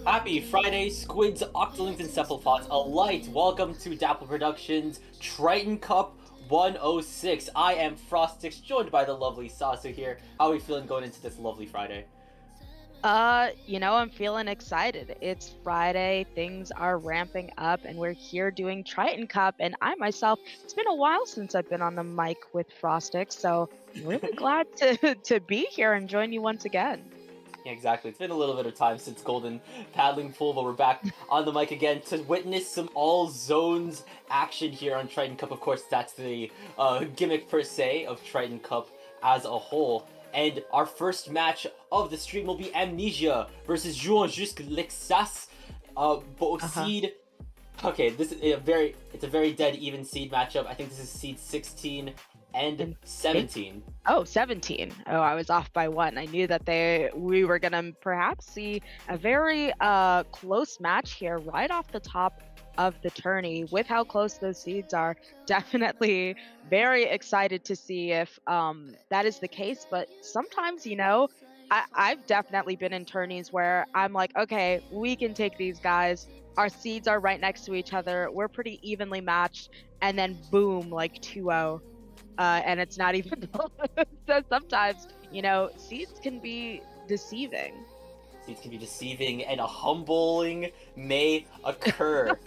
Happy Friday, squids, octolings, and cephalopods alike. Welcome to Dapple Productions Triton-Cup 106. I am Frostix, joined by the lovely Sasu here. How are we feeling going into this lovely Friday? I'm feeling excited. It's Friday, things are ramping up, and we're here doing Triton Cup. And I myself, it's been a while since I've been on the mic with Frostix, so I'm really glad to to be here and join you once again. Yeah, exactly. It's been a little bit of time since Golden Paddling Pool, but we're back on the mic again to witness some all zones action here on Triton Cup. Of course, that's the gimmick per se of Triton Cup as a whole. And our first match of the stream will be Amnesia versus Jouons Jusque Lexas. Both Uh-huh. seed. Okay, this is it's a very dead even seed matchup. I think this is seed 16 and And fifth, 17. oh, 17. Oh, I was off by one. I knew that we were gonna perhaps see a very close match here right off the top of the tourney with how close those seeds are. Definitely very excited to see if that is the case. But sometimes, I've definitely been in tourneys where I'm like, okay, we can take these guys. Our seeds are right next to each other. We're pretty evenly matched. And then boom, like 2-0, and it's not even close. So sometimes, seeds can be deceiving. Seeds can be deceiving and a humbling may occur.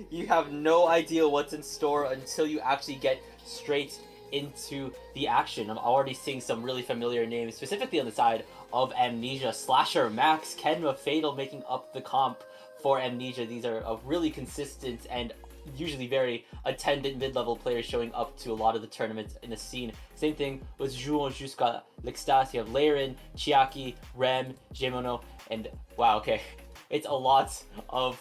You have no idea what's in store until you actually get straight into the action. I'm already seeing some really familiar names, specifically on the side of Amnesia. Slasher, Max, Kenma, Fatal making up the comp for Amnesia. These are a really consistent and usually very attendant mid-level players showing up to a lot of the tournaments in the scene. Same thing with Jouons Jusqu'à l'Extase. You have Leirin, Chiaki, Rem, Jemono, and wow, okay. It's a lot of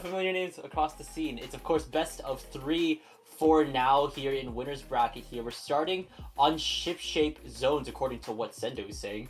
familiar names across the scene. It's of course best of 3 for now here in winner's bracket here. We're starting on ship-shape zones according to what Sendo is saying.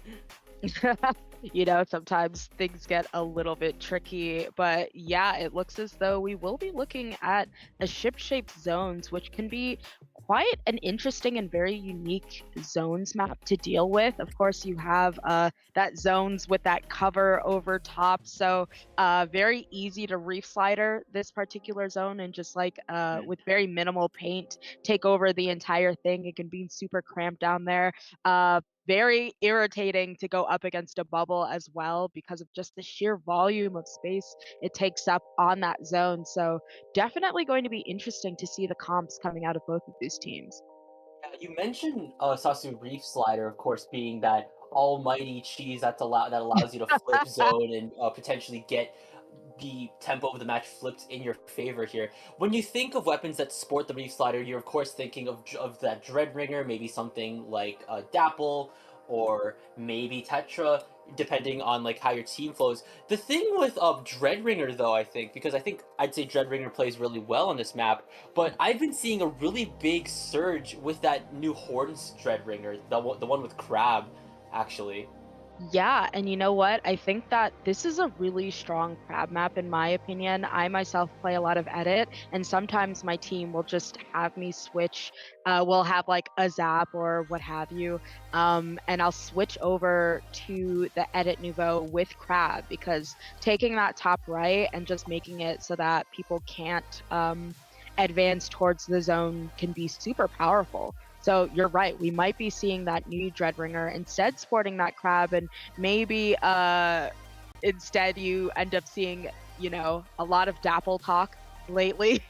Sometimes things get a little bit tricky, but yeah, it looks as though we will be looking at a ship-shaped zones, which can be quite an interesting and very unique zones map to deal with. Of course, you have that zones with that cover over top, so very easy to reef slider this particular zone and just like with very minimal paint take over the entire thing. It can be super cramped down there. Very irritating to go up against a bubble as well because of just the sheer volume of space it takes up on that zone. So definitely going to be interesting to see the comps coming out of both of these teams. You mentioned Sasu Reef Slider, of course, being that almighty cheese that allows you to flip zone and potentially get the tempo of the match flipped in your favor here. When you think of weapons that sport the Reef Slider, you're of course thinking of that Dreadringer, maybe something like Dapple or maybe Tetra, depending on like how your team flows. The thing with Dreadringer though, I think, because I think I'd say Dreadringer plays really well on this map, but I've been seeing a really big surge with that new Horns Dreadringer, the one with Crab, actually. Yeah, and you know what? I think that this is a really strong crab map in my opinion. I myself play a lot of edit, and sometimes my team will just have me switch. We'll have like a zap or what have you, and I'll switch over to the edit nouveau with crab because taking that top right and just making it so that people can't advance towards the zone can be super powerful. So you're right. We might be seeing that new Dreadringer instead sporting that crab, and maybe instead you end up seeing, a lot of Dapple talk lately,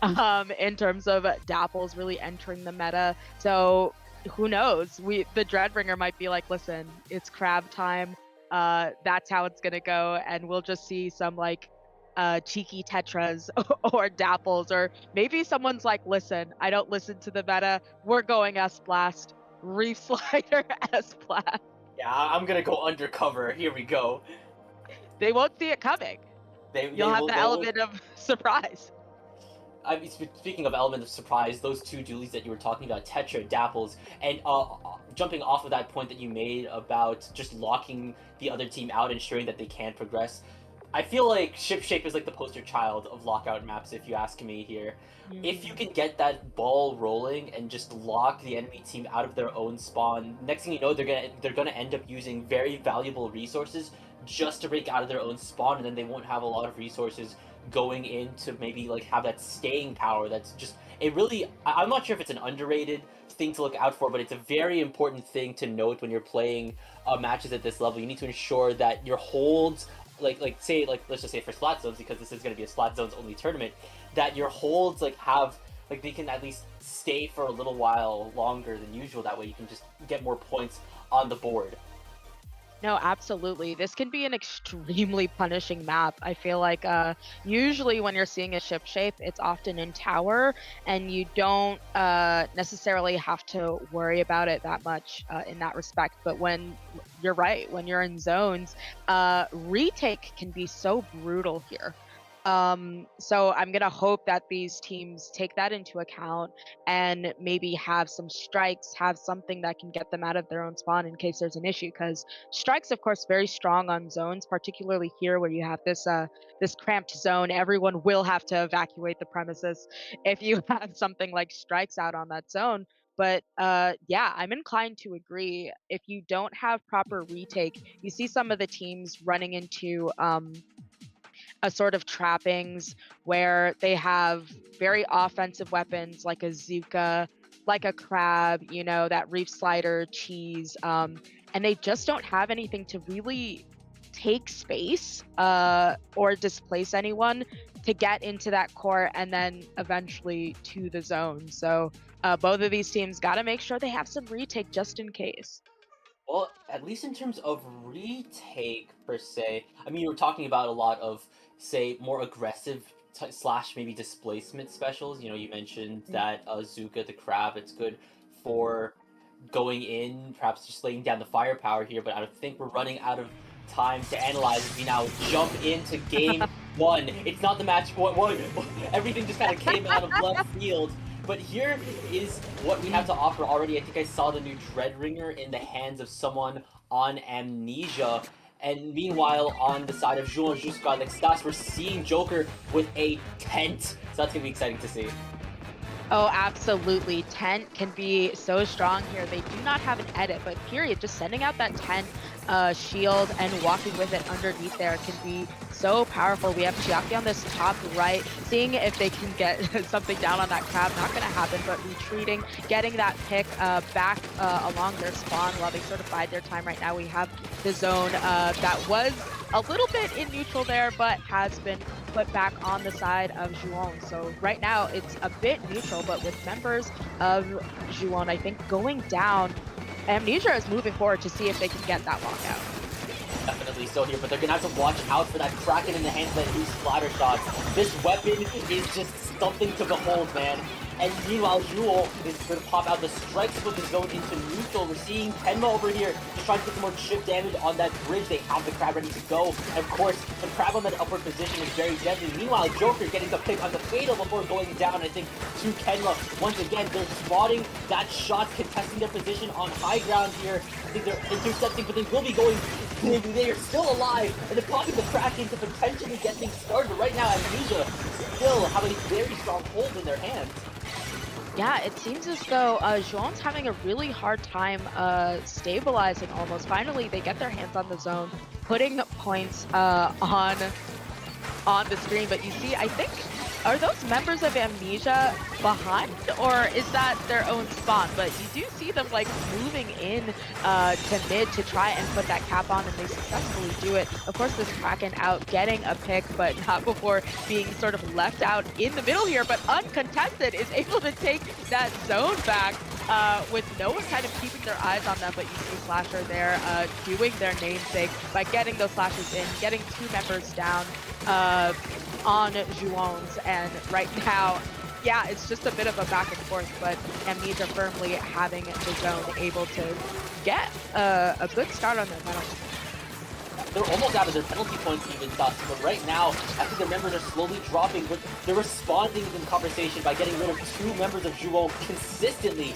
in terms of Dapples really entering the meta. So who knows? The Dreadringer might be like, listen, it's crab time. That's how it's gonna go, and we'll just see some like cheeky tetras or dapples, or maybe someone's like, listen, I don't listen to the meta, we're going S blast, reef slider S blast. Yeah, I'm gonna go undercover. Here we go. They won't see it coming. You'll have the They will. element of surprise. I mean, speaking of element of surprise, those two dualies that you were talking about, Tetra, Dapples, and jumping off of that point that you made about just locking the other team out, ensuring that they can progress. I feel like ship shape is like the poster child of lockout maps, if you ask me here. If you Mm. can get that ball rolling and just lock the enemy team out of their own spawn, next thing you know, they're gonna end up using very valuable resources just to break out of their own spawn, and then they won't have a lot of resources going in to maybe like have that staying power. That's just it really. I'm not sure if it's an underrated thing to look out for, but it's a very important thing to note when you're playing matches at this level. You need to ensure that your holds like say like let's just say for splat zones, because this is going to be a splat zones only tournament, that your holds like have like they can at least stay for a little while longer than usual. That way you can just get more points on the board. No, absolutely. This can be an extremely punishing map. I feel like usually when you're seeing a ship shape, it's often in tower, and you don't necessarily have to worry about it that much in that respect. But when you're right, when you're in zones, retake can be so brutal here. So I'm gonna hope that these teams take that into account and maybe have some strikes, have something that can get them out of their own spawn in case there's an issue. Because strikes, of course, very strong on zones, particularly here where you have this cramped zone. Everyone will have to evacuate the premises if you have something like strikes out on that zone. But yeah, I'm inclined to agree. If you don't have proper retake, you see some of the teams running into a sort of trappings where they have very offensive weapons like a Zuka, like a crab, that reef slider, cheese, and they just don't have anything to really take space or displace anyone to get into that core and then eventually to the zone. So both of these teams got to make sure they have some retake just in case. Well, at least in terms of retake per se, I mean, you were talking about a lot of, say, more aggressive slash maybe displacement specials. You know, you mentioned that Zuka the Crab, it's good for going in, perhaps just laying down the firepower here, but I think we're running out of time to analyze as we now jump into game one. It's not the match one. Everything just kind of came out of left field. But here is what we have to offer already. I think I saw the new Dread Ringer in the hands of someone on Amnesia. And meanwhile, on the side of Jules Jusqu'à l'Extase, we're seeing Joker with a tent. So that's going to be exciting to see. Oh, absolutely. Tent can be so strong here. They do not have an edit, but period, just sending out that tent shield and walking with it underneath there can be so powerful. We have Chiaki on this top right, seeing if they can get something down on that crab. Not going to happen, but retreating, getting that pick back along their spawn while they sort of bide their time right now. We have the zone that was a little bit in neutral there, but has been put back on the side of Juon. So right now it's a bit neutral, but with members of Juon, I think, going down, Amnesia is moving forward to see if they can get that lockout. Definitely still here, but they're gonna have to watch out for that Kraken in the hands of that new splatter shots. This weapon is just something to behold, man. And meanwhile, Jewel is going to pop out the strike split is going into neutral. We're seeing Tenma over here just trying to get some more chip damage on that bridge. They have the crab ready to go. And of course, the crab on that upward position is very deadly. Meanwhile, Joker getting the pick on the fatal before going down, I think, to Kenma. Once again, they're spotting that shot, contesting their position on high ground here. I think they're intercepting, but they will be going. They are still alive, and they're popping the Kraken to potentially get things started. But right now, Amnesia still have a very strong hold in their hands. Yeah, it seems as though Zhuang's having a really hard time stabilizing almost. Finally, they get their hands on the zone, putting points on the screen. But you see, I think, are those members of Amnesia behind, or is that their own spawn? But you do see them like moving in to mid to try and put that cap on, and they successfully do it. Of course, this Kraken out getting a pick, but not before being sort of left out in the middle here, but uncontested is able to take that zone back with no one kind of keeping their eyes on them. But you see Slasher there doing their namesake by getting those flashes in, getting two members down on Juon's, and right now, yeah, it's just a bit of a back and forth, but Amnesia firmly having the zone, able to get a good start on their penalty. They're almost out of their penalty points even, Dustin, but right now, I think their members are slowly dropping, but they're responding in the conversation by getting rid of two members of Juon consistently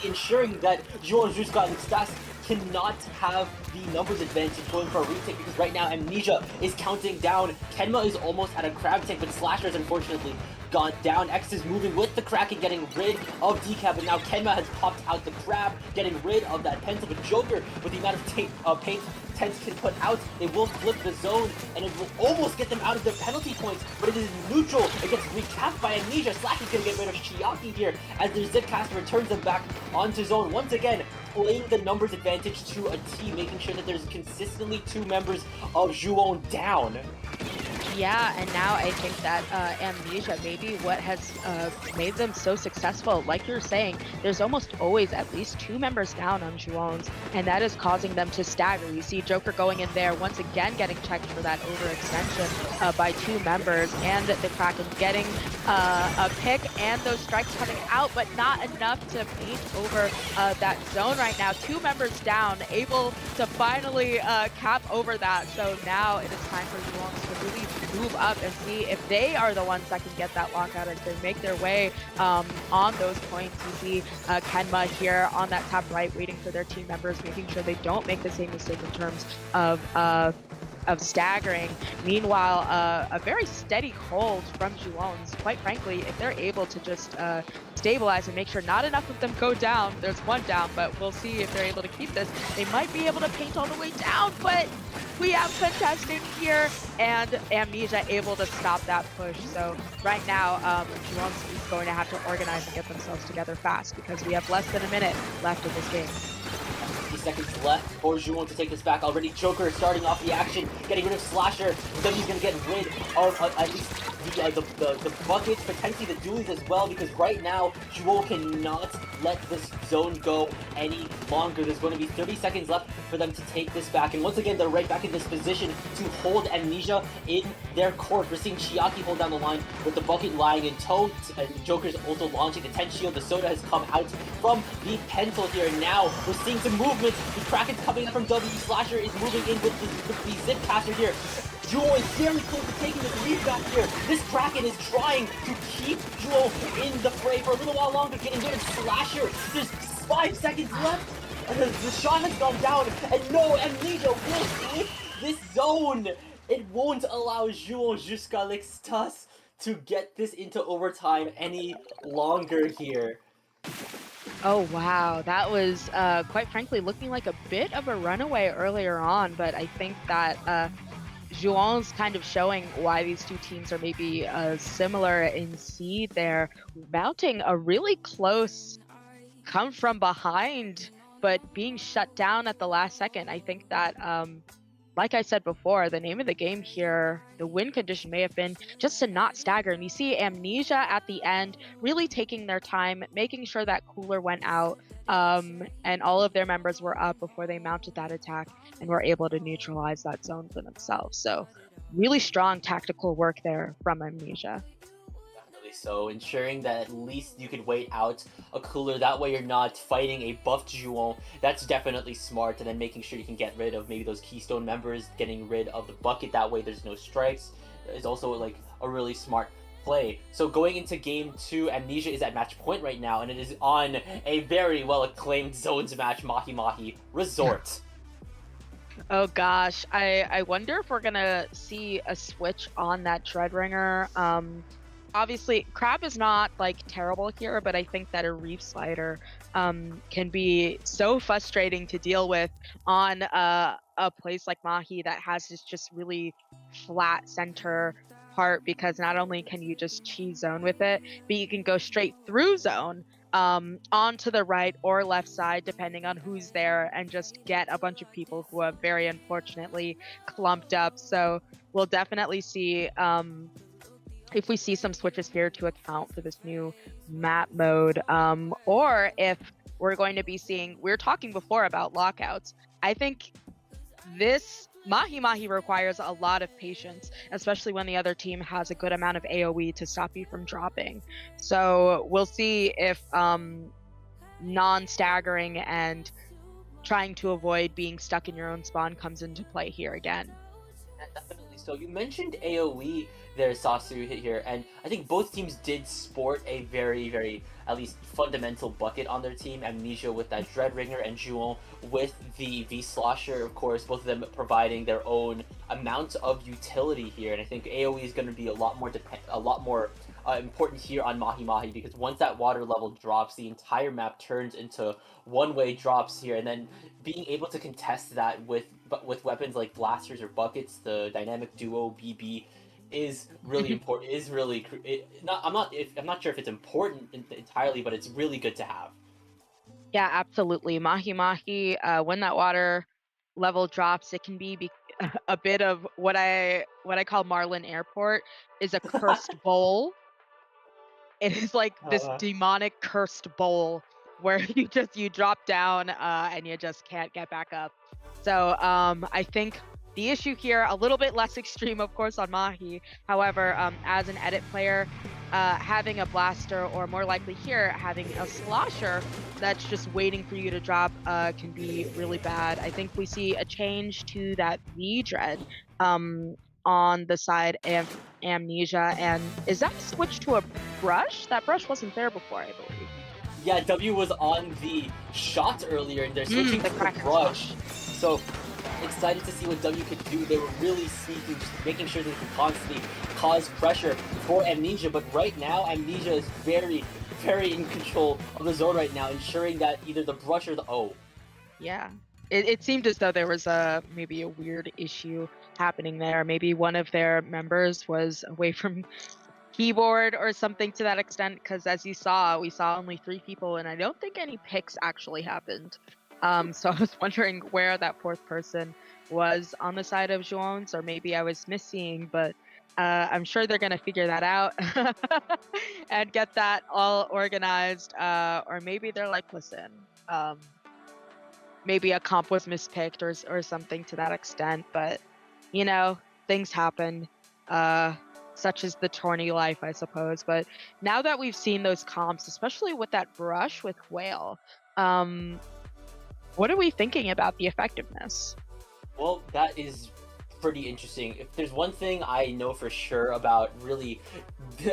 ensuring that Juon Jusqu'à l'Extase cannot have the numbers advantage going for a retake because right now Amnesia is counting down. Kenma is almost at a crab take, but Slasher is unfortunately gone down. X is moving with the Kraken, getting rid of Decap, but now Kenma has popped out the crab, getting rid of that pencil. But Joker, with the amount of paint Tense can put out, they will flip the zone, and it will almost get them out of their penalty points, but it is neutral. It gets recapped by Amnesia. Slack is going to get rid of Chiaki here, as their Zipcaster returns them back onto zone. Once again, playing the numbers advantage to a T, making sure that there's consistently 2 members of Juon down. Yeah, and now I think that Amnesia, maybe what has made them so successful, like you're saying, there's almost always at least 2 members down on Juon's, and that is causing them to stagger. You see Joker going in there, once again getting checked for that overextension by 2 members, and the Kraken getting a pick, and those strikes coming out, but not enough to paint over that zone right now. 2 members down, able to finally cap over that, so now it is time for Juon's to really move up and see if they are the ones that can get that lockout as they make their way on those points. You see Kenma here on that top right waiting for their team members, making sure they don't make the same mistake in terms of staggering. Meanwhile, a very steady hold from Juon's. Quite frankly, if they're able to just stabilize and make sure not enough of them go down, there's 1 down, but we'll see if they're able to keep this. They might be able to paint all the way down, but we have contesting here, and Amnesia able to stop that push. So right now, Juon's is going to have to organize and get themselves together fast because we have less than a minute left of this game. 50 seconds left for Juon to take this back. Already Joker starting off the action, getting rid of Slasher. Then he's going to get rid of at least the buckets, potentially the dualies as well, because right now Juon cannot let this zone go any longer. There's going to be 30 seconds left for them to take this back, and once again they're right back in this position to hold Amnesia in their court. We're seeing Chiaki hold down the line with the bucket lying in tow, and Joker's also launching the 10 shield. The soda has come out from the pencil here, and now we're seeing some movement. The Kraken's coming up from W. Slasher is moving in with the Zipcaster here. Juon is very close to taking this lead back here. This Kraken is trying to keep Juon in the fray for a little while longer, getting rid of Slasher. There's 5 seconds left, and the shot has gone down, and no, Amnesia will flip this zone. It won't allow Juon Jusqu'à l'Extase to get this into overtime any longer here. Oh wow, that was quite frankly looking like a bit of a runaway earlier on, but I think that Juon's kind of showing why these 2 teams are maybe similar in seed there, mounting a really close come from behind, but being shut down at the last second. I think that, like I said before, the name of the game here, the win condition may have been just to not stagger. And you see Amnesia at the end really taking their time, making sure that cooler went out, and all of their members were up before they mounted that attack and were able to neutralize that zone for themselves. So really strong tactical work there from Amnesia. So ensuring that at least you could wait out a cooler, that way you're not fighting a buffed Juon. That's definitely smart. And then making sure you can get rid of maybe those keystone members, getting rid of the bucket, that way there's no strikes, is also like a really smart play. So going into game 2, Amnesia is at match point right now, and it is on a very well acclaimed zones match, Mahi Mahi Resort. Oh gosh, I wonder if we're gonna see a switch on that Dreadringer. Obviously, Crab is not like terrible here, but I think that a Reef Slider can be so frustrating to deal with on a place like Mahi that has this just really flat center part, because not only can you just cheese zone with it, but you can go straight through zone onto the right or left side, depending on who's there, and just get a bunch of people who have very unfortunately clumped up. So we'll definitely see if we see some switches here to account for this new map mode, or if we're going to be seeing, we were talking before about lockouts. I think this Mahi Mahi requires a lot of patience, especially when the other team has a good amount of AoE to stop you from dropping. So we'll see if non-staggering and trying to avoid being stuck in your own spawn comes into play here again. That definitely So you mentioned AoE there, Sasu here, and I think both teams did sport a very, very, at least fundamental bucket on their team. Amnesia with that Dread Ringer and Juon with the V-Slosher, of course, both of them providing their own amount of utility here. And I think AoE is going to be a lot more important here on Mahi Mahi, because once that water level drops, the entire map turns into one-way drops here, and then being able to contest that with weapons like blasters or buckets, the dynamic duo BB is really important. Is really not. I'm not sure if it's important entirely, but it's really good to have. Yeah, absolutely. Mahi Mahi, when that water level drops, it can be a bit of what I call Marlin Airport is a cursed bowl. It is like this Uh, demonic cursed bowl where you drop down and you just can't get back up. So I think the issue here a little bit less extreme, of course, on Mahi. However, as an edit player, having a blaster or more likely here having a slosher that's just waiting for you to drop can be really bad. I think we see a change to that V dread um, on the side of Amnesia, and is that a switch to a brush? That brush wasn't there before, I believe. yeah, W was on the shot earlier, and they're switching The to the Kraken shot. brush. So excited to see what W could do. They were really sneaky, just making sure they could constantly cause pressure for Amnesia. But right now, Amnesia is very, very in control of the zone right now, ensuring that either the brush or the Yeah. It seemed as though there was maybe a weird issue happening there. Maybe one of their members was away from keyboard or something to that extent. Because as you saw, we saw only 3 people, and I don't think any picks actually happened. So I was wondering where that fourth person was on the side of Jones, or maybe I was misseeing, but I'm sure they're gonna figure that out and get that all organized. Or maybe they're like, listen, maybe a comp was mispicked or something to that extent. But you know, things happen. Uh, Such as the tourney life, I suppose. But now that we've seen those comps, especially with that brush with Whale, um, what are we thinking about the effectiveness? Well, that is pretty interesting. If there's one thing I know for sure about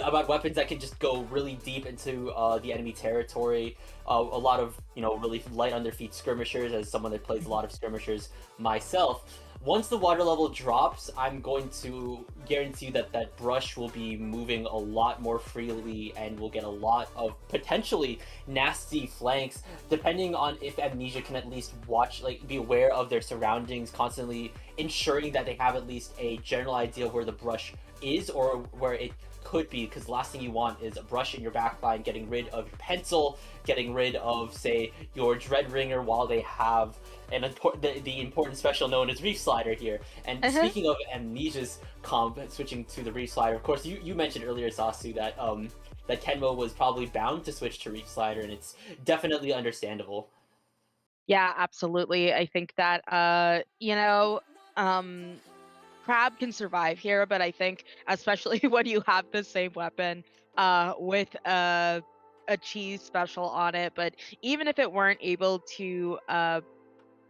about weapons that can just go really deep into the enemy territory, a lot of really light on their feet skirmishers. As someone that plays a lot of skirmishers myself, once the water level drops, I'm going to guarantee that that brush will be moving a lot more freely and will get a lot of potentially nasty flanks, depending on if Amnesia can at least watch, like, be aware of their surroundings, constantly ensuring that they have at least a general idea of where the brush is or where it could be, because the last thing you want is a brush in your backline getting rid of your pencil, getting rid of, say, your Dread Ringer, while they have the important special known as Reef Slider here. And Uh-huh. speaking of Amnesia's comp, switching to the Reef Slider, of course, you mentioned earlier, Sasu, that that Kenmo was probably bound to switch to Reef Slider, and it's definitely understandable. Yeah, absolutely. I think that um, Crab can survive here, but I think especially when you have the same weapon with a cheese special on it, but even if it weren't able to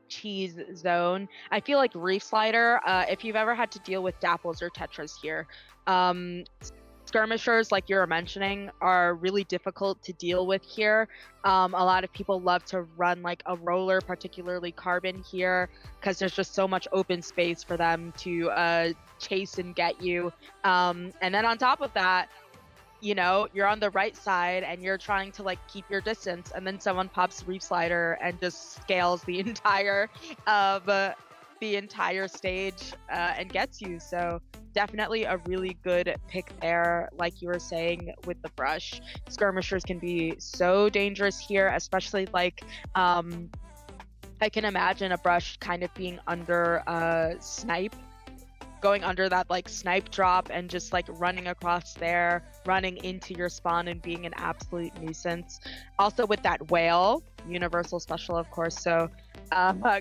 cheese zone. I feel like Reef Slider, if you've ever had to deal with Dapples or Tetras here, skirmishers, like you were mentioning, are really difficult to deal with here. A lot of people love to run like a roller, particularly Carbon here, because there's just so much open space for them to chase and get you. And then on top of that, you're on the right side and you're trying to like keep your distance, and then someone pops Reef Slider and just scales the entire stage and gets you. So definitely a really good pick there, like you were saying with the brush. Skirmishers can be so dangerous here, especially like I can imagine a brush kind of being under snipe, going under that like snipe drop and just like running across there, running into your spawn and being an absolute nuisance. Also with that whale, universal special, of course. So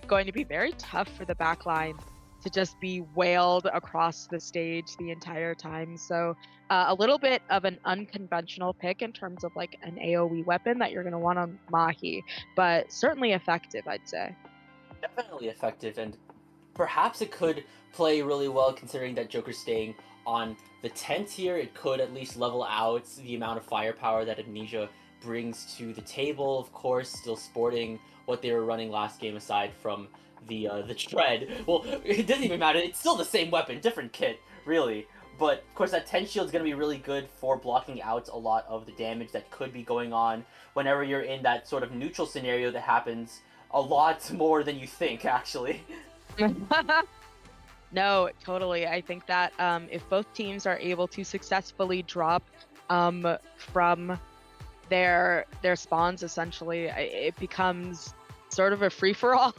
going to be very tough for the backline to just be whaled across the stage the entire time. So a little bit of an unconventional pick in terms of like an AoE weapon that you're going to want on Mahi, but certainly effective, I'd say. Definitely effective, and perhaps it could play really well considering that Joker's staying on the 10 tier. It could at least level out the amount of firepower that Amnesia brings to the table. Of course, still sporting what they were running last game aside from the tread. Well, it doesn't even matter. It's still the same weapon, different kit, really. But of course, that 10 shield is going to be really good for blocking out a lot of the damage that could be going on whenever you're in that sort of neutral scenario that happens a lot more than you think, actually. No, totally. I think that if both teams are able to successfully drop from their spawns, essentially, it becomes sort of a free for all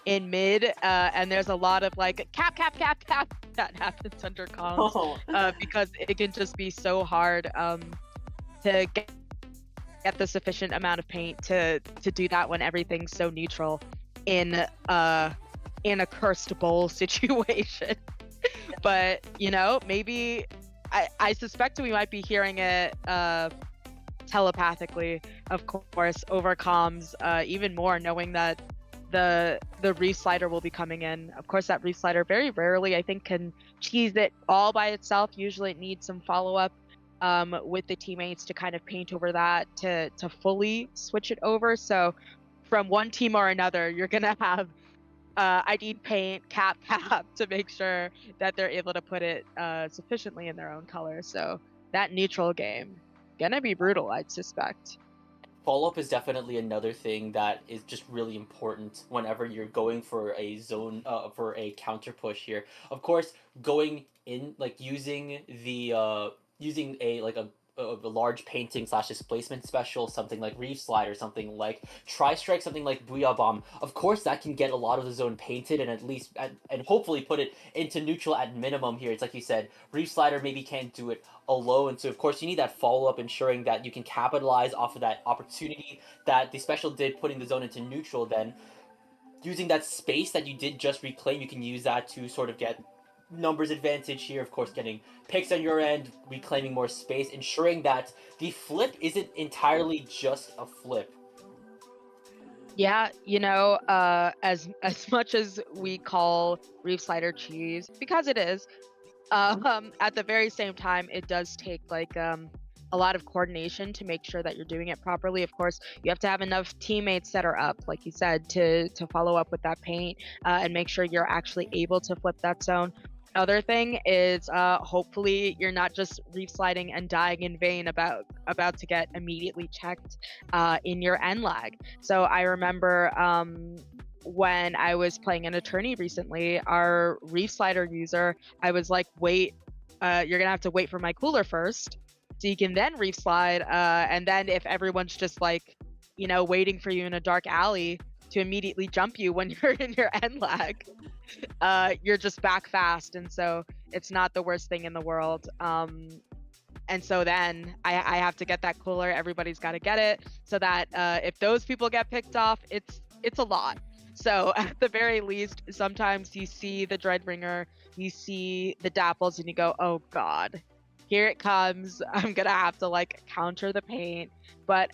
in mid, and there's a lot of like cap that happens under comms Oh. because it can just be so hard to get the sufficient amount of paint to do that when everything's so neutral in a cursed bowl situation. But maybe I suspect we might be hearing it telepathically, of course, over comms, even more, knowing that the reef slider will be coming in. Of course, that reef slider very rarely, I think, can cheese it all by itself. Usually it needs some follow-up with the teammates to kind of paint over that to fully switch it over. So from one team or another, you're gonna have I need paint, cap to make sure that they're able to put it sufficiently in their own color. So that neutral game, gonna be brutal, I'd suspect. Follow-up is definitely another thing that is just really important whenever you're going for a zone, for a counter push here. Of course, going in, like using using a large painting slash displacement special, something like Reef Slide or something like Tri-Strike, something like Booyah Bomb. Of course, that can get a lot of the zone painted and at least and hopefully put it into neutral at minimum here. It's like you said, Reef Slider maybe can't do it alone, so of course you need that follow-up, ensuring that you can capitalize off of that opportunity that the special did, putting the zone into neutral. Then using that space that you did just reclaim, you can use that to sort of get numbers advantage here. Of course, getting picks on your end, reclaiming more space, ensuring that the flip isn't entirely just a flip. Yeah, as much as we call Reef Slider cheese, because it is, at the very same time, it does take like a lot of coordination to make sure that you're doing it properly. Of course, you have to have enough teammates that are up, like you said, to follow up with that paint and make sure you're actually able to flip that zone. Other thing is hopefully you're not just reef sliding and dying in vain about to get immediately checked in your end lag. So I remember when I was playing an attorney recently, our reef slider user, I was like, wait, you're gonna have to wait for my cooler first so you can then reef slide, and then if everyone's just like waiting for you in a dark alley to immediately jump you when you're in your end lag, you're just back fast. And so it's not the worst thing in the world. And so then I have to get that cooler. Everybody's got to get it so that if those people get picked off, it's a lot. So at the very least, sometimes you see the Dreadbringer, you see the Dapples, and you go, oh God, here it comes. I'm going to have to like counter the paint. But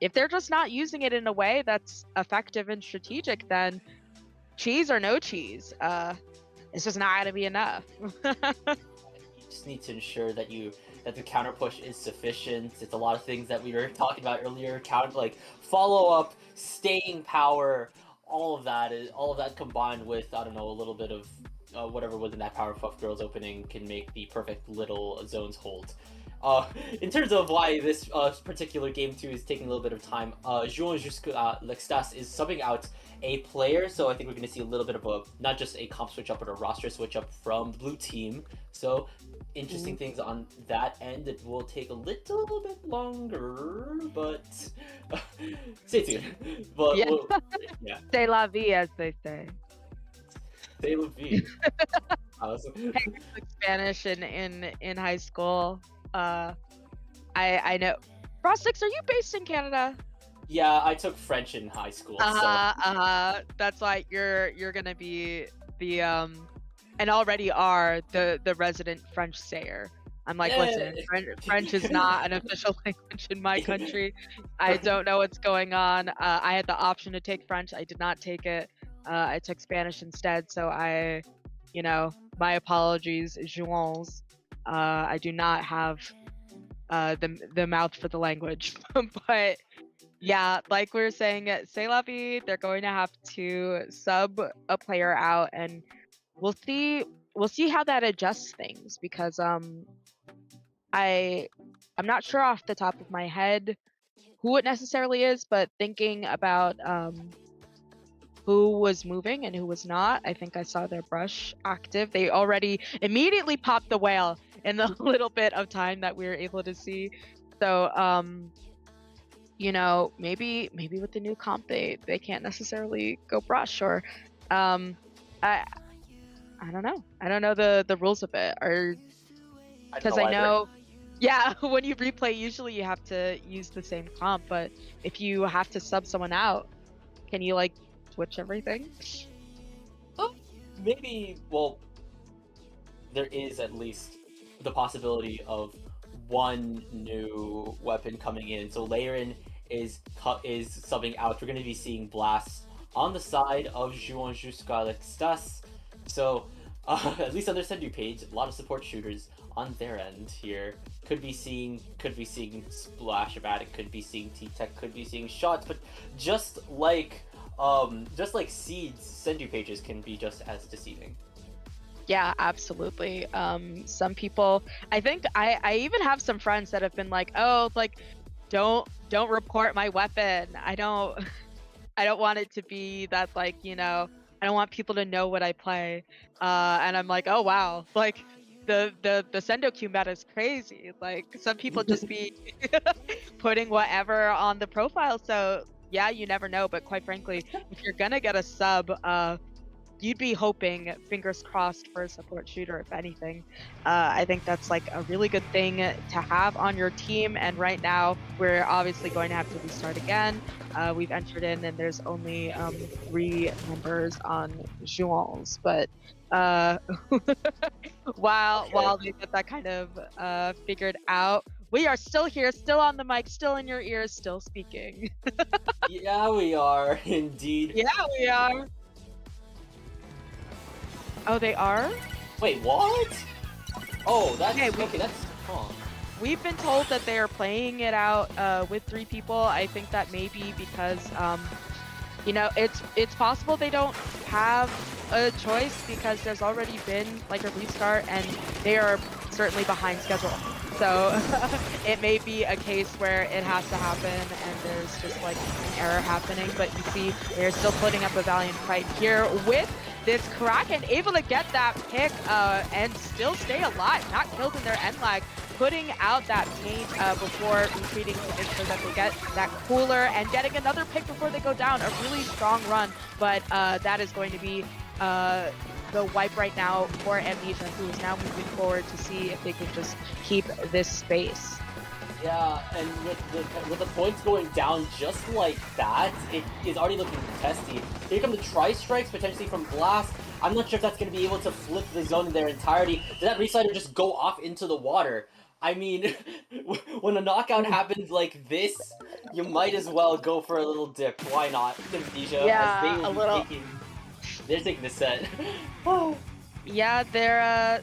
if they're just not using it in a way that's effective and strategic, then cheese or no cheese, it's just not going to be enough. You just need to ensure that the counter push is sufficient. It's a lot of things that we were talking about earlier, like follow up, staying power, all of that combined with, I don't know, a little bit of whatever was in that Powerpuff Girls opening can make the perfect little zones hold. In terms of why this particular game 2 is taking a little bit of time, Juan L'Extas is subbing out a player, so I think we're going to see a little bit of not just a comp switch up, but a roster switch up from the blue team. So interesting things on that end. It will take a little bit longer, but stay tuned. But yeah. Yeah. C'est la vie, as they say. C'est la vie. Hey, like Spanish in high school. I know. Frostix, are you based in Canada? Yeah, I took French in high school. That's why you're gonna be the and already are the resident French sayer. I'm like, listen, French is not an official language in my country. I don't know what's going on. I had the option to take French. I did not take it. I took Spanish instead, so you know, my apologies, Jouons. I do not have the mouth for the language, but yeah, like we were saying, C'est La Vie, they're going to have to sub a player out, and we'll see we'll see how that adjusts things because I I'm not sure off the top of my head who it necessarily is, but thinking about who was moving and who was not, I think I saw their brush active. They already immediately popped the whale in the little bit of time that we were able to see. So maybe with the new comp they can't necessarily go brush or um I I don't know. I don't know the rules of it or I don't because know I either. know yeah, when you replay usually you have to use the same comp, but if you have to sub someone out, can you like switch everything? Oh, maybe. Well, there is at least the possibility of one new weapon coming in. So Laren is subbing out. We're going to be seeing Blast on the side of Juon jusqu'à l'extase. So at least on their Sendu page, a lot of support shooters on their end here. Could be seeing Splashbatic, could be seeing T-Tech, could be seeing shots, but just like Seed's Sendu pages can be just as deceiving. Yeah, absolutely. Some people, I think I even have some friends that have been like, "Oh, like don't report my weapon. I don't I don't want it to be that like, I don't want people to know what I play." And I'm like, "Oh wow." Like the Sendo Q meta is crazy. Like some people just be putting whatever on the profile. So, yeah, you never know, but quite frankly, if you're gonna get a sub, you'd be hoping, fingers crossed, for a support shooter, if anything. I think that's like a really good thing to have on your team. And right now, we're obviously going to have to restart again. We've entered in, and there's only 3 members on Jouons. But uh, Okay. while they get that kind of figured out, we are still here, still on the mic, still in your ears, still speaking. Yeah, we are indeed. Yeah, we are. Oh, they are? Wait, what? Oh, Okay, that's okay. That's huh. we've been told that they are playing it out with 3 people. I think that may be because it's possible they don't have a choice because there's already been like a restart and they are certainly behind schedule. So it may be a case where it has to happen and there's just like an error happening. But you see, they're still putting up a valiant fight here with this Kraken able to get that pick and still stay alive, not killed in their end lag, putting out that paint before retreating to make sure that they get that cooler and getting another pick before they go down. A really strong run, but that is going to be the wipe right now for Amnesia, who is now moving forward to see if they can just keep this space. Yeah, and with the points going down just like that, it is already looking testy. Here come the tri-strikes potentially from Blast. I'm not sure if that's going to be able to flip the zone in their entirety. Did that reslider just go off into the water? I mean, when a knockout happens like this, you might as well go for a little dip. Why not? Amnesia, as they Yeah, will a be little. taking the set. Oh. Yeah, they're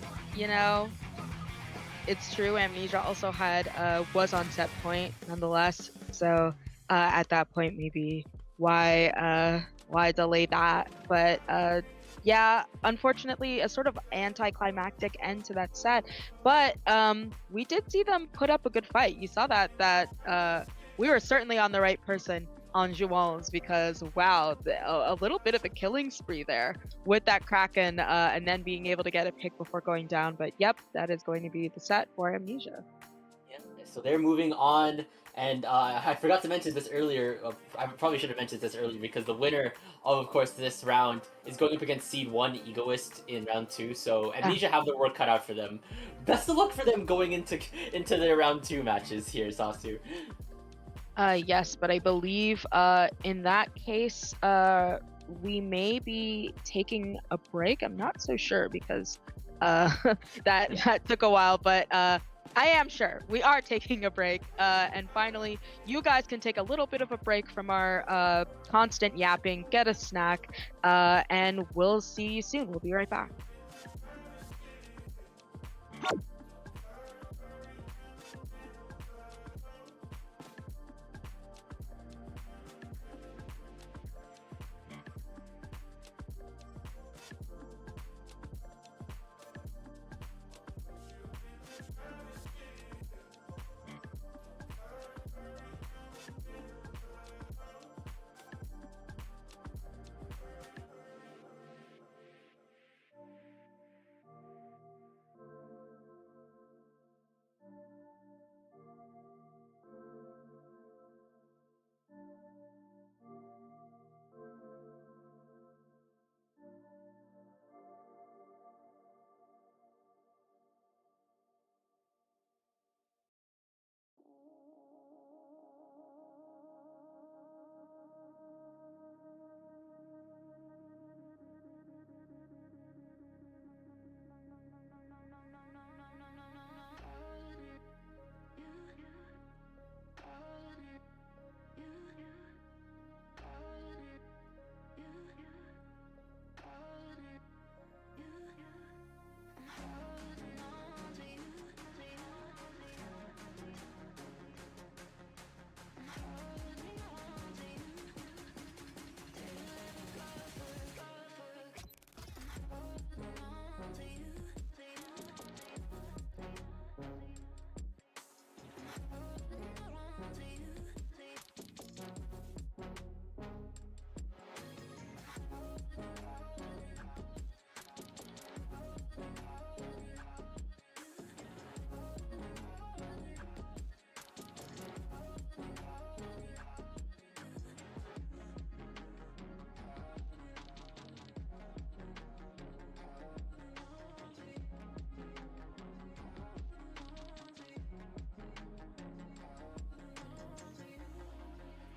it's true. Amnesia also had was on set point nonetheless. So at that point, maybe why delay that? But yeah, unfortunately, a sort of anticlimactic end to that set. But we did see them put up a good fight. You saw that we were certainly on the right person on Jouons because wow, a little bit of a killing spree there with that Kraken and then being able to get a pick before going down. But yep, that is going to be the set for Amnesia. Yeah, so they're moving on, and I forgot to mention this earlier. I probably should have mentioned this earlier because the winner of course, this round is going up against Seed 1 Egoist in round 2, so Ah, Amnesia have their work cut out for them. Best of luck for them going into their round 2 matches here, Sasu. yes, but I believe in that case we may be taking a break. I'm not so sure because uh, that took a while, but I am sure. We are taking a break. And finally, you guys can take a little bit of a break from our constant yapping, get a snack, and we'll see you soon. We'll be right back.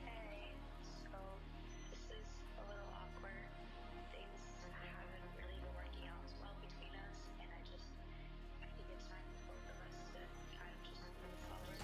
Hey, so this is a little awkward. Things haven't really been working out as well between us, and I think it's time for both of us to kind of just move forward.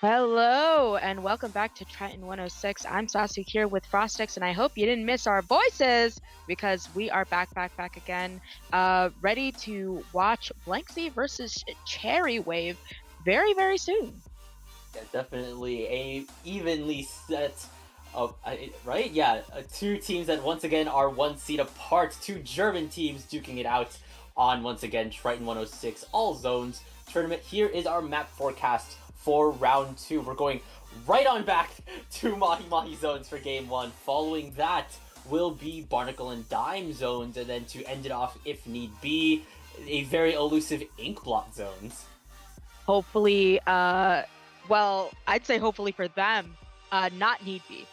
Hello, and welcome back to Triton 106. I'm Sasu here with Frostix, and I hope you didn't miss our voices because we are back again, ready to watch Blanksy versus Cherry Wave very soon. Yeah, definitely a evenly set Right? Yeah, two teams that once again are one seed apart. Two German teams duking it out on once again Triton 106 all zones tournament. Here is our map forecast for round 2. We're going right on back to Mahi Mahi zones for game 1. Following that will be Barnacle and Dime zones, and then to end it off, if need be, a very elusive Ink Blot zones. Hopefully, well, I'd say hopefully for them, not need be.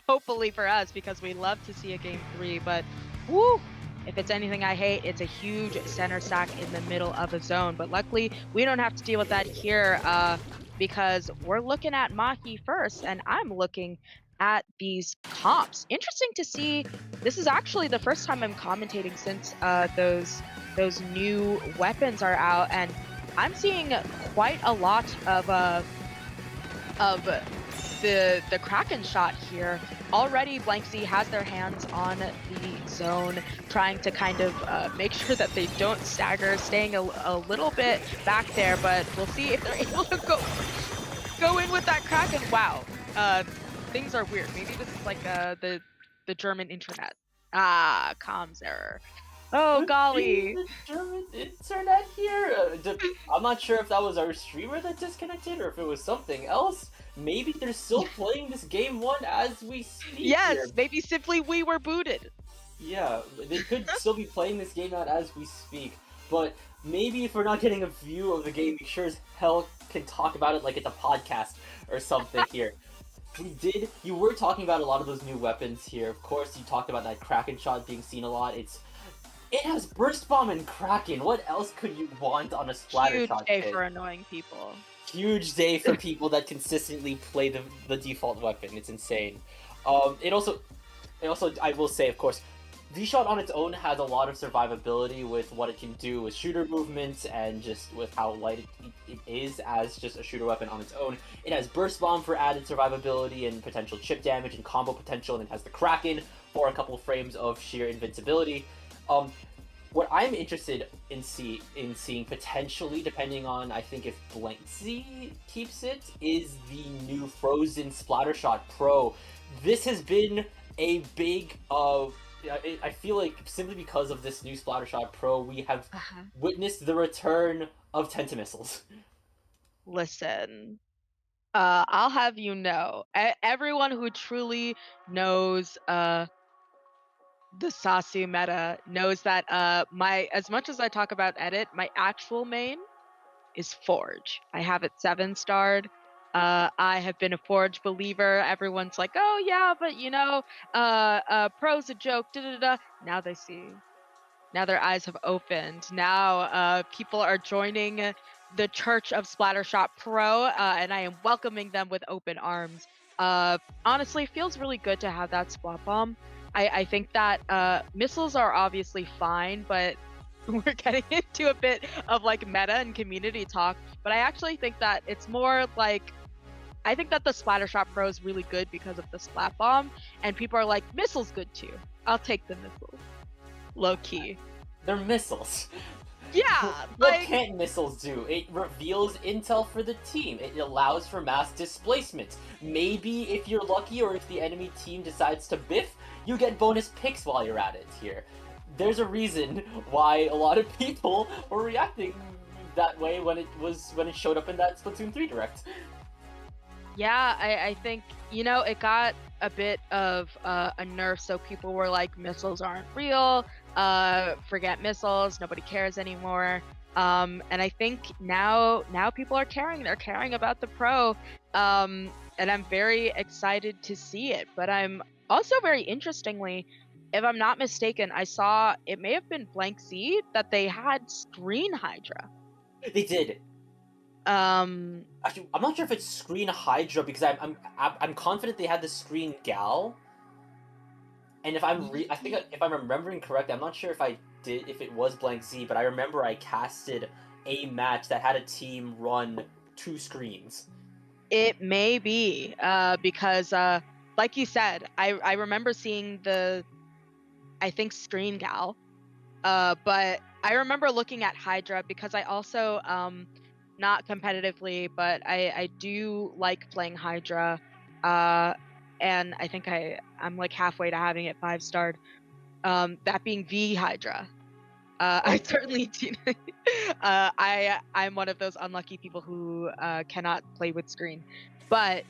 Hopefully for us, because we love to see a game 3, but woo! If it's anything I hate, it's a huge center stack in the middle of a zone. But luckily, we don't have to deal with that here because we're looking at Mahi first, and I'm looking at these comps. Interesting to see. This is actually the first time I'm commentating since those new weapons are out, and I'm seeing quite a lot of the Kraken shot here. Already Blank Z has their hands on the zone, trying to kind of make sure that they don't stagger, staying a little bit back there, but we'll see if they're able to go in with that Kraken. Wow, things are weird. Maybe this is like the German internet. Ah, comms error. Oh golly. The German internet here. I'm not sure if that was our streamer that disconnected or if it was something else. Maybe they're still playing this game 1 as we speak. Yes, here. maybe simply we were booted. Yeah, they could still be playing this game out as we speak. But maybe if we're not getting a view of the game, we sure as hell can talk about it like it's a podcast or something here. You were talking about a lot of those new weapons here. Of course, you talked about that Kraken shot being seen a lot. It has Burst Bomb and Kraken. What else could you want on a splatter shot? Huge day for annoying people. Huge day for people that consistently play the default weapon. It's insane. It also, I will say, of course, V-Shot on its own has a lot of survivability with what it can do with shooter movements and just with how light it is as just a shooter weapon on its own. It has Burst Bomb for added survivability and potential chip damage and combo potential, and it has the Kraken for a couple frames of sheer invincibility. What I'm interested in seeing potentially, depending on I think if Blank Z keeps it, is the new Frozen Splattershot Pro. This has been a big I feel like simply because of this new Splattershot Pro, we have witnessed the return of Tentamissiles. Listen, I'll have you know, everyone who truly knows the Sasu meta knows that as much as I talk about edit, my actual main is Forge. I have it 7-starred. I have been a Forge believer. Everyone's like, oh yeah, but you know, pro's a joke, da da da. Now they see. Now their eyes have opened. Now people are joining the Church of Splattershot Pro, and I am welcoming them with open arms. Honestly, it feels really good to have that Splat Bomb. I think that missiles are obviously fine, but we're getting into a bit of like meta and community talk. But I actually think that it's more like, I think that the Splattershot Pro is really good because of the Splat Bomb, and people are like, missiles good too. I'll take the missiles. Low key. They're missiles. Yeah, what can missiles do? It reveals intel for the team. It allows for mass displacement. Maybe if you're lucky or if the enemy team decides to biff, you get bonus picks while you're at it here. There's a reason why a lot of people were reacting that way when it showed up in that Splatoon 3 Direct. Yeah, I think, you know, it got a bit of a nerf, so people were like, missiles aren't real, forget missiles, nobody cares anymore. And I think now people are caring. They're caring about the Pro, and I'm very excited to see it. But I'm also very interestingly, if I'm not mistaken, I saw, it may have been Blank Z, that they had Screen Hydra. They did. Actually, I'm not sure if it's Screen Hydra because I'm confident they had the Screen Gal. And if I think if I'm remembering correctly, I'm not sure if it was Blank Z, but I remember I casted a match that had a team run 2 screens. It may be because like you said, I remember seeing I think Screen Gal, but I remember looking at Hydra because I also not competitively, but I do like playing Hydra, and I think I'm like halfway to having it 5-starred. That being V Hydra. I certainly do. I'm one of those unlucky people who cannot play with screen, but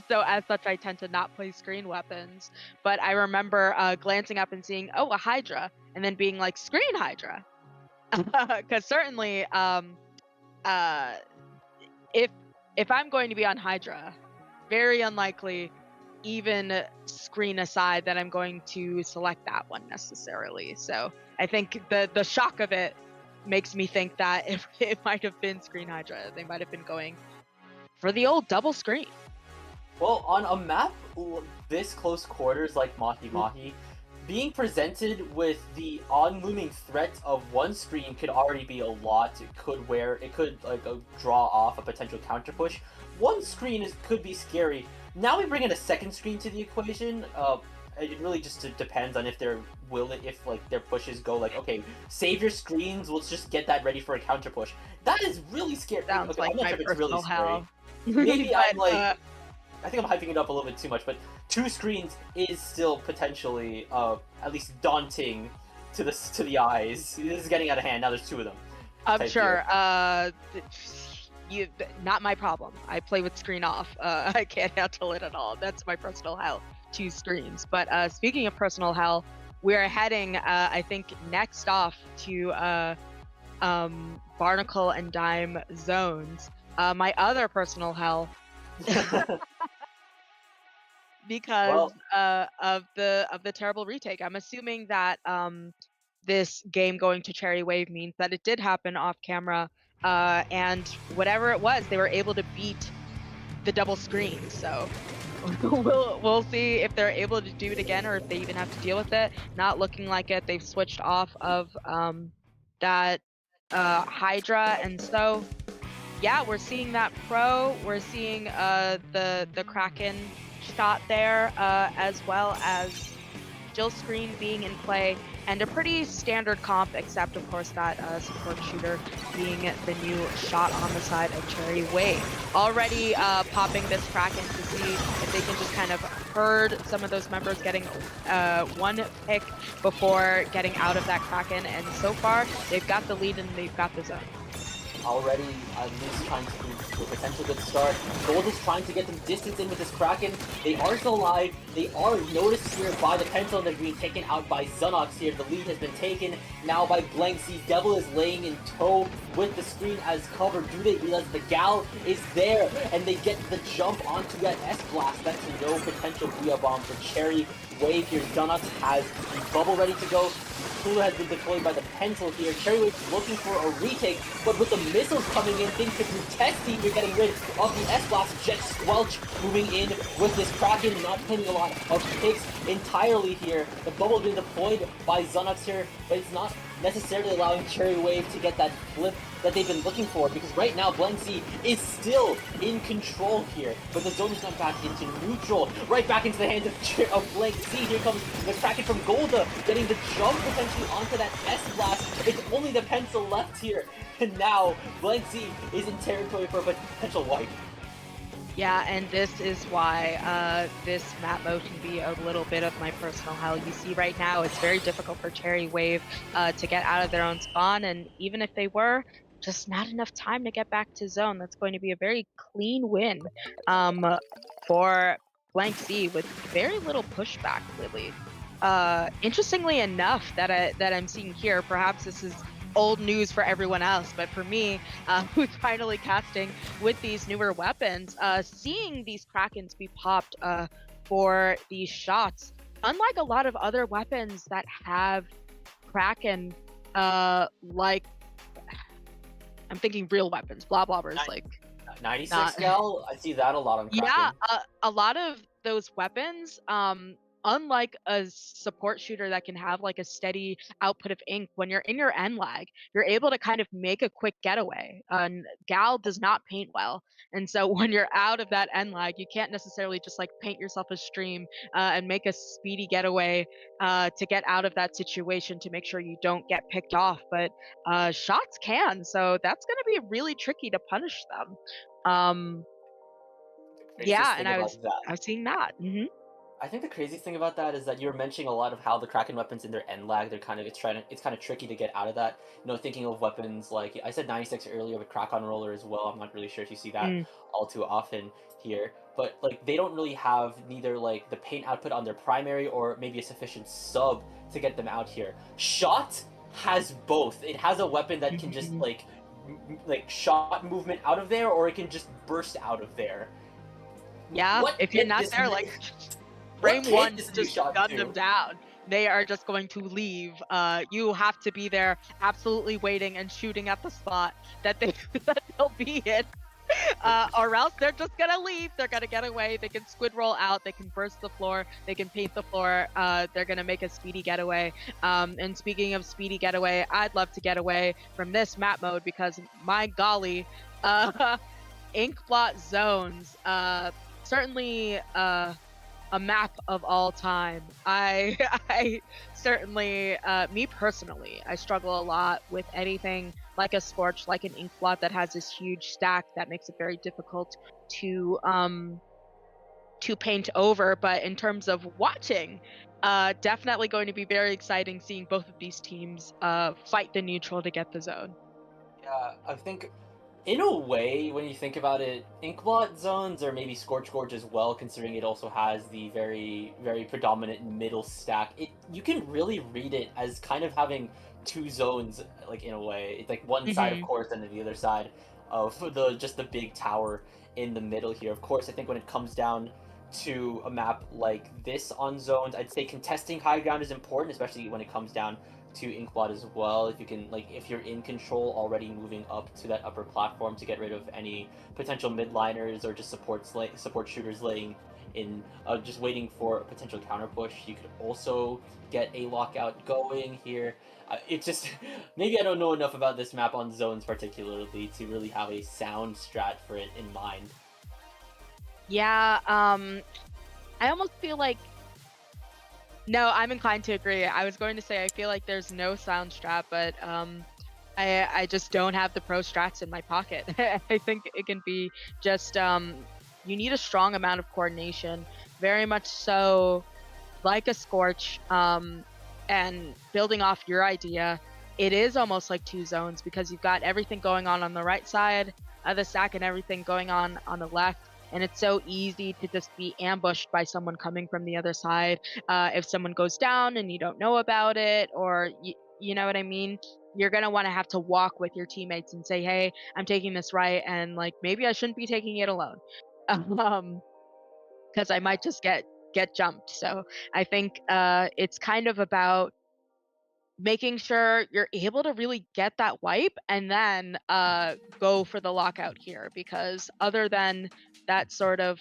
so as such, I tend to not play screen weapons. But I remember glancing up and seeing, oh, a Hydra, and then being like, screen Hydra, because certainly, uh, if I'm going to be on Hydra, very unlikely, even screen aside, that I'm going to select that one necessarily. So I think the shock of it makes me think that if it might have been screen Hydra, they might have been going for the old double screen. Well, on a map this close quarters like Mahi Mahi, being presented with the on-looming threat of one screen could already be a lot. It could like draw off a potential counter push. One screen could be scary. Now we bring in a second screen to the equation. It really just depends on if they're willing, if like their pushes go like, okay, save your screens, let's just get that ready for a counter push. That is really scary. Sounds Okay, like I'm not my sure if it's really personal hell. scary. Maybe But, I'm like, I think I'm hyping it up a little bit too much, but two screens is still potentially at least daunting to the eyes. This is getting out of hand. Now there's two of them. I'm sure. Not my problem. I play with screen off. I can't handle it at all. That's my personal hell. Two screens. But speaking of personal hell, we're heading, I think, next off to Barnacle and Dime zones. My other personal hell. Because of the terrible retake. I'm assuming that this game going to Cherry Wave means that it did happen off camera, and whatever it was, they were able to beat the double screen. So we'll see if they're able to do it again, or if they even have to deal with it. Not looking like it. They've switched off of that Hydra, and so yeah, we're seeing that pro. We're seeing the Kraken shot there, as well as Jill Screen being in play, and a pretty standard comp, except of course that support shooter being the new shot on the side of Cherry Wave. Already popping this Kraken to see if they can just kind of herd some of those members getting one pick before getting out of that Kraken, and so far they've got the lead and they've got the zone. Already, Moose trying to do a potential good start. Gold is trying to get them distance in with this Kraken. They are still alive. They are noticed here by the Pencil, and they're being taken out by Zunox here. The lead has been taken now by Blank Sea. Devil is laying in tow with the screen as cover. Do they realize the Gal is there? And they get the jump onto that S-Blast. That's no potential Via Bomb for Cherry Wave here. Zunox has the bubble ready to go. Cooler has been deployed by the Pencil here. Cherry Wave's looking for a retake, but with the missiles coming in, things could be testy. You're getting rid of the S-Blast. Jet Squelch moving in with this Kraken, not hitting a lot of picks entirely here. The bubble being deployed by Zunox here, but it's not necessarily allowing Cherry Wave to get that flip that they've been looking for, because right now Blank Sea is still in control here, but the zone is not back into neutral, right back into the hands of Blank Sea. Here comes the Kraken from Golda, getting the jump potentially onto that S-Blast. It's only the Pencil left here, and now Blank Sea is in territory for a potential wipe. Yeah, and this is why this map mode can be a little bit of my personal hell. You see right now, it's very difficult for Cherry Wave to get out of their own spawn, and even if they were, just not enough time to get back to zone. That's going to be a very clean win for Blank Sea with very little pushback, really. Interestingly enough, that I'm seeing here, perhaps this is old news for everyone else, but for me, who's finally casting with these newer weapons, seeing these Krakens be popped for these shots, unlike a lot of other weapons that have Kraken, like, I'm thinking real weapons, blah blobbers, like 96 gal, I see that a lot on Kraken. yeah, a lot of those weapons, unlike a support shooter that can have like a steady output of ink, when you're in your end lag, you're able to kind of make a quick getaway. And Gal does not paint well, and so when you're out of that end lag, you can't necessarily just like paint yourself a stream and make a speedy getaway to get out of that situation to make sure you don't get picked off. But shots can, so that's going to be really tricky to punish them. craziest Yeah, thing and about I that was seeing that. I think the craziest thing about that is that you were mentioning a lot of how the Kraken weapons in their end lag, they're kind of it's kind of tricky to get out of that. Thinking of weapons like I said 96 earlier with Crack on Roller as well. I'm not really sure if you see that Mm. all too often here, but like they don't really have neither like the paint output on their primary or maybe a sufficient sub to get them out here. Shot has both. It has a weapon that can just Mhm. like shot movement out of there, or it can just burst out of there. Yeah, What if you're can not this there, new like what frame can one, this new just shot gun them do? down. They are just going to leave. You have to be there, absolutely waiting and shooting at the spot that they that they'll be in. Or else they're just gonna leave. They're gonna get away. They can squid roll out. They can burst the floor. They can paint the floor. They're gonna make a speedy getaway. And speaking of speedy getaway, I'd love to get away from this map mode because my golly, ink blot zones. Certainly a map of all time. I I certainly me personally, I struggle a lot with anything like a scorch, like an ink blot that has this huge stack that makes it very difficult to paint over. But in terms of watching, definitely going to be very exciting seeing both of these teams fight the neutral to get the zone. Yeah, I think in a way, when you think about it, Inkblot zones or maybe Scorch Gorge as well, considering it also has the very, very predominant middle stack. You can really read it as kind of having two zones, like in a way. It's like one side, of Hmm. course, and then the other side of the big tower in the middle here. Of course, I think when it comes down to a map like this on zones, I'd say contesting high ground is important, especially when it comes down to Inkblot as well. If you can, like, if you're in control already, moving up to that upper platform to get rid of any potential midliners or just support shooters laying in, just waiting for a potential counter push. You could also get a lockout going here. It just maybe I don't know enough about this map on zones particularly to really have a sound strat for it in mind. Yeah, I almost feel like no, I'm inclined to agree. I was going to say I feel like there's no sound strat, but I just don't have the pro strats in my pocket. I think it can be just you need a strong amount of coordination, very much so like a Scorch, and building off your idea, it is almost like two zones because you've got everything going on the right side of the stack and everything going on the left. And it's so easy to just be ambushed by someone coming from the other side. If someone goes down and you don't know about it, or you know what I mean, you're gonna want to have to walk with your teammates and say, "Hey, I'm taking this right, and like maybe I shouldn't be taking it alone." Um, because I might just get jumped. So I think it's kind of about making sure you're able to really get that wipe and then go for the lockout here. Because other than that sort of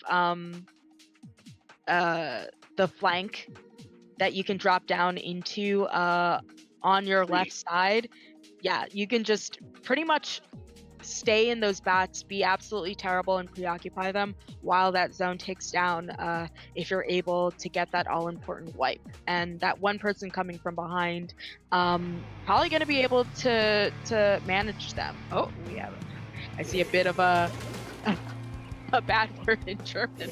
uh, the flank that you can drop down into on your left Agreed. side, yeah, you can just pretty much stay in those bats, be absolutely terrible and preoccupy them while that zone takes down if you're able to get that all important wipe. And that one person coming from behind probably going to be able to manage them. Oh, we have I see a bit of a bad word in German,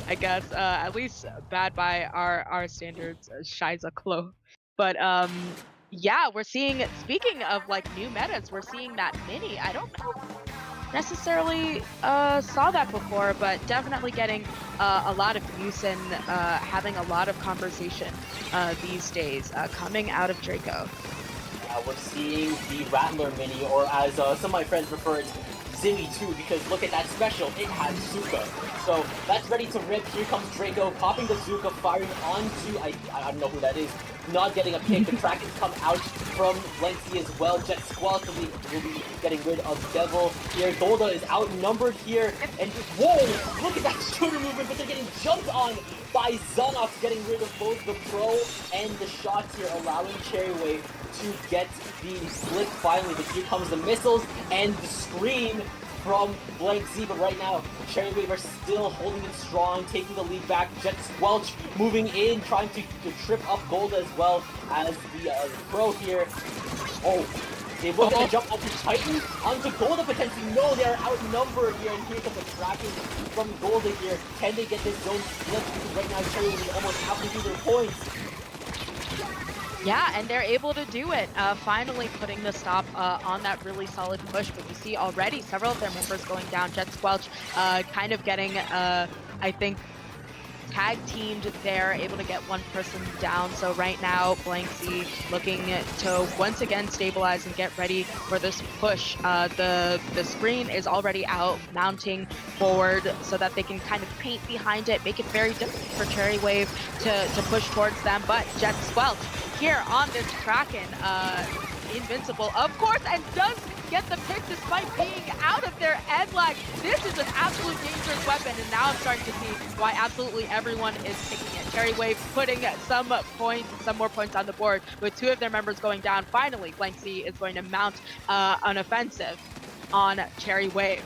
I guess. At least bad by our standards, Scheiße Klo. But yeah, we're seeing, speaking of like new metas, we're seeing that mini. I don't necessarily saw that before, but definitely getting a lot of use and having a lot of conversation these days coming out of Draco. We're seeing the Rattler mini, or as some of my friends refer it, Zilly 2, because look at that special, it has Zuka. So that's ready to rip. Here comes Draco, popping the Zuka, firing onto, I don't know who that is, not getting a pick. The Krakens come out from Lengthy as well. Jet Squall will be getting rid of Devil here. Golda is outnumbered here, and whoa, look at that shooter movement, but they're getting jumped on by Zonox, getting rid of both the pro and the shots here, allowing Cherrywave to get the split finally. But here comes the missiles and the scream from Blank Z, but right now, Cherrywave are still holding it strong, taking the lead back. Jet Squelch moving in, trying to trip up Golda as well as the pro here. Oh, They were gonna jump onto Titan, onto Golda potentially. No, they are outnumbered here, and here comes the Kraken from Golda here. Can they get this zone split? Because right now Cherry is almost halfway through their points. Yeah, and they're able to do it, finally putting the stop on that really solid push. But you see already several of their members going down. Jet Squelch kind of getting, I think, tag teamed there, able to get one person down. So right now, Blank Z looking to once again stabilize and get ready for this push. The screen is already out, mounting forward so that they can kind of paint behind it, make it very difficult for Cherry Wave to push towards them. But Jet Squelch here on this Kraken, invincible, of course, and does get the pick despite being out of their end lag. This is an absolute dangerous weapon, and now I'm starting to see why absolutely everyone is picking it. Cherry Wave putting some more points on the board with two of their members going down. Finally, Blank Z is going to mount an offensive on Cherry Wave.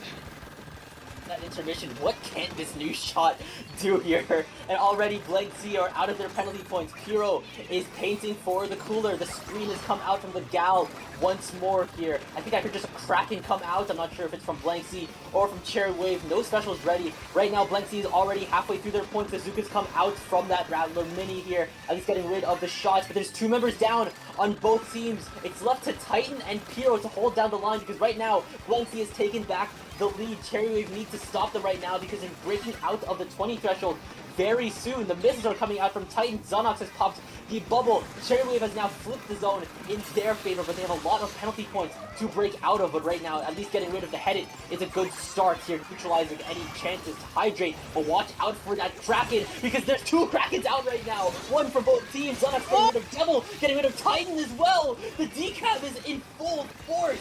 That intermission, what can this new shot do here? And already Blank Z are out of their penalty points. Pyro is painting for the cooler. The screen has come out from the Gal once more here. I think I heard just a Kraken come out. I'm not sure if it's from Blank Z or from Cherry Wave. No specials ready. Right now Blank Z is already halfway through their points. The Zuka's come out from that Rattler Mini here, at least getting rid of the shots. But there's two members down on both teams. It's left to Titan and Pyro to hold down the line, because right now Blank Z has taken back the lead. Cherry Wave needs to stop them right now, because in breaking out of the 20 threshold very soon, the missiles are coming out from Titan. Zonox has popped the bubble. Cherry Wave has now flipped the zone in their favor, but they have a lot of penalty points to break out of. But right now, at least getting rid of the Headed is a good start here, neutralizing any chances to hydrate. But watch out for that Kraken, because there's two Krakens out right now. One for both teams. Zonox getting rid of Devil, getting rid of Titan as well. The decap is in full force.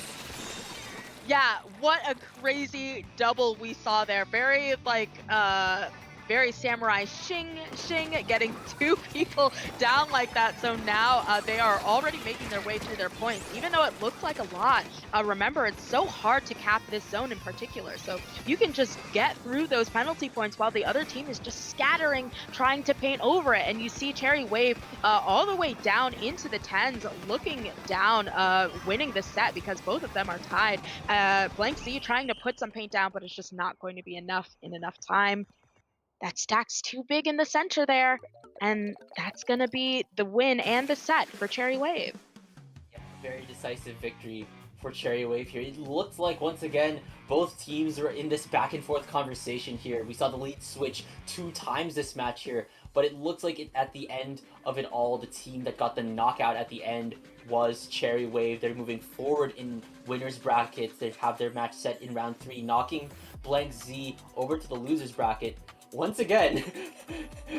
Yeah, what a crazy double we saw there. Very, like, very samurai shing, getting two people down like that. So now they are already making their way through their points, even though it looks like a lot. Remember, it's so hard to cap this zone in particular. So you can just get through those penalty points while the other team is just scattering, trying to paint over it. And you see Cherry Wave all the way down into the 10s, looking down, winning the set because both of them are tied. Blank Z trying to put some paint down, but it's just not going to be enough in enough time. That stack's too big in the center there, and that's going to be the win and the set for Cherry Wave. Yeah, very decisive victory for Cherry Wave here. It looks like, once again, both teams are in this back and forth conversation here. We saw the lead switch 2 times this match here, but it looks like at the end of it all, the team that got the knockout at the end was Cherry Wave. They're moving forward in winners brackets. They have their match set in round 3, knocking Blank Z over to the losers bracket. Once again,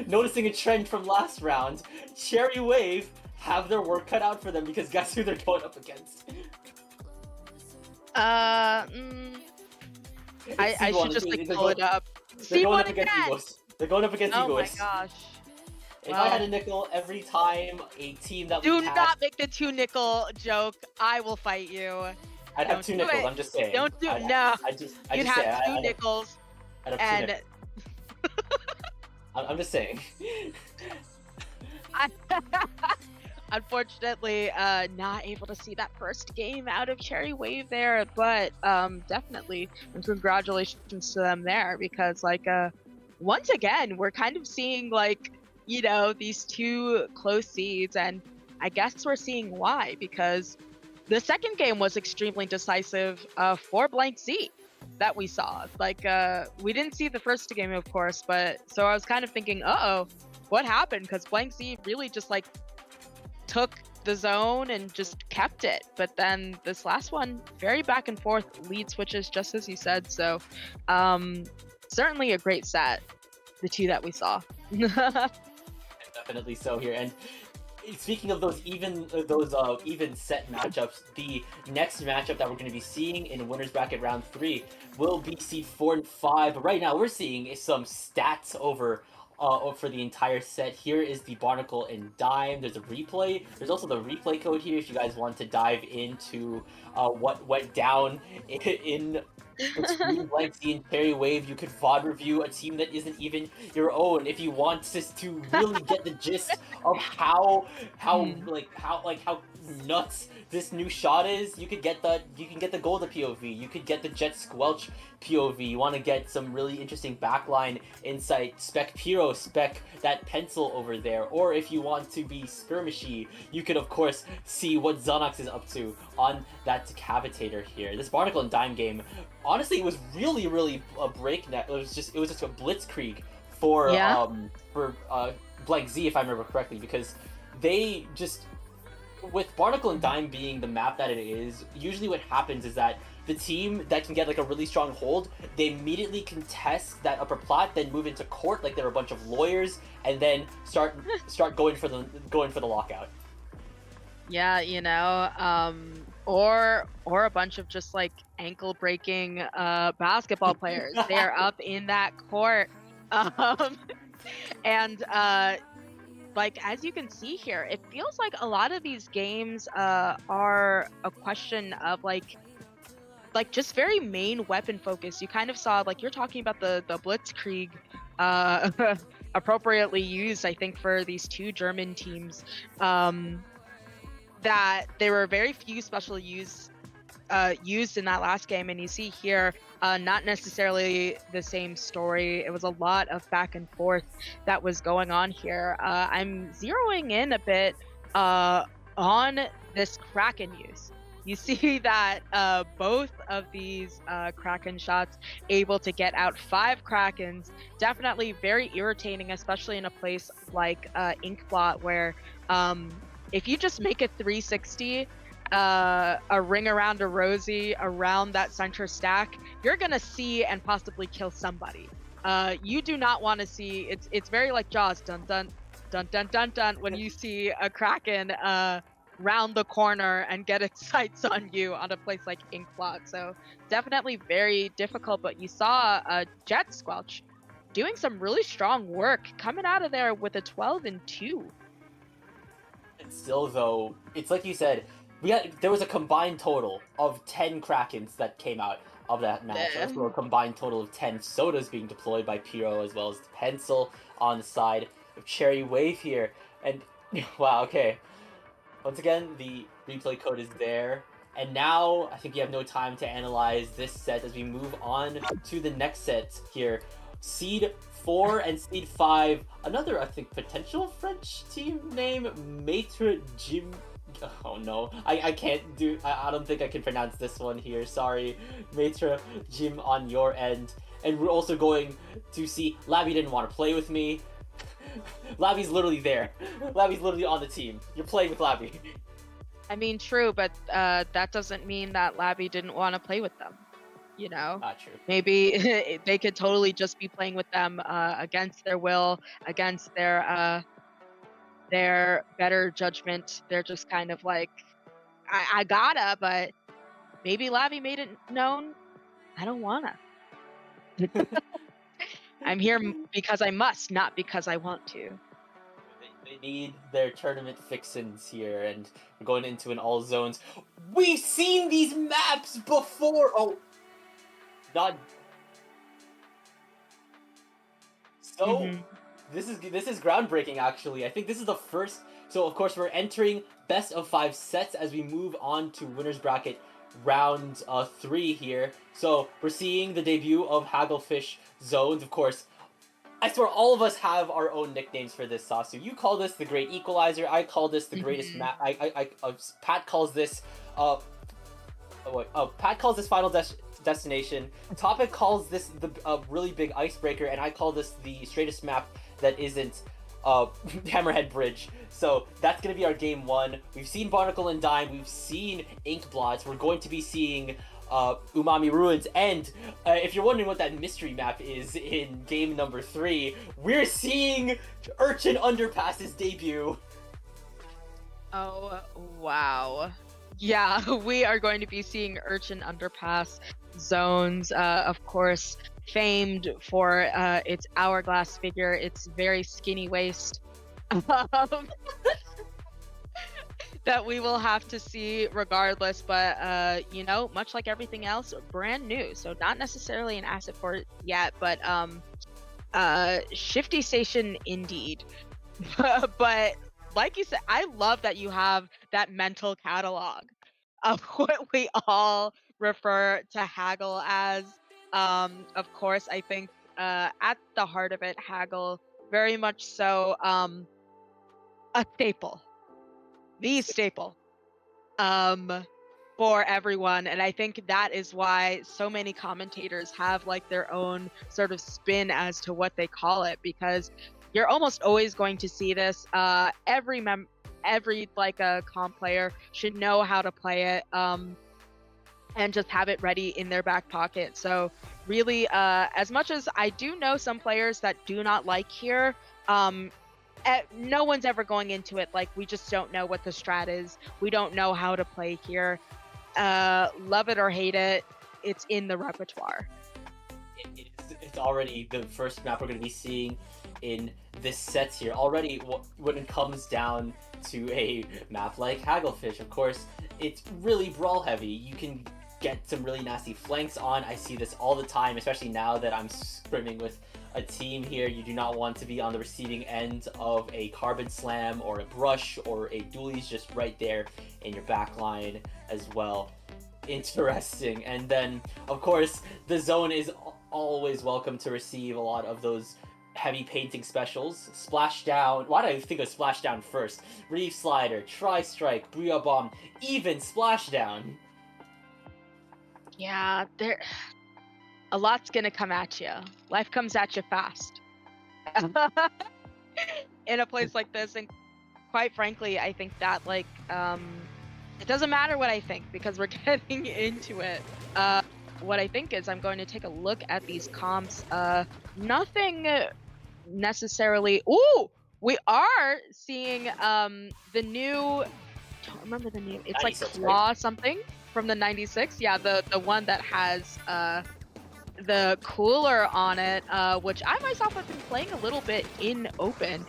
noticing a trend from last round, Cherry Wave have their work cut out for them, because guess who they're going up against? I should just like pull it up. They're going C1 up against again! Egos. They're going up against Oh Egos. my gosh. If I had a nickel every time a team that Do we had, not make the 2 nickel joke. I will fight you. I'd have 2 nickels. it. I'm just saying. Don't do it. No. You'd have 2 nickels. I'd have 2 And nickels. I'm just saying. Unfortunately, not able to see that first game out of Cherry Wave there, but definitely, and congratulations to them there, because like once again, we're kind of seeing like, you know, these 2 close seeds, and I guess we're seeing why, because the second game was extremely decisive for Blank Z that we saw. Like, we didn't see the first game, of course, but so I was kind of thinking, uh-oh, what happened? Because Blank Z really just like took the zone and just kept it. But then this last one, very back and forth, lead switches, just as you said. So certainly a great set, the 2 that we saw. Definitely so here. And speaking of those even set matchups, the next matchup that we're going to be seeing in winners bracket round 3 will be seed 4 and 5. But right now we're seeing some stats over for the entire set. Here is the Barnacle and Dime. There's a replay. There's also the replay code here if you guys want to dive into what went down in between Blank Z and Cherry Wave, you could VOD review a team that isn't even your own if you want to really get the gist of how nuts this new shot is. You can get the Golda POV, you could get the Jet Squelch POV. You want to get some really interesting backline insight, spec Pyro, spec that pencil over there, or if you want to be skirmishy, you could of course see what Xanax is up to on that Decavitator here. This Barnacle and Dime game, honestly, it was really a breakneck. It was just a blitzkrieg for Blank Z, if I remember correctly, because they just, with Barnacle and Dime being the map that it is, usually what happens is that the team that can get like a really strong hold, they immediately contest that upper plat, then move into court like they're a bunch of lawyers, and then start going for the lockout. Yeah, or a bunch of just like ankle breaking basketball players. They are up in that court, and like as you can see here, it feels like a lot of these games are a question of like just very main weapon focus. You kind of saw, like you're talking about the blitzkrieg appropriately used, I think, for these two German teams, that there were very few special used in that last game, and you see here not necessarily the same story. It was a lot of back and forth that was going on here. I'm zeroing in a bit on this Kraken use. You see that both of these Kraken shots able to get out 5 Krakens, definitely very irritating, especially in a place like Inkblot, where if you just make a 360, a ring around a Rosie around that center stack, you're gonna see and possibly kill somebody. You do not want to see, it's very like Jaws, dun dun dun dun dun dun, when you see a Kraken round the corner and get its sights on you on a place like Inkblot. So definitely very difficult, but you saw Jet Squelch doing some really strong work coming out of there with a 12-2. And still though, it's like you said, there was a combined total of 10 Krakens that came out of that match. Also a combined total of 10 sodas being deployed by Pyro, as well as the pencil on the side of Cherry Wave here. And wow, okay. Once again, the replay code is there. And now, I think you have no time to analyze this set as we move on to the next set here. Seed 4 and Seed 5, another, I think, potential French team name, Maitre Jim. Oh no, I can't do, I don't think I can pronounce this one here, sorry. Maitre Jim on your end. And we're also going to see, Labby didn't want to play with me. Labby's literally there. Labby's literally on the team. You're playing with Labby. I mean, true, but that doesn't mean that Labby didn't want to play with them. Not true. Maybe they could totally just be playing with them against their will, against their better judgment. They're just kind of like, I gotta, but maybe Labby made it known, I don't wanna. I'm here because I must, not because I want to. They need their tournament fixins here, and we're going into an all zones. We've seen these maps before! Oh, not... So, this is groundbreaking, actually. I think this is the first... So, of course, we're entering best of 5 sets as we move on to winner's bracket round 3 here. So, we're seeing the debut of Hagglefish Zones, of course. I swear, all of us have our own nicknames for this, Sasu. You call this the Great Equalizer. I call this the greatest map. Pat calls this Pat calls this Final Destination. Topic calls this the really big icebreaker, and I call this the straightest map that isn't Hammerhead Bridge. So that's gonna be our game 1. We've seen Barnacle and Dime. We've seen Inkblot. We're going to be seeing Umami Ruins, and if you're wondering what that mystery map is in game number 3, we're seeing Urchin Underpass's debut. Oh, wow. Yeah, we are going to be seeing Urchin Underpass Zones, of course, famed for its hourglass figure, its very skinny waist. that we will have to see regardless. But you know, much like everything else, brand new, so not necessarily an asset for it yet, but shifty station indeed. But like you said, I love that you have that mental catalog of what we all refer to haggle as. Of course, I think at the heart of it, haggle very much so a staple, the staple um, for everyone. And I think that is why so many commentators have like their own sort of spin as to what they call it, because you're almost always going to see this. Every like a comp player should know how to play it. And just have it ready in their back pocket. So really, as much as I do know some players that do not like here, no one's ever going into it like we just don't know what the strat is. We don't know how to play here. Love it or hate it, it's in the repertoire. It's already the first map we're going to be seeing in this set here. Already, when it comes down to a map like Hagglefish, of course, it's really brawl heavy. You can get some really nasty flanks on. I see this all the time, especially now that I'm scrimming with a team here. You do not want to be on the receiving end of a carbon slam or a brush or a dualies just right there in your back line as well. Interesting. And then, of course, the zone is always welcome to receive a lot of those heavy painting specials. Splashdown. Why did I think of Splashdown first? Reef Slider, Tri-Strike, Booyah Bomb, even Splashdown. Yeah, a lot's gonna come at you. Life comes at you fast. In a place like this, and quite frankly, I think that like it doesn't matter what I think because we're getting into it. What I think is I'm going to take a look at these comps. Nothing necessarily. Ooh, we are seeing the new. Don't remember the name. It's like Claw right? Something from the 96. Yeah, the one that has the cooler on it, which I myself have been playing a little bit in open.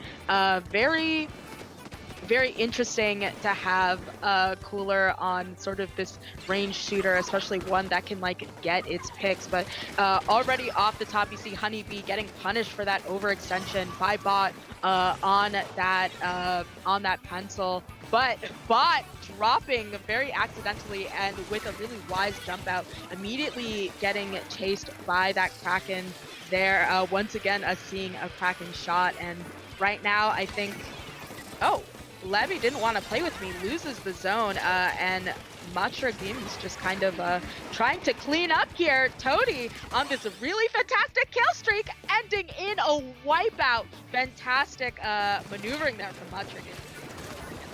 Very interesting to have a cooler on sort of this range shooter, especially one that can like get its picks. But already off the top, you see Honeybee getting punished for that overextension by Bot on that pencil. But Bot dropping very accidentally and with a really wise jump out, immediately getting chased by that Kraken there. Once again, us seeing a Kraken shot. And right now, I think, oh, Levy didn't want to play with me, loses the zone, and Matra Games just kind of trying to clean up here. Toady on this really fantastic kill streak, ending in a wipeout. Fantastic maneuvering there from Matra Games.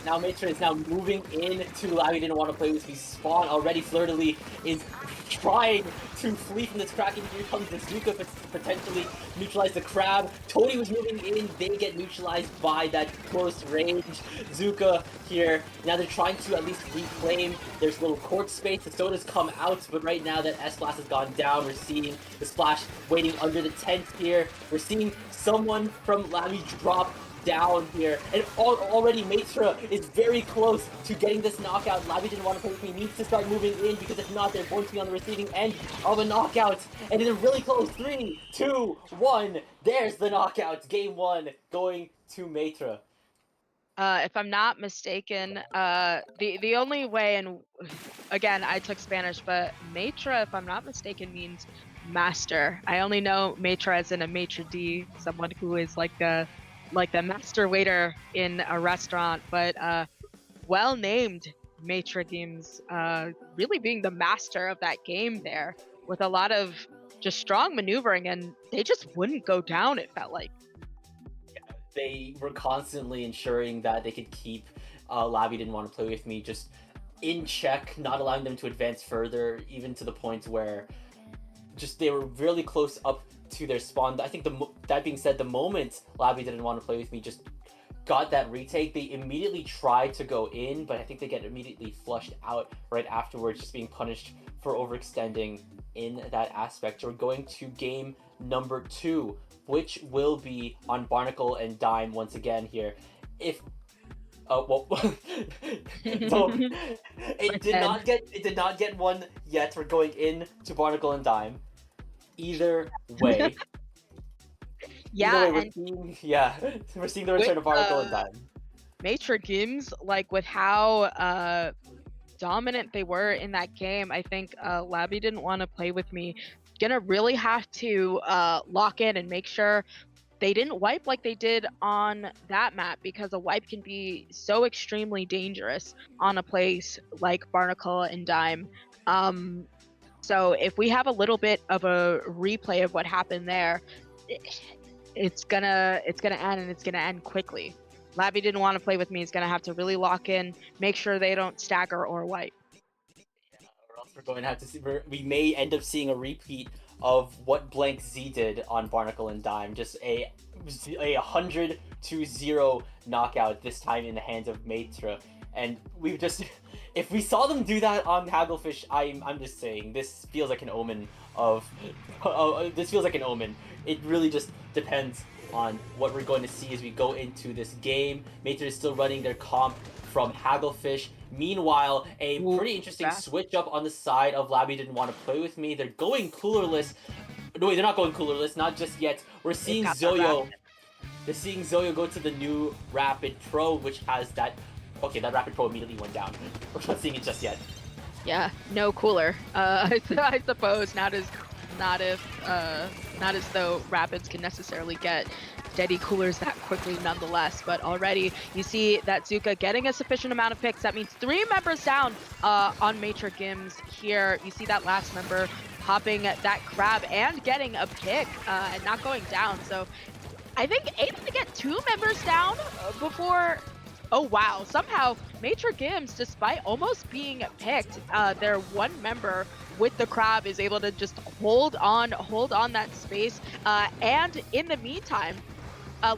Now Matra is now moving into Labby didn't want to play with me spawn. Already Fleur-de-Lis is trying to flee from this Kraken. Here comes the Zuka potentially neutralize the Crab. Toady was moving in. They get neutralized by that close range. Zuka here. Now they're trying to at least reclaim there's little court space. The Sodas come out, but right now that S-Blast has gone down. We're seeing the Splash waiting under the tent here. We're seeing someone from Labby drop down here, and already Matra is very close to getting this knockout. Labby didn't want to play with me, needs to start moving in, because if not, they're going to be on the receiving end of a knockout, and they're really close. 3, 2, 1, there's the knockout. Game 1 going to Matra. If I'm not mistaken, the only way, and again, I took Spanish, but Matra, if I'm not mistaken, means master. I only know Matra as in a maitre d', someone who is like the master waiter in a restaurant, but well named Matra Games, really being the master of that game there, with a lot of just strong maneuvering, and they just wouldn't go down, it felt like. They were constantly ensuring that they could keep Labby didn't want to play with me just in check, not allowing them to advance further, even to the point where just they were really close up to their spawn. I think that being said, the moment Labby didn't want to play with me just got that retake, they immediately tried to go in, but I think they get immediately flushed out right afterwards, just being punished for overextending in that aspect. We're going to game number 2, which will be on Barnacle and Dime once again here. If Well, so it did not get one yet. We're going in to Barnacle and Dime. Either way, Yeah, we're and seeing we're seeing the with return of Barnacle and Dime. Matra Games, like with how dominant they were in that game, I think Labby didn't want to play with me. Gonna really have to lock in and make sure they didn't wipe like they did on that map, because a wipe can be so extremely dangerous on a place like Barnacle and Dime. So if we have a little bit of a replay of what happened there, it's gonna end, and it's gonna end quickly. Labby didn't want to play with me. He's gonna have to really lock in, make sure they don't stagger or wipe. Or else we're going to have to see. We may end up seeing a repeat of what Blank Z did on Barnacle and Dime. Just a 100-0 knockout, this time in the hands of Matra. And we've just, if we saw them do that on Hagglefish, I'm just saying, this feels like an omen of, this feels like an omen. It really just depends on what we're going to see as we go into this game. Matra is still running their comp from Hagglefish. Meanwhile, a pretty interesting switch up on the side of Labby didn't want to play with me. They're going coolerless. No, wait, they're not going coolerless, not just yet. We're seeing Zoyo. They're seeing Zoyo go to the new Rapid Pro, which has that. Okay, that Rapid Pro immediately went down. We're not seeing it just yet. Yeah, no cooler. I suppose not as though Rapids can necessarily get steady coolers that quickly nonetheless, but already you see that Zuka getting a sufficient amount of picks. That means 3 members down on Matra Gims here. You see that last member popping that crab and getting a pick and not going down. So I think able to get 2 members down before. Oh wow, somehow Matra Gims, despite almost being picked, their 1 member with the crab is able to just hold on that space. And in the meantime,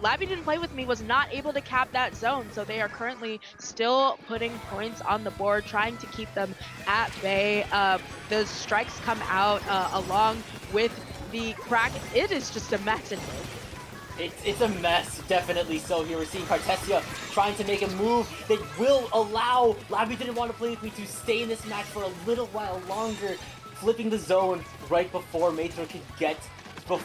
Labby Didn't Play With Me was not able to cap that zone, so they are currently still putting points on the board, trying to keep them at bay. The strikes come out along with the crack. It is just a mess in both. It's a mess, definitely so. Here we're seeing Cartesia trying to make a move that will allow Labby Didn't Want to Play With Me to stay in this match for a little while longer, flipping the zone right before Matra can get to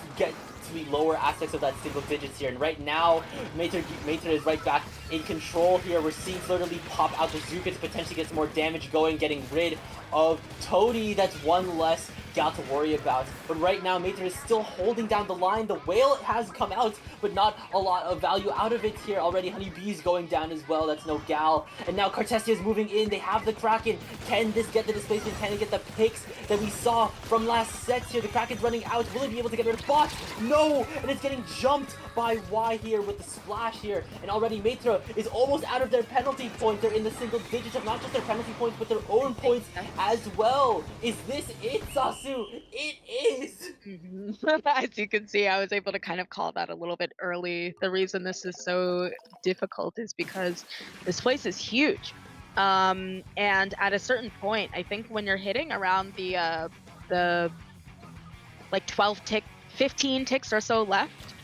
the lower aspects of that single digits here. And right now, Matra is right back in control here. We're seeing Fleur-de-Lis pop out the Zuka to potentially get some more damage going, getting rid of Toady. That's 1 less gal to worry about. But right now, Matra is still holding down the line. The whale has come out, but not a lot of value out of it here. Already Honeybee's going down as well. That's no gal. And now Cartesia is moving in. They have the Kraken. Can this get the displacement? Can it get the picks that we saw from last sets here? The Kraken's running out. Will it be able to get rid of Bot? No! And it's getting jumped by Y here with the splash here. And already Matra is almost out of their penalty point. They're in the single digits of not just their penalty points, but their own points as well. Is this it, Sasu? It is! As you can see, I was able to kind of call that a little bit early. The reason this is so difficult is because this place is huge. And at a certain point, I think when you're hitting around the like 15 ticks or so left,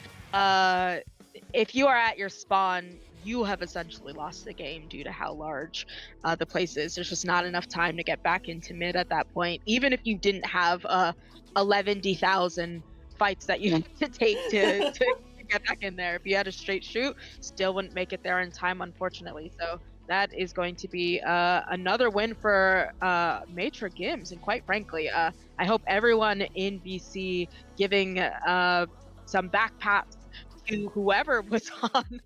if you are at your spawn, you have essentially lost the game due to how large the place is. There's just not enough time to get back into mid at that point. Even if you didn't have 11,000 fights that you had to take to get back in there, if you had a straight shoot, still wouldn't make it there in time, unfortunately. So that is going to be another win for Matra Gims. And quite frankly, I hope everyone in BC giving some back pats to whoever was on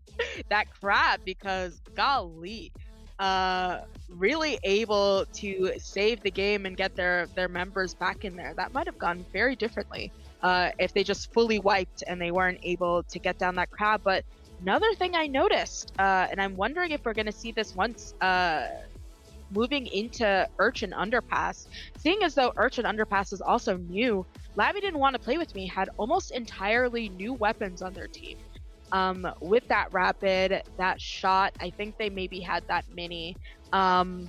that crab, because golly, really able to save the game and get their members back in there. That might have gone very differently if they just fully wiped and they weren't able to get down that crab. But another thing I noticed, and I'm wondering if we're going to see this once moving into Urchin Underpass, seeing as though Urchin Underpass is also new, Labby Didn't Want to Play With Me had almost entirely new weapons on their team. With that rapid, that shot, I think they maybe had that mini. While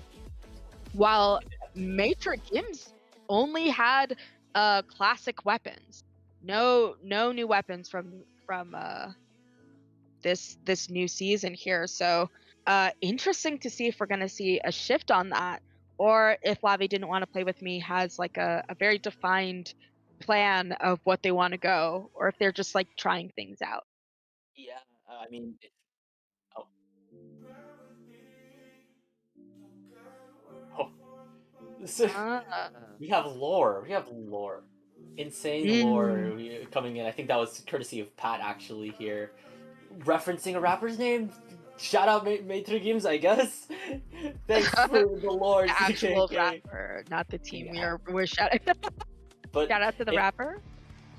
Matra Gims only had classic weapons. No new weapons from this new season here. So Interesting to see if we're gonna see a shift on that, or if Lavi didn't want to play with me has like a very defined plan of what they want to go, or if they're just like trying things out. Yeah, I mean, oh, oh. So, Ah. we have lore. We have lore. Insane lore Mm. coming in. I think that was courtesy of Pat actually here. Referencing a rapper's name. Shout out Maitre Games, I guess. Thanks for the lore, The actual CKK. rapper, not the team. Yeah. We're shouting But shout out to the if rapper.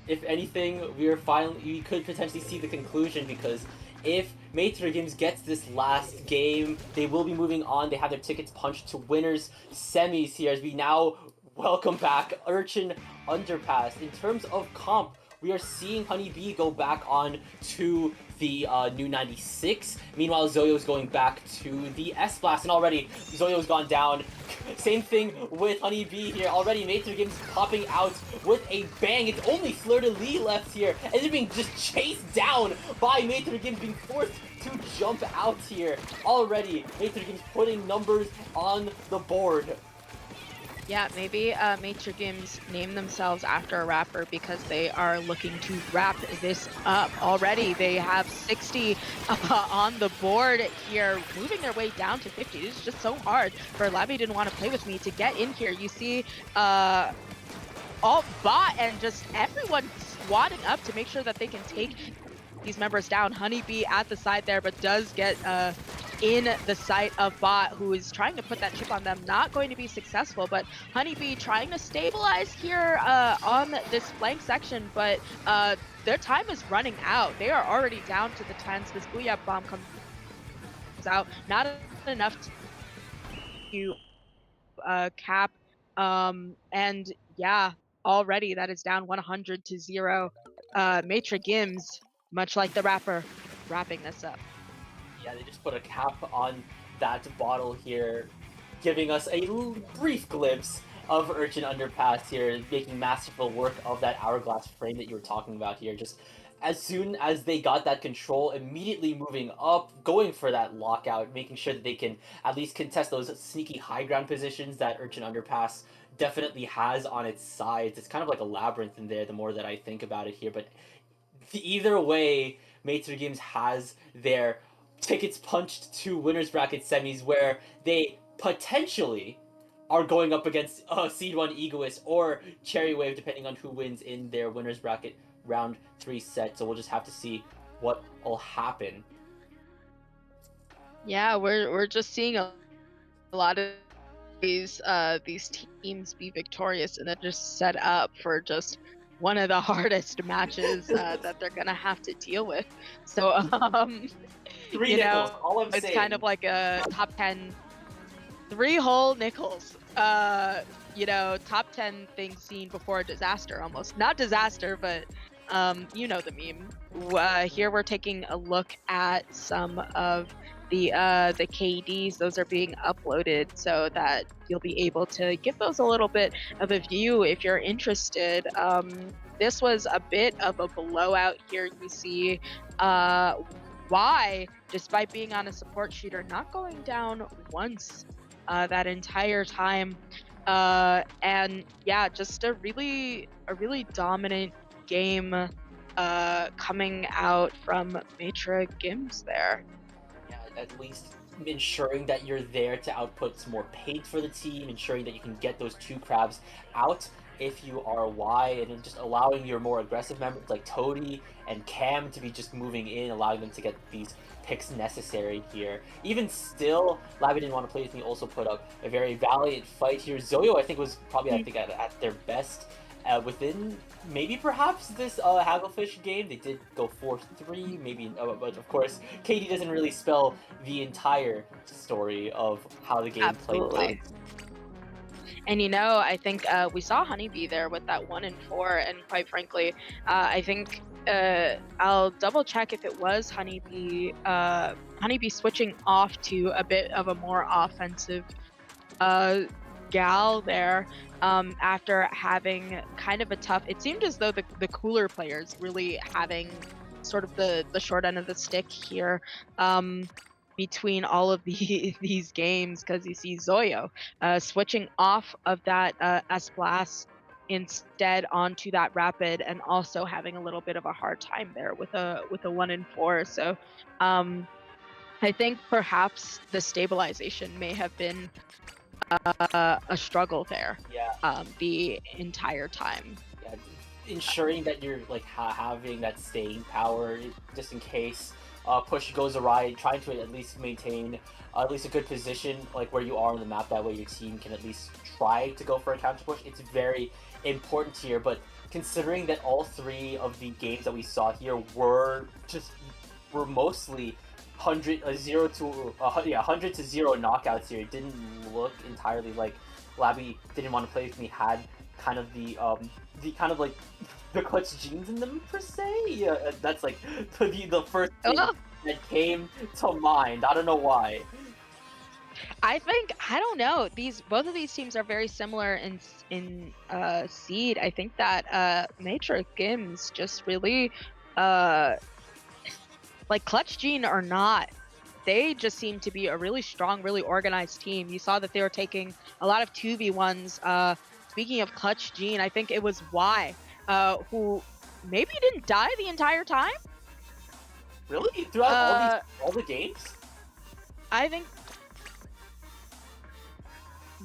if anything, we could potentially see the conclusion because if Maitre Games gets this last game, they will be moving on. They have their tickets punched to winners semis here as we now welcome back Urchin Underpass. In terms of comp, we are seeing Honeybee go back on to the new 96. Meanwhile, Zoyo's going back to the S-Blast, and already Zoyo's gone down. Same thing with Honeybee here. Already Maitre Games popping out with a bang. It's only Fleur de Lis left here, and they're being just chased down by Maitre Games, being forced to jump out here. Already, Maitre Games putting numbers on the board. Yeah, maybe Maitre Games named themselves after a rapper because they are looking to wrap this up already. They have 60 on the board here, moving their way down to 50. It's just so hard for Lavi didn't want to play with me to get in here. You see all bot and just everyone squatting up to make sure that they can take these members down. Honeybee at the side there, but does get in the sight of bot, who is trying to put that chip on them. Not going to be successful, but Honeybee trying to stabilize here on this flank section, but their time is running out. They are already down to the 10s. This Booyah bomb comes out. Not enough to cap. And yeah, already that is down 100 to 0. Maitre Gims, much like the rapper, wrapping this up. Yeah, they just put a cap on that bottle here, giving us a brief glimpse of Urchin Underpass here, making masterful work of that hourglass frame that you were talking about here. Just as soon as they got that control, immediately moving up, going for that lockout, making sure that they can at least contest those sneaky high ground positions that Urchin Underpass definitely has on its sides. It's kind of like a labyrinth in there the more that I think about it here, but either way, Maitre Games has their tickets punched to winners bracket semis where they potentially are going up against Seed 1 Egoist or Cherry Wave, depending on who wins in their winners bracket round 3 set. So we'll just have to see what will happen. Yeah, we're just seeing a lot of these teams be victorious and then just set up for just one of the hardest matches that they're gonna have to deal with. So Three you nickels, know, all I'm it's saying. kind of like a top 10 3 whole nickels. You know, top 10 things seen before a disaster almost. Not disaster, but you know the meme. Here we're taking a look at some of the KDs. Those are being uploaded so that you'll be able to give those a little bit of a view if you're interested. This was a bit of a blowout here. You see why, despite being on a support shooter, not going down once that entire time. And yeah, just a really dominant game coming out from Maitre Gims there. Yeah, at least ensuring that you're there to output some more paint for the team, ensuring that you can get those 2 crabs out if you are Y, and then just allowing your more aggressive members like Toady and Cam to be just moving in, allowing them to get these picks necessary here. Even still, Lavi didn't want to play with me, also put up a very valiant fight here. Zoyo, I think, was probably at their best within maybe perhaps this Hagglefish game. They did go 4-3, maybe, but of course, Katie doesn't really spell the entire story of how the game played out. And you know, I think we saw Honeybee there with that 1 and 4, and quite frankly, I think I'll double check if it was Honeybee switching off to a bit of a more offensive gal there after having kind of a tough. It seemed as though the cooler players really having sort of the short end of the stick here. between all of these games because you see Zoyo switching off of that S-Blast instead onto that Rapid, and also having a little bit of a hard time there with a 1 in 4. So I think perhaps the stabilization may have been a struggle there Yeah, the entire time. yeah. Ensuring that you're like having that staying power just in case push goes awry, trying to at least maintain at least a good position like where you are on the map. That way your team can at least try to go for a counter push. It's very important here, but considering that all three of the games that we saw here were mostly 100 to 0 knockouts here. It didn't look entirely like Labby didn't want to play with me, had kind of the kind of like the clutch genes in them per se. Yeah, that's like the first thing Oh, that came to mind. I don't know why. I think I don't know. These both of these teams are very similar in seed. I think that Matrix Gims just really uh like Clutch Gene or not, they just seem to be a really strong, really organized team. You saw that they were taking a lot of 2v1s. Speaking of Clutch Gene, I think it was Y who maybe didn't die the entire time. Really? Throughout all the games? I think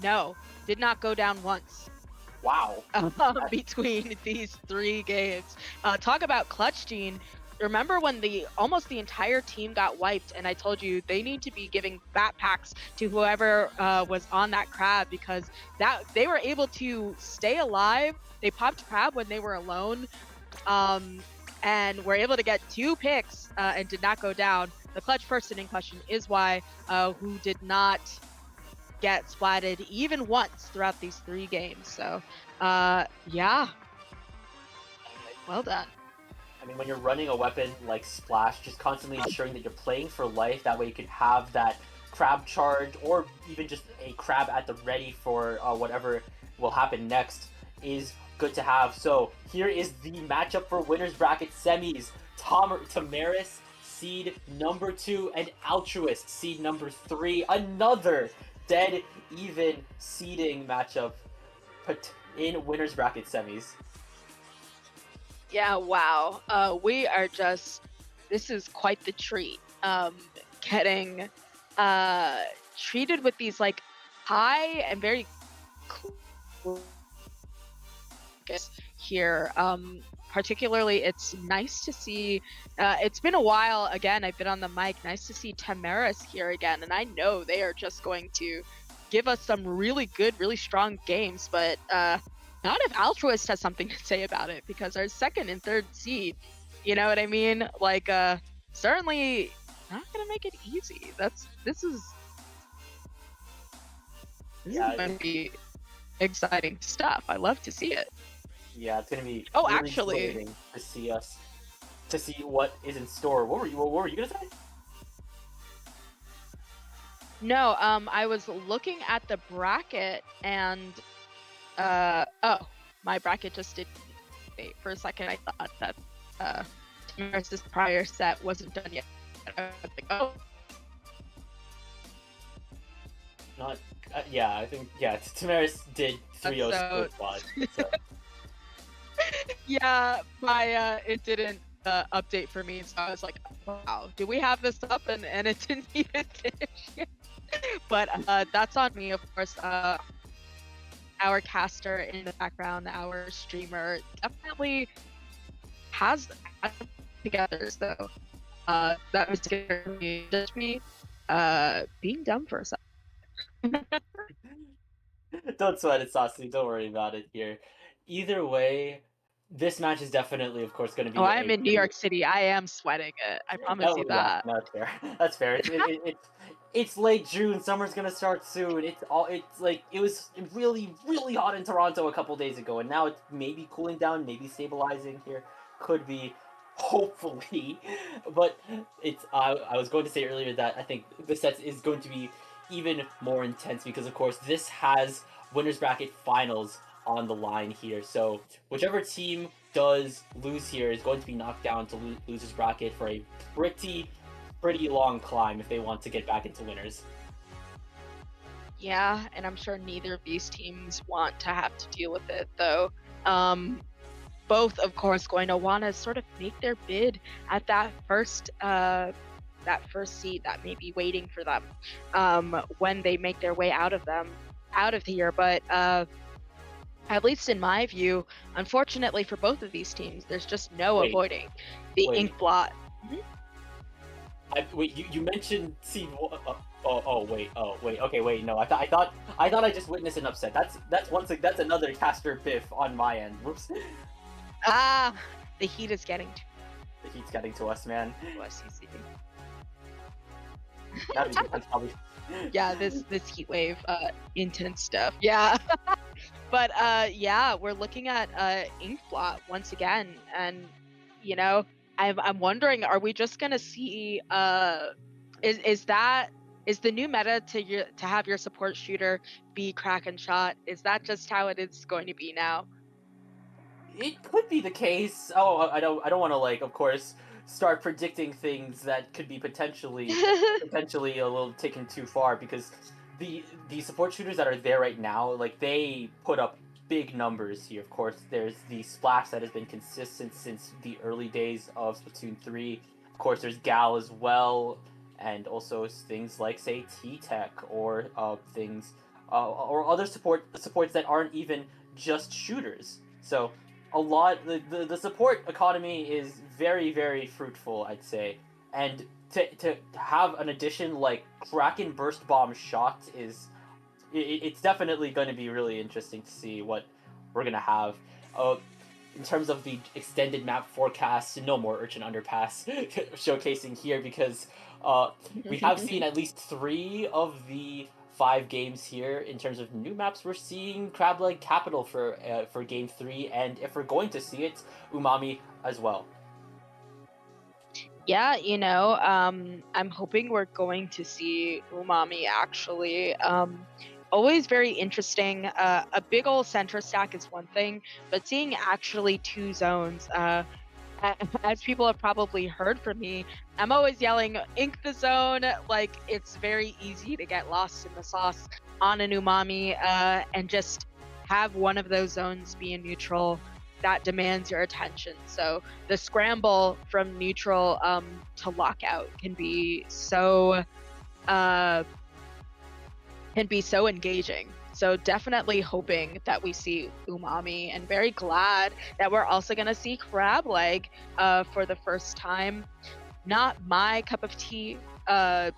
no, did not go down once. Wow. Between these 3 games. Talk about Clutch Gene. Remember when almost the entire team got wiped, and I told you they need to be giving backpacks to whoever was on that crab, because that they were able to stay alive. They popped crab when they were alone, and were able to get 2 picks and did not go down. The clutch person in question is Y, who did not get splatted even once throughout these 3 games. So, yeah, well done. I mean, when you're running a weapon like Splash, just constantly ensuring that you're playing for life, that way you can have that crab charge, or even just a crab at the ready for whatever will happen next, is good to have. So here is the matchup for winners bracket semis. Tamaris, seed number 2, and Altruist, seed number 3. Another dead even seeding matchup in winners bracket semis. Yeah, wow. We are just, this is quite the treat. Getting treated with these like high and very cool here. Particularly, it's nice to see, it's been a while, again, I've been on the mic, nice to see Tamaris here again, and I know they are just going to give us some really good, really strong games, but not if Altruist has something to say about it, because our 2nd and 3rd seed, you know what I mean? Like, certainly not gonna make it easy. This is gonna be exciting stuff. I love to see it. Yeah, it's gonna be really actually exciting to see what is in store. What were you gonna say? No, I was looking at the bracket and oh, my bracket just didn't wait. For a second I thought that Tamaris' prior set wasn't done yet. I was like, oh. Not yeah, I think Tamaris did 3-0 So- quad. So. Yeah, my it didn't update for me, so I was like, wow, do we have this up? And it didn't even finish yet. But that's on me, of course. Our caster in the background, our streamer, definitely has it together. So that was just me being dumb for a second. Don't sweat it, Sasu. Don't worry about it here. Either way, this match is definitely, of course, going to be. Oh, I'm in New York City. I am sweating it. I promise you that. Yeah, no, that's fair. That's fair. It's late June. Summer's gonna start soon. It's like it was really really hot in Toronto a couple days ago, and now it's maybe cooling down, maybe stabilizing here. Could be, hopefully, but it's. I was going to say earlier that I think the set is going to be even more intense because, of course, this has winners bracket finals on the line here. So whichever team does lose here is going to be knocked down to losers bracket for a pretty pretty long climb if they want to get back into winners. Yeah, and I'm sure neither of these teams want to have to deal with it, though. Um, Both, of course, going to want to sort of make their bid at that first seat that may be waiting for them when they make their way out of here. But at least in my view, unfortunately for both of these teams, there's just no Wait, avoiding the ink wait. blot. Mhm. Wait, you mentioned wait. Okay, wait. No, I thought I just witnessed an upset. That's another caster biff on my end. Whoops. Ah, the heat is getting The heat's getting to us, man. to us. You see. That's probably. Yeah, this heat wave, intense stuff. Yeah. But yeah, we're looking at ink blot once again, and you know, I'm wondering, are we just gonna see is the new meta to have your support shooter be Kraken shot? Is that just how it is going to be now? It could be the case. Oh, I don't want to, like, of course, start predicting things that could be potentially a little taken too far, because the support shooters that are there right now, like, they put up big numbers here. Of course, there's the Splash that has been consistent since the early days of Splatoon 3. Of course, there's Gal as well, and also things like, say, T-Tech, or things or other supports that aren't even just shooters. So the support economy is very, very fruitful, I'd say. And to have an addition like Kraken Burst Bomb Shot it's definitely going to be really interesting to see what we're going to have. In terms of the extended map forecast, no more Urchin Underpass showcasing here, because we have seen at least 3 of the 5 games here. In terms of new maps, we're seeing Crab Leg Capital for Game 3, and if we're going to see it, Umami as well. Yeah, I'm hoping we're going to see Umami actually. Always very interesting. A big old center stack is one thing, but seeing actually 2 zones, as people have probably heard from me, I'm always yelling, ink the zone. Like, it's very easy to get lost in the sauce on an Umami, and just have one of those zones be in neutral that demands your attention. So the scramble from neutral to lockout can be so engaging. So definitely hoping that we see Umami, and very glad that we're also going to see Crab Leg for the first time. Not my cup of tea,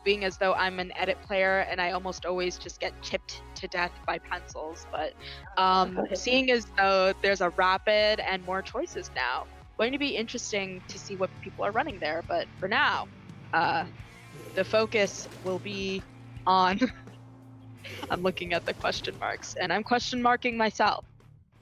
being as though I'm an edit player and I almost always just get chipped to death by pencils. But seeing as though there's a rapid and more choices now, going to be interesting to see what people are running there. But for now, the focus will be on I'm looking at the question marks, and I'm question marking myself.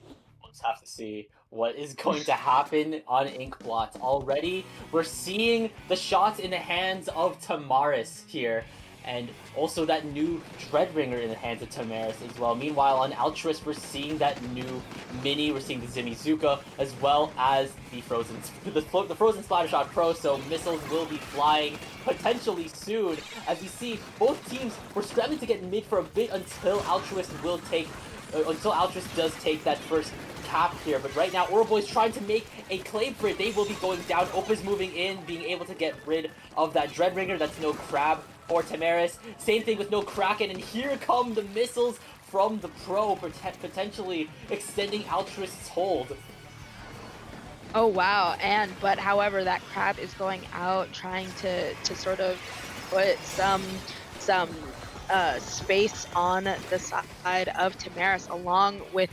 We'll just have to see what is going to happen on Inkblot. Already, we're seeing the shots in the hands of Tamaris here, and also that new Dreadringer in the hands of Tamaris as well. Meanwhile, on Altruist, we're seeing that new Mini, we're seeing the Zimizuka, as well as the Frozen Splattershot Pro, so missiles will be flying potentially soon. As we see, both teams were scrambling to get mid for a bit until Altruist does take that first cap here, but right now Oroboy's trying to make a claim for it. They will be going down. Opa's moving in, being able to get rid of that Dreadringer. That's no Crab or Tamaris. Same thing with no Kraken, and here come the missiles from the Pro, potentially extending Altruist's hold. Oh wow, but however, that Crab is going out, trying to sort of put some space on the side of Tamaris, along with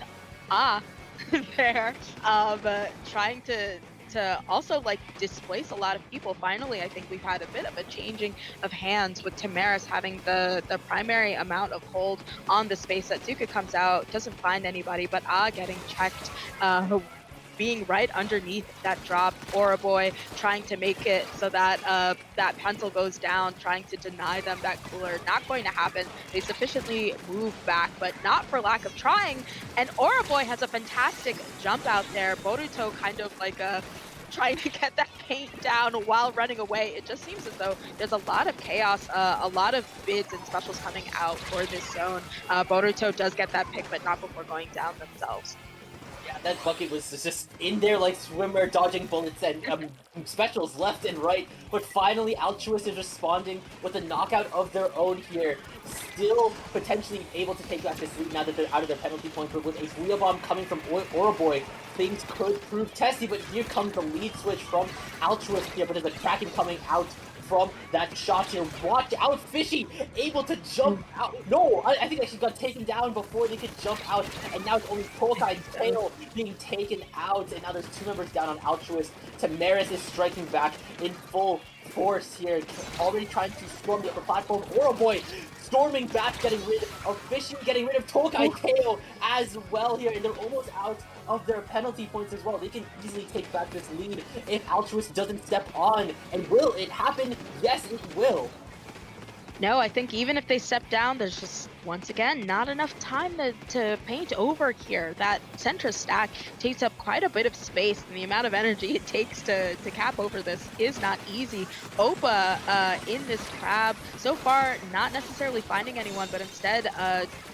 there, trying to also like displace a lot of people. Finally, I think we've had a bit of a changing of hands, with Tamaris having the primary amount of hold on the space. That Zuka comes out, doesn't find anybody, but getting checked, being right underneath that drop. Oroboy trying to make it so that that pencil goes down, trying to deny them that cooler. Not going to happen. They sufficiently move back, but not for lack of trying. And Oroboy has a fantastic jump out there. Boruto kind of like trying to get that paint down while running away. It just seems as though there's a lot of chaos, a lot of bids and specials coming out for this zone. Boruto does get that pick, but not before going down themselves. Yeah, that bucket was just in there like swimmer, dodging bullets and specials left and right. But finally, Altruist is responding with a knockout of their own here. Still potentially able to take back this lead now that they're out of their penalty point. But with a Wheel Bomb coming from Oroboy, things could prove testy. But here comes the lead switch from Altruist here. But there's a Kraken coming out from that shot here. Watch out, Fishy! Able to jump out. No, I think she got taken down before they could jump out. And now it's only Polka and Tail being taken out. And now there's 2 members down on Altruist. Tamaris is striking back in full force here. Already trying to storm the upper platform. Oroboy storming back, getting rid of Fishy, getting rid of Tokai Tail as well here. And they're almost out of their penalty points as well. They can easily take back this lead if Altruist doesn't step on. And will it happen? Yes, it will. No, I think even if they step down, there's just, once again, not enough time to paint over here. That center stack takes up quite a bit of space, and the amount of energy it takes to cap over this is not easy. Opa in this crab, so far not necessarily finding anyone, but instead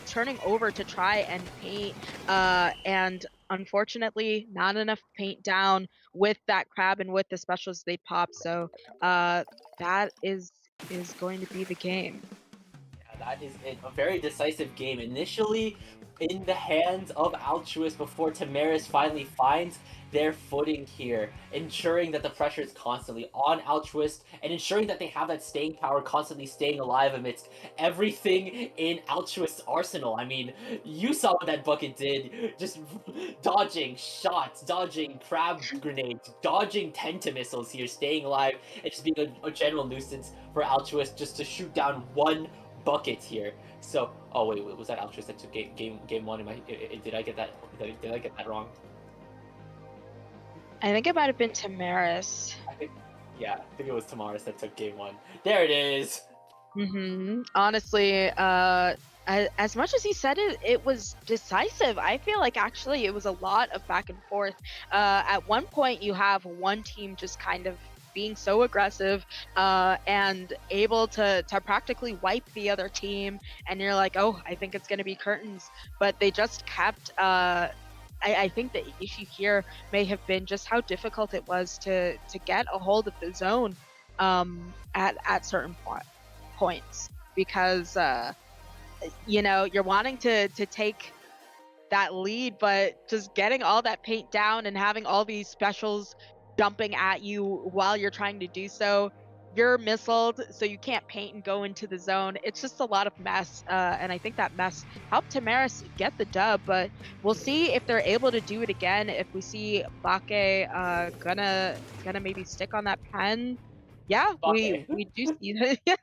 turning over to try and paint, and unfortunately not enough paint down with that crab and with the specials they pop. So that is going to be the game. Yeah, that is a very decisive game. Initially in the hands of Altruist before Tamaris finally finds their footing here, ensuring that the pressure is constantly on Altruist and ensuring that they have that staying power, constantly staying alive amidst everything in Altruist's arsenal. I mean, you saw what that bucket did, just dodging shots, dodging crab grenades, dodging Tenta missiles here, staying alive, and just being a general nuisance for Altruist just to shoot down one bucket here. So, oh wait, was that Altruist that took game one? Did I get that? Did I get that wrong? I think it might have been Tamaris. I think it was Tamaris that took game one. There it is. Honestly, as much as he said it was decisive, I feel like actually it was a lot of back and forth. At one point, you have one team just kind of being so aggressive and able to practically wipe the other team, and you're like, oh, I think it's going to be curtains. But they just kept I think the issue here may have been just how difficult it was to get a hold of the zone at certain points, because you know, you're wanting to take that lead, but just getting all that paint down and having all these specials dumping at you while you're trying to do so. You're missiled, so you can't paint and go into the zone. It's just a lot of mess, and I think that mess helped Tamaris get the dub, but we'll see if they're able to do it again, if we see Bake gonna maybe stick on that pen. Yeah, we do see that.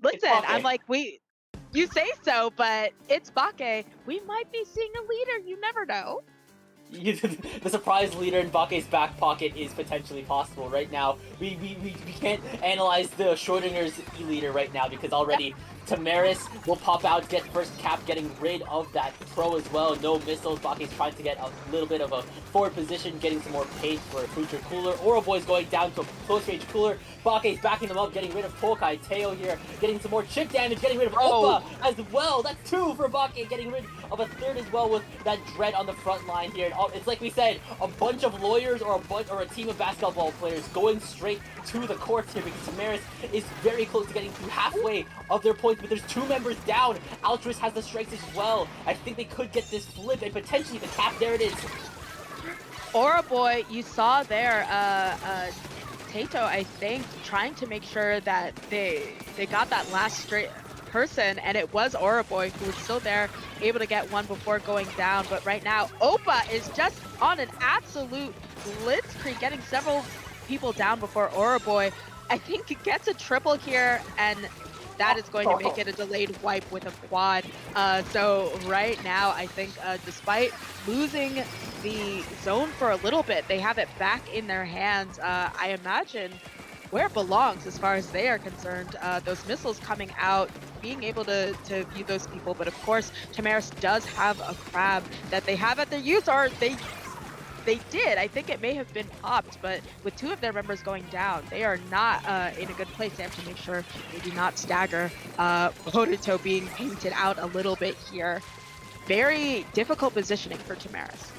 Listen, I'm like, you say so, but it's Bake. We might be seeing a leader, you never know. The surprise leader in Bake's back pocket is potentially possible right now. We can't analyze the Schrodinger's leader right now because already Tamaris will pop out, get first cap, getting rid of that pro as well. No missiles. Bake's trying to get a little bit of a forward position, getting some more paint for a future cooler. Oroboy's going down to a close range cooler. Bake's backing them up, getting rid of Tokai. Teo here, getting some more chip damage, getting rid of Opa as well. That's 2 for Bake, getting rid of a third as well with that Dread on the front line here. And it's like we said, a bunch of lawyers or a team of basketball players going straight to the courts here because Tamaris is very close to getting to halfway of their points, but there's 2 members down. Altruist has the strikes as well. I think they could get this flip and potentially the cap. There it is. Oroboy, you saw there, Tato, I think, trying to make sure that they got that last straight person, and it was Oroboy who was still there, able to get one before going down. But right now, Opa is just on an absolute blitzkrieg, getting several people down before Oroboy, I think, gets a triple here, and that is going to make it a delayed wipe with a quad. So right now, I think despite losing the zone for a little bit, they have it back in their hands. I imagine where it belongs as far as they are concerned. Those missiles coming out, being able to view those people. But of course, Tamaris does have a crab that they have at their use, or they They did. I think it may have been popped, but with 2 of their members going down, they are not in a good place. They have to make sure they do not stagger. Boruto being painted out a little bit here. Very difficult positioning for Tamaris.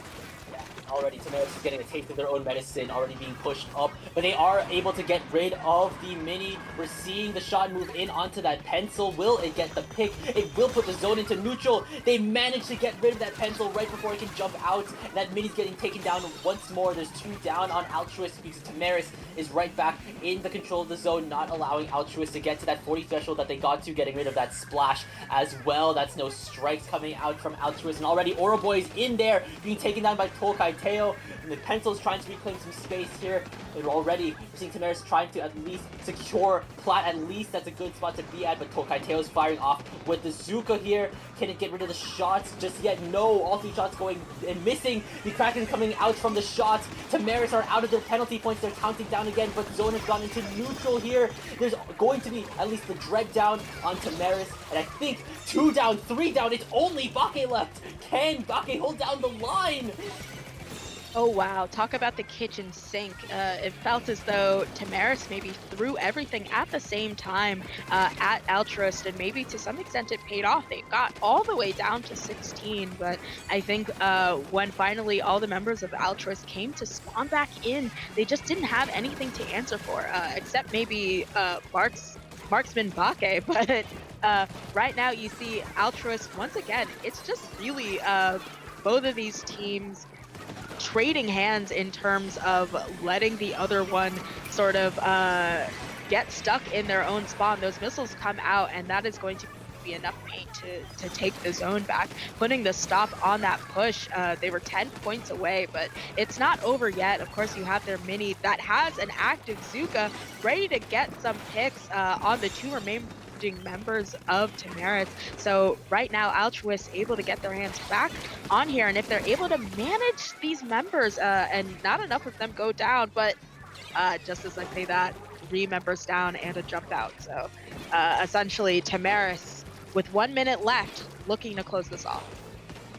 Already Tamaris is getting a taste of their own medicine, already being pushed up, but they are able to get rid of the mini. We're seeing the shot move in onto that pencil. Will it get the pick? It will put the zone into neutral. They managed to get rid of that pencil right before it can jump out. That mini's getting taken down once more. There's 2 down on Altruist because Tamaris is right back in the control of the zone, not allowing Altruist to get to that 40 threshold that they got to, getting rid of that splash as well. That's no strikes coming out from Altruist, and already Oroboy is in there, being taken down by Tokai Teo, and the pencil's trying to reclaim some space here. And already we're seeing Tamaris trying to at least secure plat. At least that's a good spot to be at, but Tokai Teo's firing off with the Zuka here. Can it get rid of the shots just yet? No, all 3 shots going and missing. The Kraken coming out from the shots. Tamaris are out of their penalty points. They're counting down again, but zone has gone into neutral here. There's going to be at least the dread down on Tamaris, and I think 2 down, 3 down. It's only Bake left. Can Bake hold down the line? Oh wow, talk about the kitchen sink. It felt as though Tamaris maybe threw everything at the same time at Altruist, and maybe to some extent it paid off. They got all the way down to 16, but I think when finally all the members of Altruist came to spawn back in, they just didn't have anything to answer for, except maybe Marksman Bake, but right now you see Altruist, once again, it's just really both of these teams trading hands in terms of letting the other one sort of get stuck in their own spawn. Those missiles come out, and that is going to be enough paint to take the zone back, putting the stop on that push. They were 10 points away, but it's not over yet. Of course, you have their mini that has an active Zuka ready to get some picks on the 2 remaining members of Tamaris. So right now Altruist able to get their hands back on here, and if they're able to manage these members and not enough of them go down, but just as I say that, 3 members down and a jump out. So essentially Tamaris with 1 minute left looking to close this off.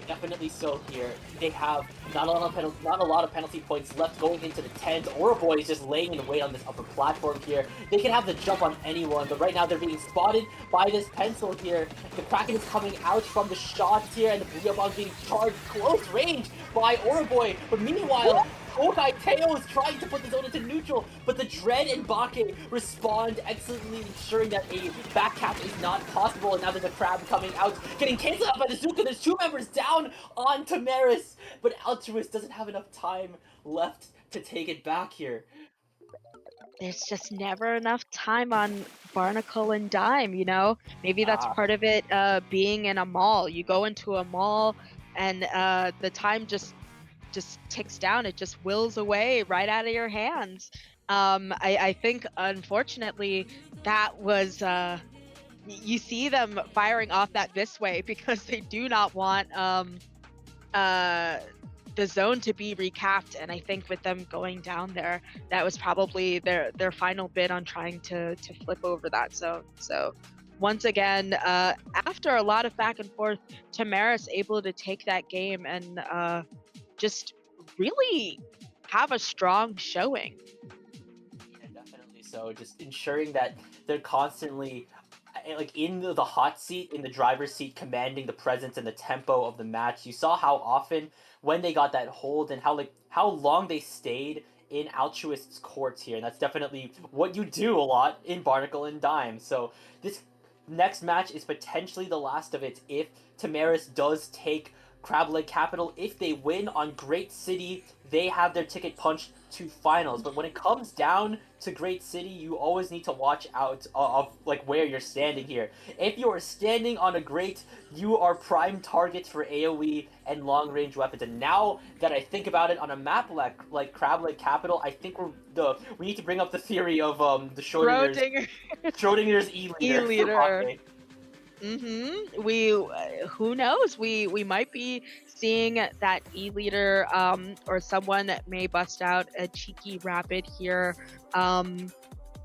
Definitely so here. They have not a lot of penalty points left going into the 10s. Oroboy is just laying in wait on this upper platform here. They can have the jump on anyone, but right now they're being spotted by this pencil here. The Kraken is coming out from the shots here, and the Booyah being charged close range by Oroboy. But meanwhile, Tokai Teo is trying to put the zone into neutral, but the Dread and Bake respond excellently, ensuring that a back cap is not possible. And now there's a Crab coming out, getting cancelled out by the Zuka. There's 2 members down on Tamaris, but Altruist doesn't have enough time left to take it back here. There's just never enough time on Barnacle and Dime, you know? Maybe that's part of it being in a mall. You go into a mall and the time just ticks down. It just wills away right out of your hands. I think, unfortunately, that was... you see them firing off that this way because they do not want the zone to be recapped, and I think with them going down there, that was probably their final bid on trying to flip over that zone. So once again, after a lot of back and forth, Tamaris able to take that game and just really have a strong showing. Yeah, definitely so. Just ensuring that they're constantly like in the hot seat, in the driver's seat, commanding the presence and the tempo of the match. You saw how often when they got that hold and how long they stayed in Altruist's courts here, and that's definitely what you do a lot in Barnacle and Dime. So this next match is potentially the last of it if Tamaris does take Crab Leg Capital. If they win on Great City, they have their ticket punched to finals. But when it comes down to Great City, you always need to watch out of like where you're standing here. If you are standing on a Great, you are prime targets for AoE and long range weapons. And now that I think about it, on a map like Crab Leg Capital, I think we need to bring up the theory of the Schrodinger's E-liter. We who knows, we might be seeing that E-liter or someone that may bust out a cheeky rapid here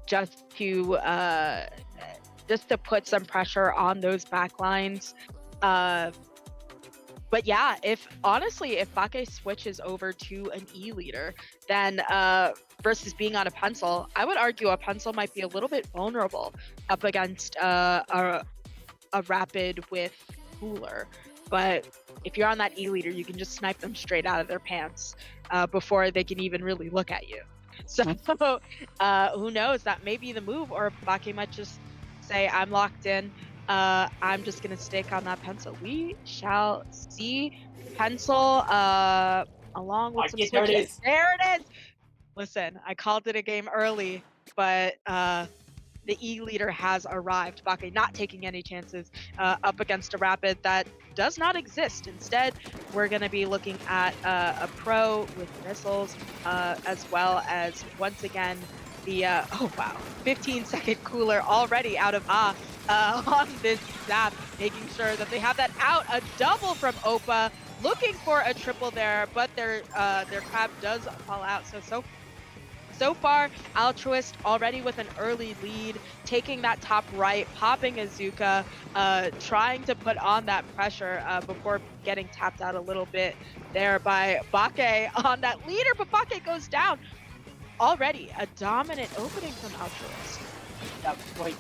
just to put some pressure on those backlines. But yeah, if honestly, if Bake switches over to an E leader, then versus being on a pencil, I would argue a pencil might be a little bit vulnerable up against a rapid with cooler. But if you're on that E leader, you can just snipe them straight out of their pants before they can even really look at you. So who knows? That may be the move, or Bake might just say, "I'm locked in. I'm just gonna stick on that pencil." We shall see. Pencil, along with some Okay, there it switches. is. There it is. Listen, I called it a game early, but the E leader has arrived. Bake not taking any chances up against a rapid that does not exist. Instead, we're going to be looking at a pro with missiles, as well as once again the oh wow, 15-second cooler already out of on this zap, making sure that they have that out. A double from Opa, looking for a triple there, but their crab does fall out. So far, Altruist already with an early lead, taking that top right, popping Azuka, trying to put on that pressure before getting tapped out a little bit there by Bake on that leader, but Bake goes down. Already a dominant opening from Altruist. Yeah, like,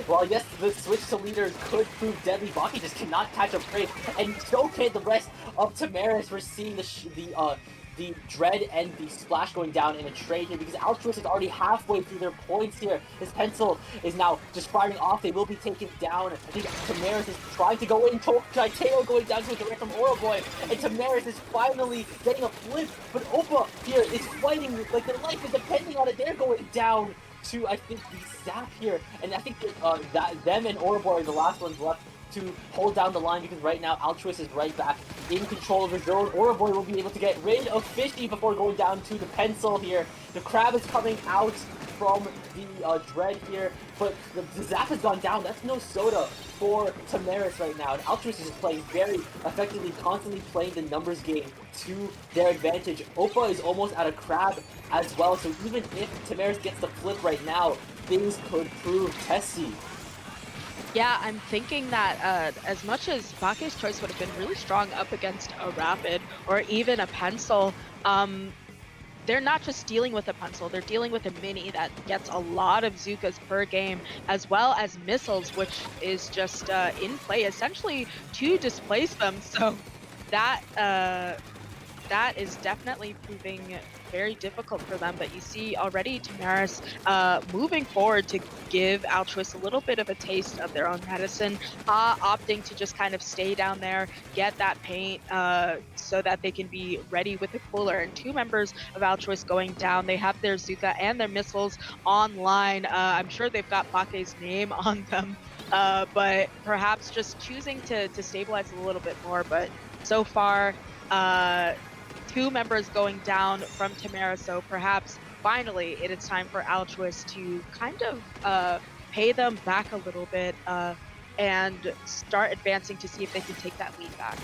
well, I guess the switch to leader could prove deadly. Baki just cannot catch a break, and so can the rest of Tamaris. We're seeing the Dread and the Splash going down in a trade here because Altruist is already halfway through their points here. His pencil is now just firing off. They will be taken down. I think Tamaris is trying to go in. Taito going down to a direct from Oroboy, and Tamaris is finally getting a flip, but Opa here is fighting like their life is depending on it. They're going down to, I think, the Zap here, and I think that them and Ouroboros are the last ones left to hold down the line because right now Altruist is right back in control of the zone. Ouroboros will be able to get rid of Fishy before going down to the pencil here. The crab is coming out from the Dread here, but the Zap has gone down. That's no soda for Tamaris right now, and Altruist is just playing very effectively, constantly playing the numbers game to their advantage. Opa is almost out of crab as well, so even if Tamaris gets the flip right now, things could prove testy. Yeah, I'm thinking that as much as Bake's choice would have been really strong up against a rapid or even a pencil, they're not just dealing with a pencil, they're dealing with a mini that gets a lot of Zukas per game, as well as missiles, which is just in play essentially to displace them. So that that is definitely proving very difficult for them. But you see already Tamaris moving forward to give Altruist a little bit of a taste of their own medicine, opting to just kind of stay down there, get that paint so that they can be ready with the cooler. And two members of Altruist going down. They have their Zuka and their missiles online. I'm sure they've got Bake's name on them. But perhaps just choosing to stabilize a little bit more. But so far, two members going down from Tamara, so perhaps finally it is time for Altruist to kind of pay them back a little bit and start advancing to see if they can take that lead back.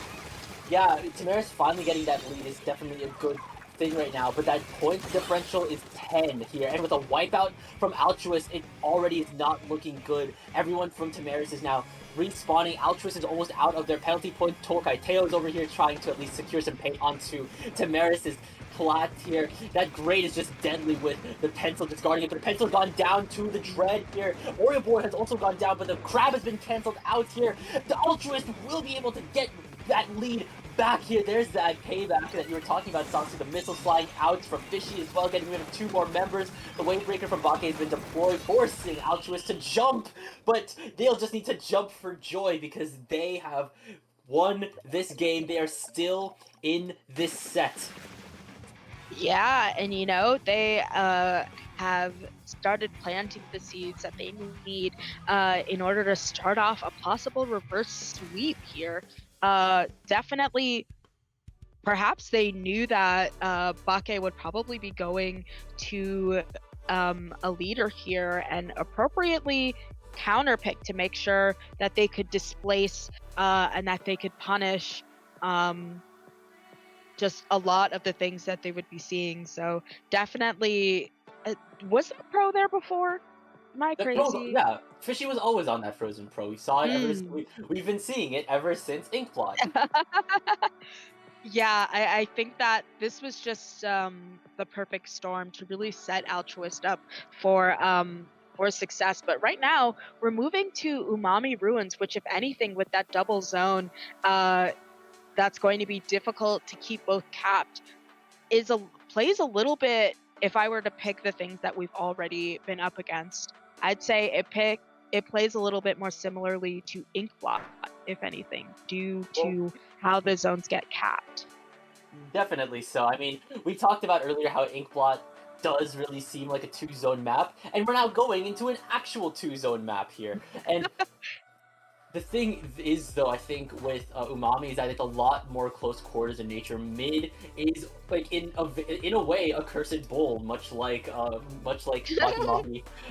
Yeah, Tamaris finally getting that lead is definitely a good thing right now, but that points differential is 10 here, and with a wipeout from Altruist, it already is not looking good. Everyone from Tamaris is now respawning. Altruist is almost out of their penalty point. Tokai Teo's over here trying to at least secure some paint onto Tamaris' plat here. That grade is just deadly with the pencil discarding it, but the pencil's gone down to the Dread here. Oreo has also gone down, but the crab has been cancelled out here. The Altruist will be able to get that lead back here. There's that payback that you were talking about, Soxy. The missiles flying out from Fishy as well, getting rid of two more members. The wave breaker from Bake has been deployed, forcing Altruist to jump, but they'll just need to jump for joy because they have won this game. They are still in this set. Yeah, and you know, they have started planting the seeds that they need in order to start off a possible reverse sweep here. Definitely, perhaps they knew that Bake would probably be going to a leader here and appropriately counterpick to make sure that they could displace and that they could punish just a lot of the things that they would be seeing. So definitely, was the pro there before? Am I crazy? Yeah, Fishy was always on that Frozen Pro. We saw it Mm. we've been seeing it ever since Inkblot. Yeah, I think that this was just the perfect storm to really set Altruist up for success. But right now we're moving to Umami Ruins, which, if anything, with that double zone, uh, that's going to be difficult to keep both capped. Is a Plays a little bit. If I were to pick the things that we've already been up against, I'd say it plays a little bit more similarly to Inkblot, if anything, due Well, to how the zones get capped. definitely so. I mean, we talked about earlier how Inkblot does really seem like a two-zone map, and we're now going into an actual two-zone map here. And the thing is, though, I think with Umami is that it's a lot more close quarters in nature. Mid is like in a way a cursed bowl, much like Maki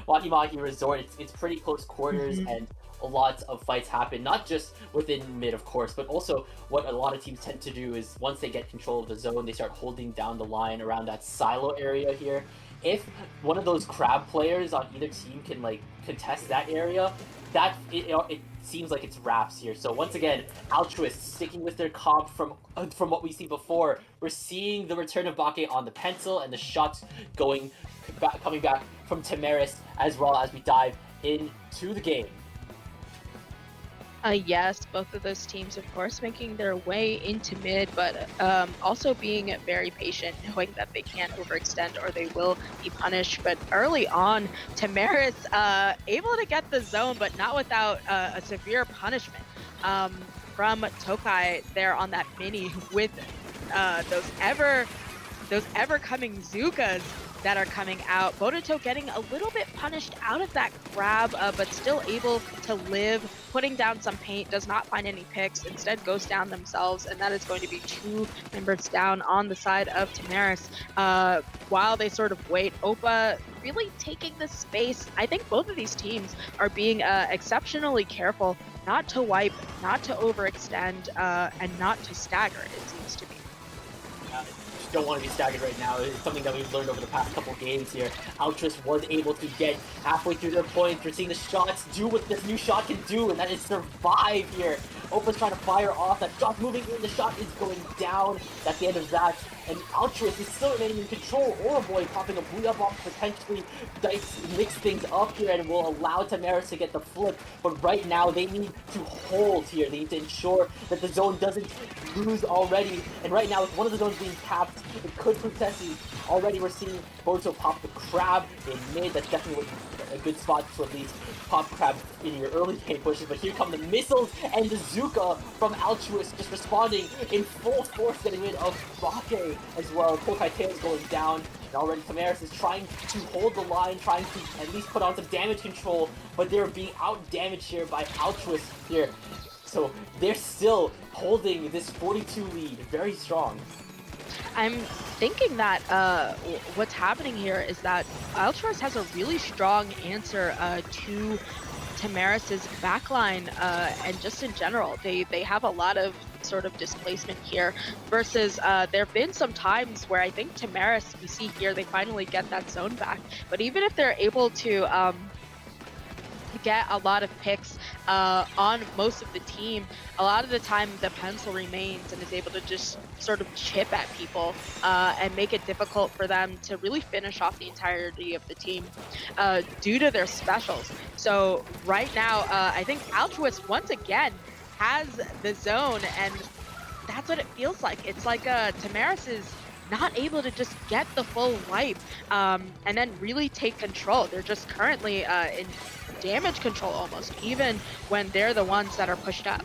Maki Resort. It's pretty close quarters Mhm. and lots of fights happen, not just within mid, of course, but also what a lot of teams tend to do is once they get control of the zone, they start holding down the line around that silo area here. If one of those crab players on either team can like contest that area, it seems like it's wraps here. So once again, Altruist sticking with their comp from what we see before. We're seeing the return of Bake on the pencil and the shots coming back from Tamaris as well as we dive into the game. Yes, both of those teams, of course, making their way into mid, but also being very patient, knowing that they can't overextend or they will be punished. But early on, Tamaris able to get the zone, but not without a severe punishment from Tokai there on that mini with those ever coming Zukas that are coming out. Boruto getting a little bit punished out of that grab, but still able to live, putting down some paint, does not find any picks, instead goes down themselves, and that is going to be 2 members down on the side of Tamaris. While they sort of wait, Oppa really taking the space. I think both of these teams are being exceptionally careful not to wipe, not to overextend, and not to stagger, it seems to me. Just don't want to be staggered right now. It's something that we've learned over the past couple games here. Altruist was able to get halfway through their points. We're seeing the shots do what this new shot can do, and that is survive here. Opa's trying to fire off. That shot's moving in. The shot is going down. That's the end of that. And Altruist is still remaining in control. Boy popping a blue up off potentially mix things up here and will allow Tamaris to get the flip. But right now they need to hold here. They need to ensure that the zone doesn't lose already. And right now with one of the zones being capped, it could prove testy. Already we're seeing Boruto pop the crab in mid. That's definitely a good spot to at least pop crab in your early game pushes. But here come the missiles and the Zuka from Altruist just responding in full force, getting rid of Bake as well. Kokai Tail's going down. And already Tamaris is trying to hold the line, trying to at least put on some damage control, but they're being out-damaged here by Altruist here. So they're still holding this 42 lead very strong. I'm thinking that what's happening here is that Altruist has a really strong answer to Tamaris's backline, and just in general, they have a lot of sort of displacement here. Versus there have been some times where I think Tamaris, we see here, they finally get that zone back. But even if they're able to get a lot of picks on most of the team, a lot of the time the pencil remains and is able to just sort of chip at people and make it difficult for them to really finish off the entirety of the team due to their specials. So right now, I think Altruist once again has the zone, and that's what it feels like. It's like Tamaris is not able to just get the full wipe and then really take control. They're just currently in damage control almost, even when they're the ones that are pushed up.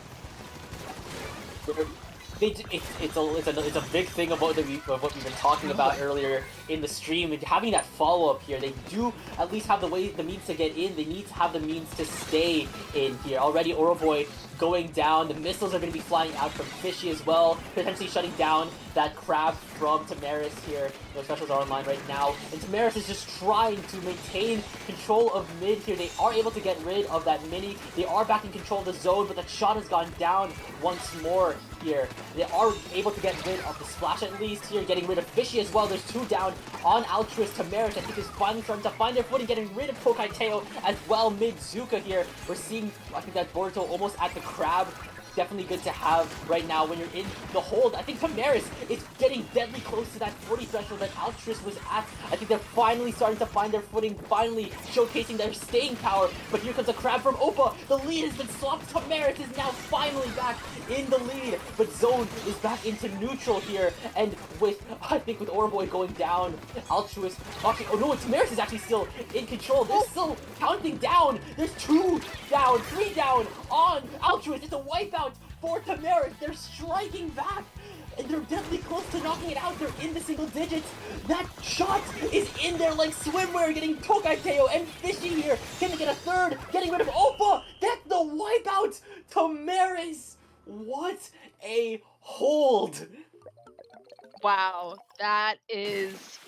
It's a big thing of what we've been talking about earlier in the stream. And having that follow-up here, they do at least have the means to get in. They need to have the means to stay in here. Already Oroboy going down. The missiles are going to be flying out from Fishy as well, potentially shutting down that crab from Tamaris here. Those specials are online right now. And Tamaris is just trying to maintain control of mid here. They are able to get rid of that mini. They are back in control of the zone, but that shot has gone down once more here. They are able to get rid of the splash at least here, getting rid of Fishy as well. There's 2 down on Altruist. Tamaris, I think, is finally starting to find their footing, getting rid of Tokai Teo as well mid-Zuka here. We're seeing, I think, that Boruto almost at the crab. Definitely good to have right now when you're in the hold. I think Tamaris is getting deadly close to that 40 threshold that Altruist was at. I think they're finally starting to find their footing, finally showcasing their staying power. But here comes a crab from Oppa. The lead has been swapped. Tamaris is now finally back in the lead. But Zone is back into neutral here. And with, I think with Orboy going down, Altruist, okay, oh no, Tamaris is actually still in control. They're still counting down. There's 2 down, 3 down on Altruist. It's a wipeout for Tamaris. They're striking back, and they're deadly close to knocking it out. They're in the single digits. That shot is in there like swimwear, getting Tokai Teo and Fishy here. Can they get a third? Getting rid of Oppa. That's the wipeout. Tamaris. What a hold. Wow, that is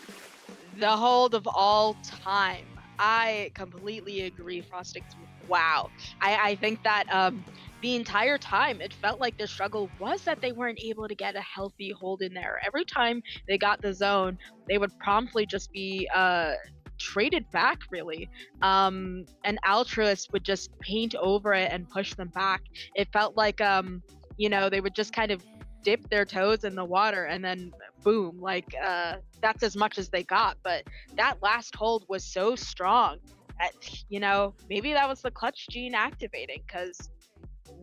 the hold of all time. I completely agree, Frostix. Wow. I think that the entire time it felt like their struggle was that they weren't able to get a healthy hold in there. Every time they got the zone, they would promptly just be traded back, really. And Altruist would just paint over it and push them back. It felt like you know, they would just kind of dip their toes in the water and then boom, like that's as much as they got. But that last hold was so strong. You know, maybe that was the clutch gene activating, because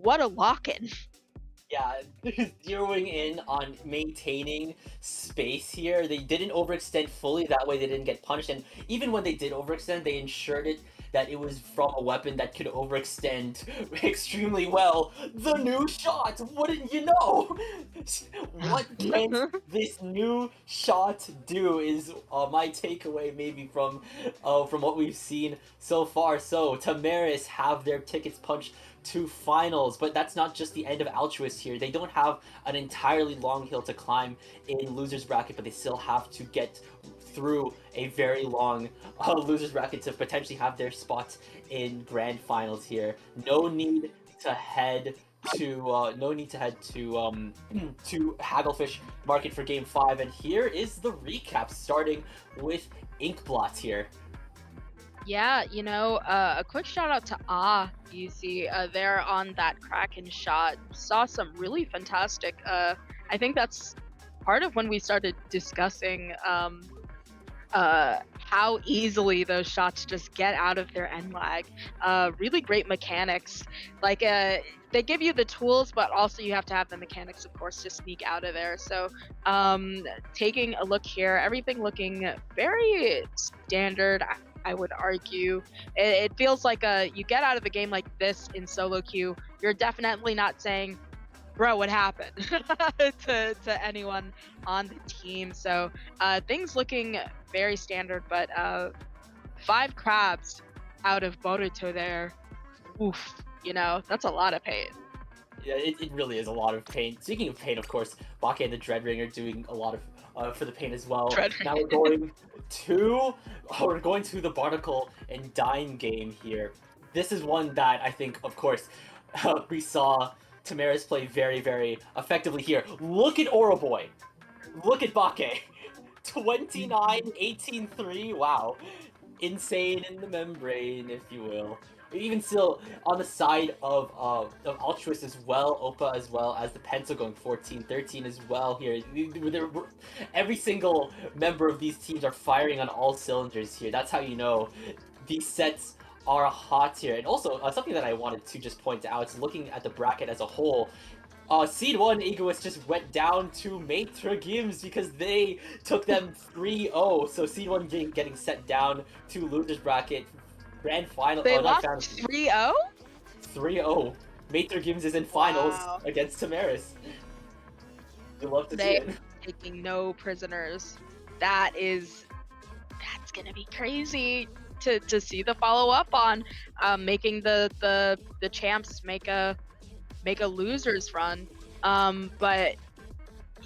what a lock-in. Yeah, zeroing in on maintaining space here. They didn't overextend fully, that way they didn't get punished. And even when they did overextend, they ensured it that it was from a weapon that could overextend extremely well. The new shot, wouldn't you know? What can this new shot do is my takeaway maybe from what we've seen so far. So Tamaris have their tickets punched to finals, but that's not just the end of Altruist here. They don't have an entirely long hill to climb in losers bracket, but they still have to get through a very long losers bracket to potentially have their spots in grand finals here. No need to head to Hagglefish Market for Game 5, and here is the recap, starting with Inkblot here. Yeah, you know, a quick shout out to you see there on that Kraken shot. Saw some really fantastic, I think that's part of when we started discussing how easily those shots just get out of their end lag. Really great mechanics. Like, they give you the tools, but also you have to have the mechanics, of course, to sneak out of there. So, taking a look here, everything looking very standard, I would argue. It feels like you get out of a game like this in solo queue, you're definitely not saying, bro, what happened to anyone on the team. So things looking very standard, but 5 crabs out of Boruto there. Oof, you know, that's a lot of pain. Yeah, it really is a lot of pain. Speaking of pain, of course, Bake and the Dreadringer doing a lot of for the pain as well. Now we're going to the Barnacle and Dime game here. This is one that I think, of course, we saw Tamaris play very, very effectively here. Look at Oroboy. Look at Bake. 29, 18-3. Wow. Insane in the membrane, if you will. Even still, on the side of Altruist as well, Oppa as well as the Pencil going 14-13 as well here. Every single member of these teams are firing on all cylinders here. That's how you know these sets are hot here. And also, something that I wanted to just point out, looking at the bracket as a whole, Seed 1 Egoist just went down to Maitre Gims because they took them 3-0. So Seed 1 getting set down to losers bracket. Grand final. They lost 3-0? 3-0. Maitre Gims is in finals against Tamaris. You love to see it. Taking no prisoners. That's gonna be crazy to see the follow up on making the champs make a losers run. But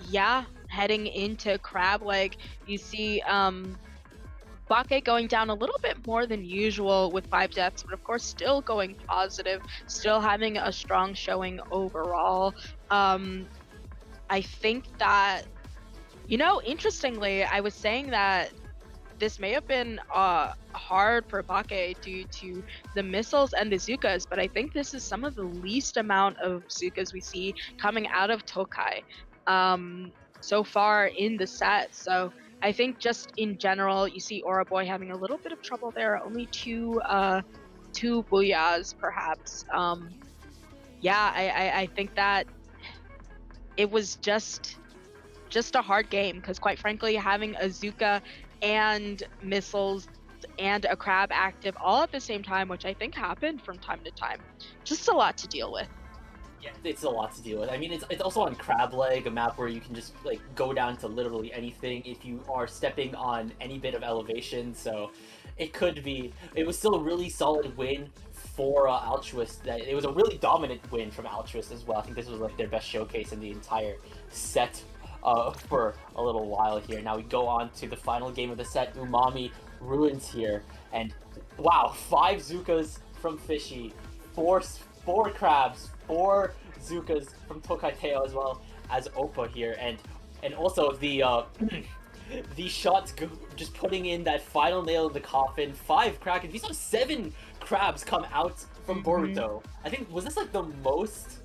yeah, heading into Crab Leg, you see Bake going down a little bit more than usual with 5 deaths, but of course still going positive, still having a strong showing overall. I think that, interestingly, I was saying that this may have been hard for Bake due to the missiles and the Zukas, but I think this is some of the least amount of Zukas we see coming out of Tokai so far in the set. So I think just in general, you see Aura Boy having a little bit of trouble there. Only two Booyahs, perhaps. Yeah, I think that it was just a hard game because, quite frankly, having a Zuka and missiles and a crab active all at the same time, which I think happened from time to time, just a lot to deal with. Yeah, it's a lot to deal with. I mean, it's also on Crab Leg, a map where you can just like go down to literally anything if you are stepping on any bit of elevation. So it could be. It was still a really solid win for Altruist. That it was a really dominant win from Altruist as well. I think this was like their best showcase in the entire set for a little while here. Now we go on to the final game of the set. Umami Ruins here, and wow, 5 Zukas from Fishy, four crabs, 4 Zukas from Tokaiteo as well as Oppa here, and also the the shots just putting in that final nail in the coffin. 5 Kraken. We saw 7 crabs come out from Boruto. I think was this the most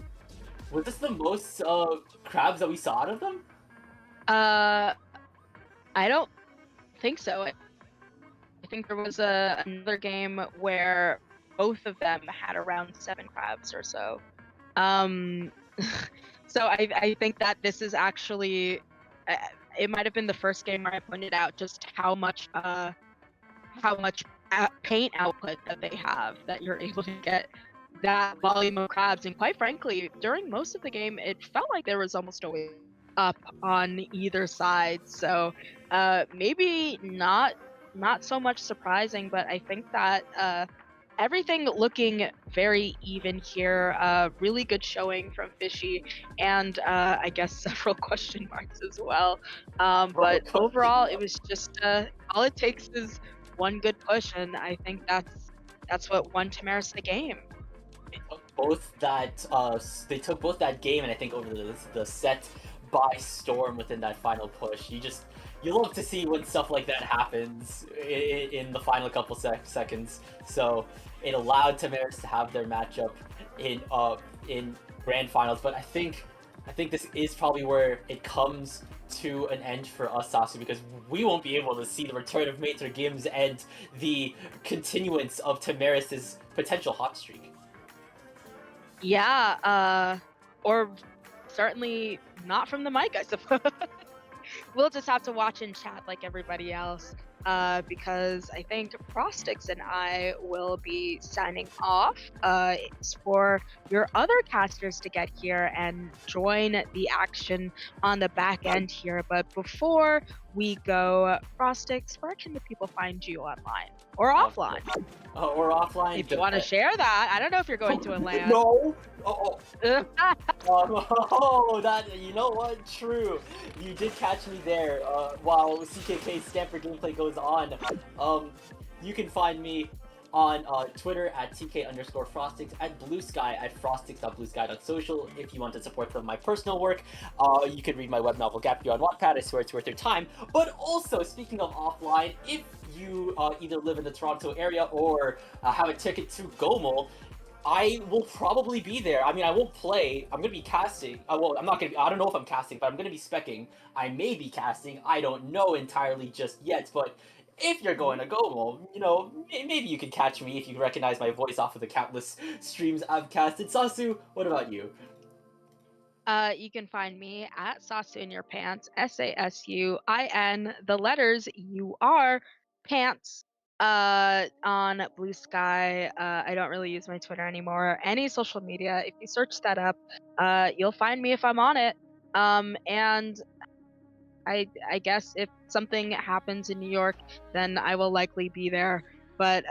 crabs that we saw out of them? I don't think so. I think there was another game where both of them had around 7 crabs or so. So I think that this is actually, it might have been the first game where I pointed out just how much paint output that they have, that you're able to get that volume of crabs. And quite frankly, during most of the game, it felt like there was almost always up on either side. So maybe not so much surprising, but I think that everything looking very even here. Really good showing from Fishy, and I guess several question marks as well. But overall, it was just all it takes is one good push, and I think that's what won Tamaris the game. They took both that game and I think over the set by storm within that final push. You love to see when stuff like that happens in the final couple seconds. So it allowed Tamaris to have their matchup in grand finals. But I think this is probably where it comes to an end for us, Sasu, because we won't be able to see the return of Mater Gims and the continuance of Tamaris' potential hot streak. Yeah, or certainly not from the mic, I suppose. We'll just have to watch and chat like everybody else, because I think Frostix and I will be signing off. It's for your other casters to get here and join the action on the back end here. But before we go, Frostix, where can the people find you online or offline? Or offline. If you want to share that. I don't know if you're going to Atlanta. No. That, you know what? True. You did catch me there. While CKK Stamper gameplay goes on, you can find me on Twitter at TK_Frostix, at Blue Sky at frostix.bluesky.social. If you want to support some of my personal work, you can read my web novel Gap You on Wattpad. I swear it's worth your time. But also, speaking of offline, if you either live in the Toronto area or have a ticket to Gomel, I will probably be there. I mean, I won't play. I'm gonna be casting. Well, I'm not gonna be. I don't know if I'm casting, but I'm gonna be specking. I may be casting. I don't know entirely just yet. But if you're going to Gomel, maybe you can catch me if you recognize my voice off of the countless streams I've casted. Sasu, what about you? You can find me at Sasu in Your Pants, SASUIN, the letters UR, pants, on Blue Sky. I don't really use my Twitter anymore. Any social media, if you search that up, you'll find me if I'm on it. And I guess if something happens in New York, then I will likely be there. But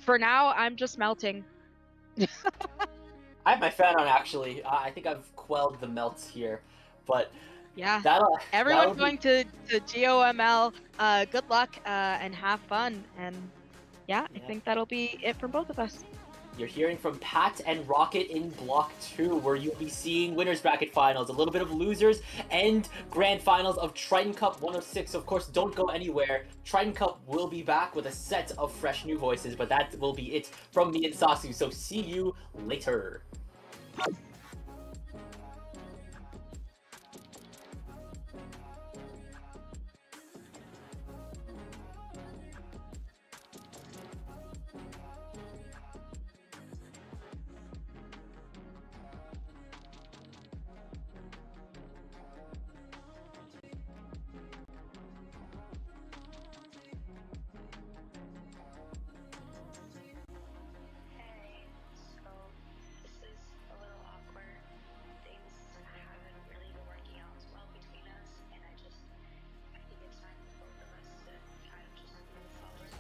for now, I'm just melting. I have my fan on, actually. I think I've quelled the melts here, but yeah, everyone going to GOML, good luck and have fun. And yeah, I think that'll be it from both of us. You're hearing from Pat and Rocket in Block 2, where you'll be seeing winners bracket finals, a little bit of losers, and grand finals of Triton-Cup 106. Of course, don't go anywhere. Triton-Cup will be back with a set of fresh new voices, but that will be it from me and Sasu, so see you later. Hey, so this is a little awkward. Things haven't really been working out as well between us, and I think it's time for both of us to kind of just move forward.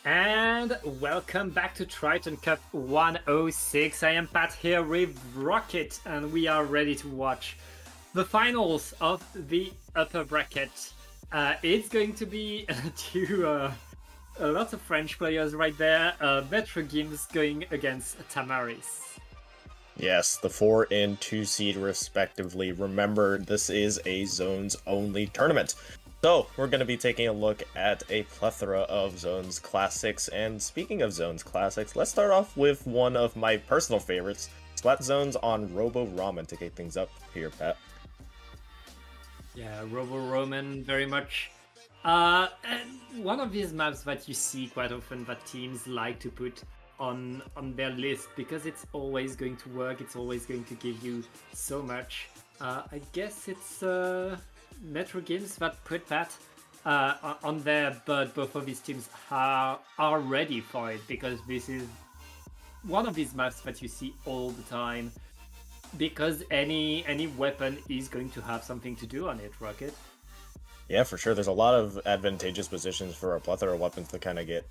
And welcome back to Triton-Cup 106. I am Pat here with Rocket, and we are ready to watch the finals of the upper bracket. It's going to be a lot of French players right there. Metro Games going against Tamaris. Yes, the 4 and 2 seed respectively. Remember, this is a zones only tournament. So, we're going to be taking a look at a plethora of Zones classics, and speaking of Zones classics, let's start off with one of my personal favorites, Splat Zones on Robo Ramen to kick things up here, Pat. Yeah, Robo Roman, very much. And one of these maps that you see quite often that teams like to put on their list because it's always going to work, it's always going to give you so much. I guess it's Metro Games that put that on there, but both of these teams are ready for it because this is one of these maps that you see all the time because any weapon is going to have something to do on it, Rocket. Yeah, for sure. There's a lot of advantageous positions for a plethora of weapons to kind of get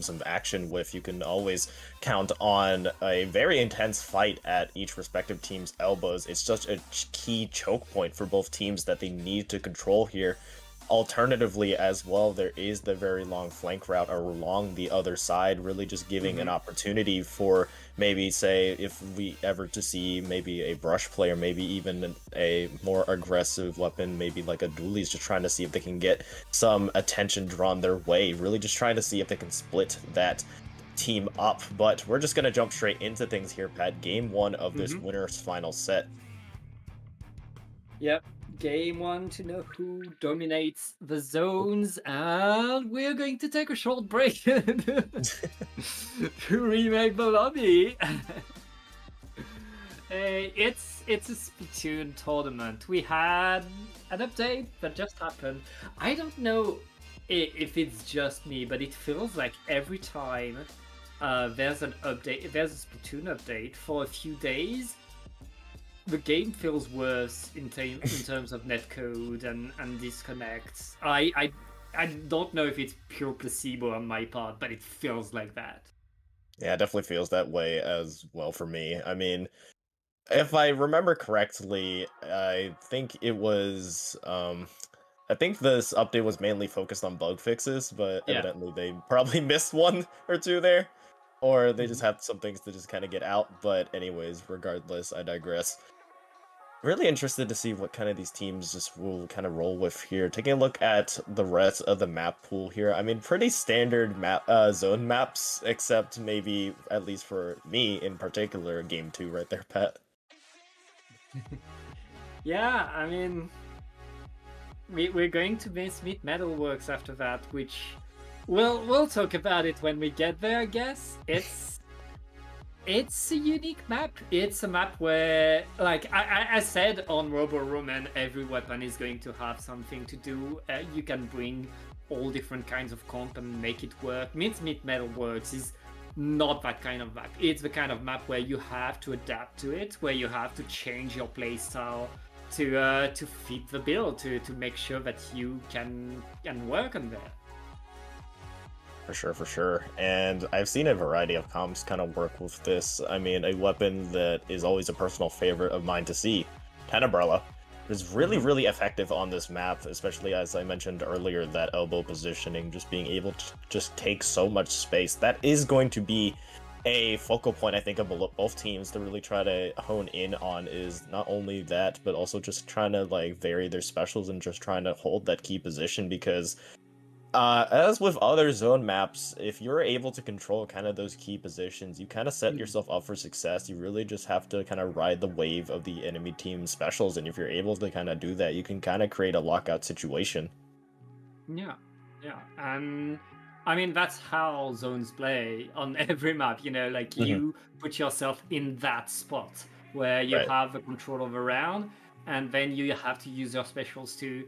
some action with. You can always count on a very intense fight at each respective team's elbows. It's such a key choke point for both teams that they need to control here. Alternatively, as well, there is the very long flank route along the other side, really just giving an opportunity for maybe, say, if we ever to see maybe a brush player, maybe even a more aggressive weapon, maybe like a duelist, just trying to see if they can get some attention drawn their way, really just trying to see if they can split that team up. But we're just going to jump straight into things here, Pat. Game 1 of this winner's final set. Yep, game 1 to know who dominates the zones, and we're going to take a short break to remake the lobby. It's a Splatoon tournament. We had an update that just happened. I don't know if it's just me, but it feels like every time there's an update, there's a Splatoon update for a few days, the game feels worse in terms of netcode and disconnects. I don't know if it's pure placebo on my part, but it feels like that. Yeah, it definitely feels that way as well for me. I mean, if I remember correctly, I think it was I think this update was mainly focused on bug fixes, but evidently they probably missed one or two there, or they just had some things to just kind of get out. But anyways, regardless, I digress. Really interested to see what kind of these teams just will kind of roll with here. Taking a look at the rest of the map pool here, I mean, pretty standard map zone maps, except maybe, at least for me in particular, game 2 right there, Pat. Yeah, I mean, we're going to miss Meat Metalworks after that, which we'll talk about it when we get there, I guess. It's a unique map. It's a map where, like I said on Robo Roman, every weapon is going to have something to do. You can bring all different kinds of comp and make it work. Meat Metalworks is not that kind of map. It's the kind of map where you have to adapt to it, where you have to change your playstyle to fit the build, to make sure that you can work on that. For sure. And I've seen a variety of comps kind of work with this. I mean, a weapon that is always a personal favorite of mine to see, Tenebrella, is really effective on this map, especially as I mentioned earlier, that elbow positioning, just being able to just take so much space. That is going to be a focal point, I think, of both teams to really try to hone in on, is not only that, but also just trying to like vary their specials and just trying to hold that key position, because as with other zone maps, if you're able to control kind of those key positions, you kind of set yourself up for success. You really just have to kind of ride the wave of the enemy team's specials, and if you're able to kind of do that, you can kind of create a lockout situation. Yeah, and I mean, that's how zones play on every map, you know, like you put yourself in that spot where you have the control of a round, and then you have to use your specials to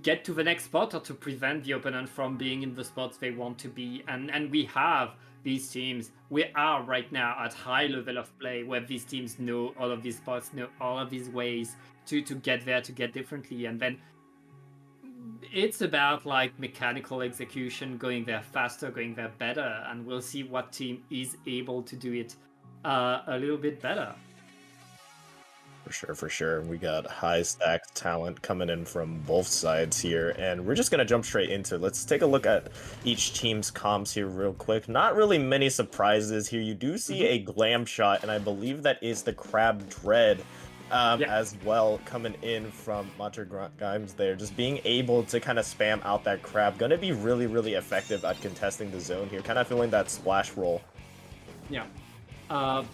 get to the next spot, or to prevent the opponent from being in the spots they want to be. And we have these teams. We are right now at high level of play where these teams know all of these spots, know all of these ways to get there, to get differently. And then it's about like mechanical execution, going there faster, going there better, and we'll see what team is able to do it a little bit better. For sure. We got high stacked talent coming in from both sides here, and we're just going to jump straight into it. Let's take a look at each team's comps here real quick. Not really many surprises here. You do see a glam shot, and I believe that is the Crab Dread as well, coming in from Mater Grimes there. Just being able to kind of spam out that crab. Going to be really effective at contesting the zone here. Kind of feeling that splash roll. Yeah.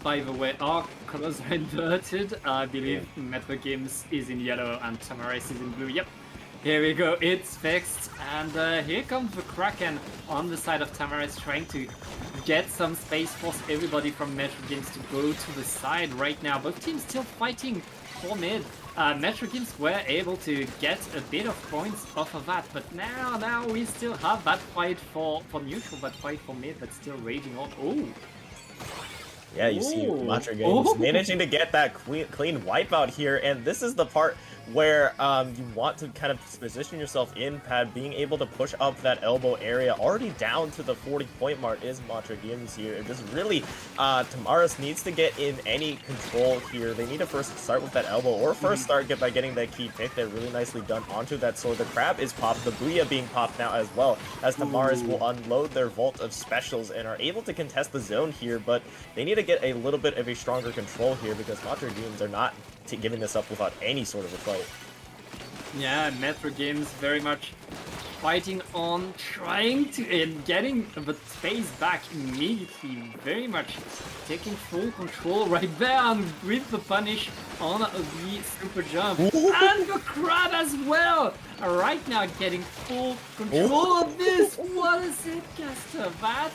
By the way, our colors are inverted. I believe Metro Games is in yellow and Tamaris is in blue. Yep. Here we go. It's fixed. And here comes the Kraken on the side of Tamaris, trying to get some space, force everybody from Metro Games to go to the side right now. Both teams still fighting for mid. Metro Games were able to get a bit of points off of that, but now we still have that fight for neutral, that fight for mid that's still raging on. Oh! Yeah, you see Matra Games managing to get that clean wipeout here, and this is the part where you want to kind of position yourself in pad, being able to push up that elbow area. Already down to the 40-point mark is Matra Games here. It just really, Tamaris needs to get in any control here. They need to first start with that elbow, or first start by getting that key pick there. Really nicely done onto that sword. The crab is popped, the Booyah being popped now as well, as Tamaris will unload their vault of specials and are able to contest the zone here, but they need to get a little bit of a stronger control here because Matra Games are not giving this up without any sort of a fight. Yeah, Metro Games very much fighting on, trying to, and getting the space back immediately, very much taking full control right there, and with the punish on the super jump. And the crab as well! Right now getting full control of this! What a Zipcaster! That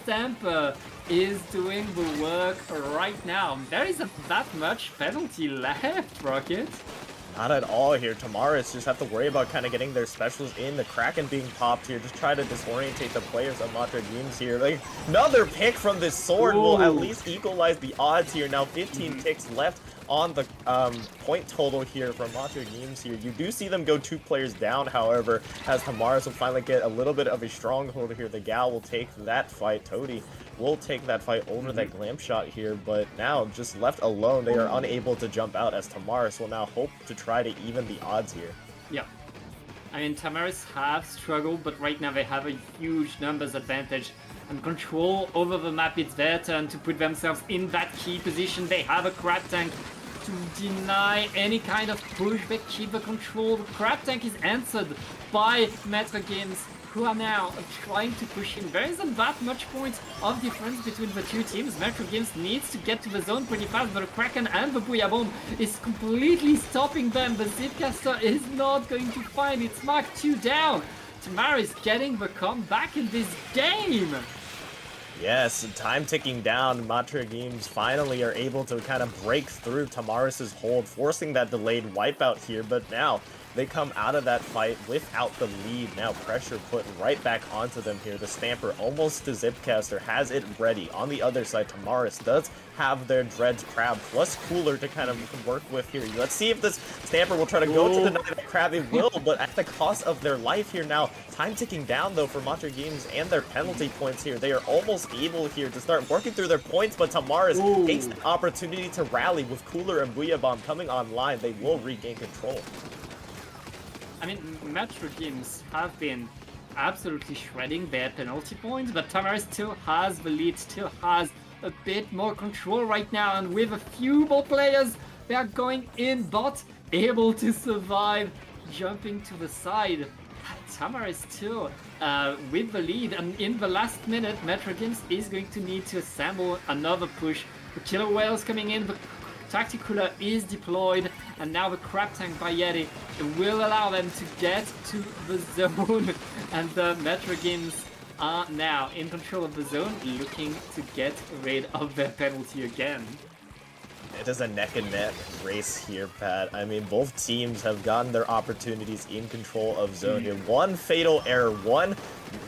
Stamper is doing the work right now. There isn't that much penalty left, Rocket. Not at all here. Tamaris just have to worry about kind of getting their specials in. The Kraken being popped here. Just try to disorientate the players of Matra Games here. Like, another pick from this sword will at least equalize the odds here. Now 15 ticks left on the point total here from Matra Games here. You do see them go 2 players down, however, as Tamaris will finally get a little bit of a stronghold here. The Gal will take that fight. Toady will take that fight over that glam shot here, but now just left alone, they are unable to jump out, as Tamaris will now hope to try to even the odds here. Yeah. I mean, Tamaris have struggled, but right now they have a huge numbers advantage and control over the map. It's their turn to put themselves in that key position. They have a crab tank to deny any kind of push. They keep the control. The crab tank is answered by Metro Games, who are now trying to push in. There isn't that much point of difference between the two teams. Metro Games needs to get to the zone pretty fast, but the Kraken and the Booyah Bomb is completely stopping them. The Zipcaster is not going to find its mark. 2 down. Tamaris getting the comeback in this game. Yes, time ticking down. Matra Games finally are able to kind of break through Tamaris' hold, forcing that delayed wipeout here, but now they come out of that fight without the lead. Now pressure put right back onto them here. The Stamper almost to Zipcaster, has it ready. On the other side, Tamaris does have their Dreads Crab plus Cooler to kind of work with here. Let's see if this Stamper will try to go to the Crab. It will, but at the cost of their life here now. Time ticking down though for Matra Games and their penalty points here. They are almost able here to start working through their points, but Tamaris takes the opportunity to rally with Cooler and Booyah Bomb coming online. They will regain control. I mean, Metro Games have been absolutely shredding their penalty points, but Tamaris still has the lead, still has a bit more control right now, and with a few more players, they are going in bot, able to survive, jumping to the side. Tamaris still with the lead, and in the last minute, Metro Games is going to need to assemble another push. The Killer Whales coming in, the Tacticular is deployed, and now the Crab Tank by Yeti will allow them to get to the zone, and the Metro Games are now in control of the zone, looking to get rid of their penalty again. It is a neck and neck race here, Pat. I mean, both teams have gotten their opportunities in control of zone here. One fatal error, one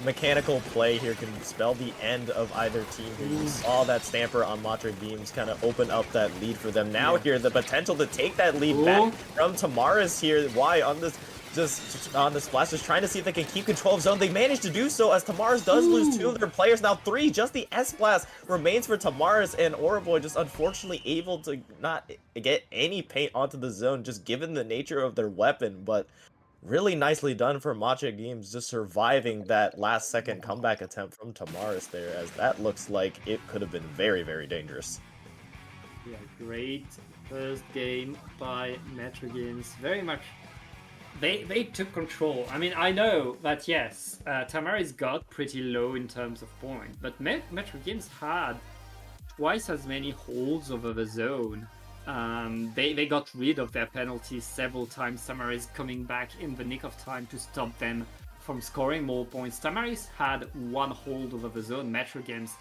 mechanical play here can spell the end of either team here. You saw that Stamper on Matra Games kind of open up that lead for them. Now here, the potential to take that lead back from Tamaris here. Why on this? Just on the splash, just trying to see if they can keep control of zone. They managed to do so as Tamaris does lose 2 of their players. Now 3, just the S-Blast remains for Tamaris, and Oroboy just unfortunately able to not get any paint onto the zone, just given the nature of their weapon. But really nicely done for Matra Games, just surviving that last second comeback attempt from Tamaris there, as that looks like it could have been very, very dangerous. Yeah, great first game by Metro Games. Very much they took control. I mean, I know that yes, Tamaris got pretty low in terms of points, but Metro Games had twice as many holds over the zone. They got rid of their penalties several times. Tamaris coming back in the nick of time to stop them from scoring more points. Tamaris had 1 hold over the zone. Metro Games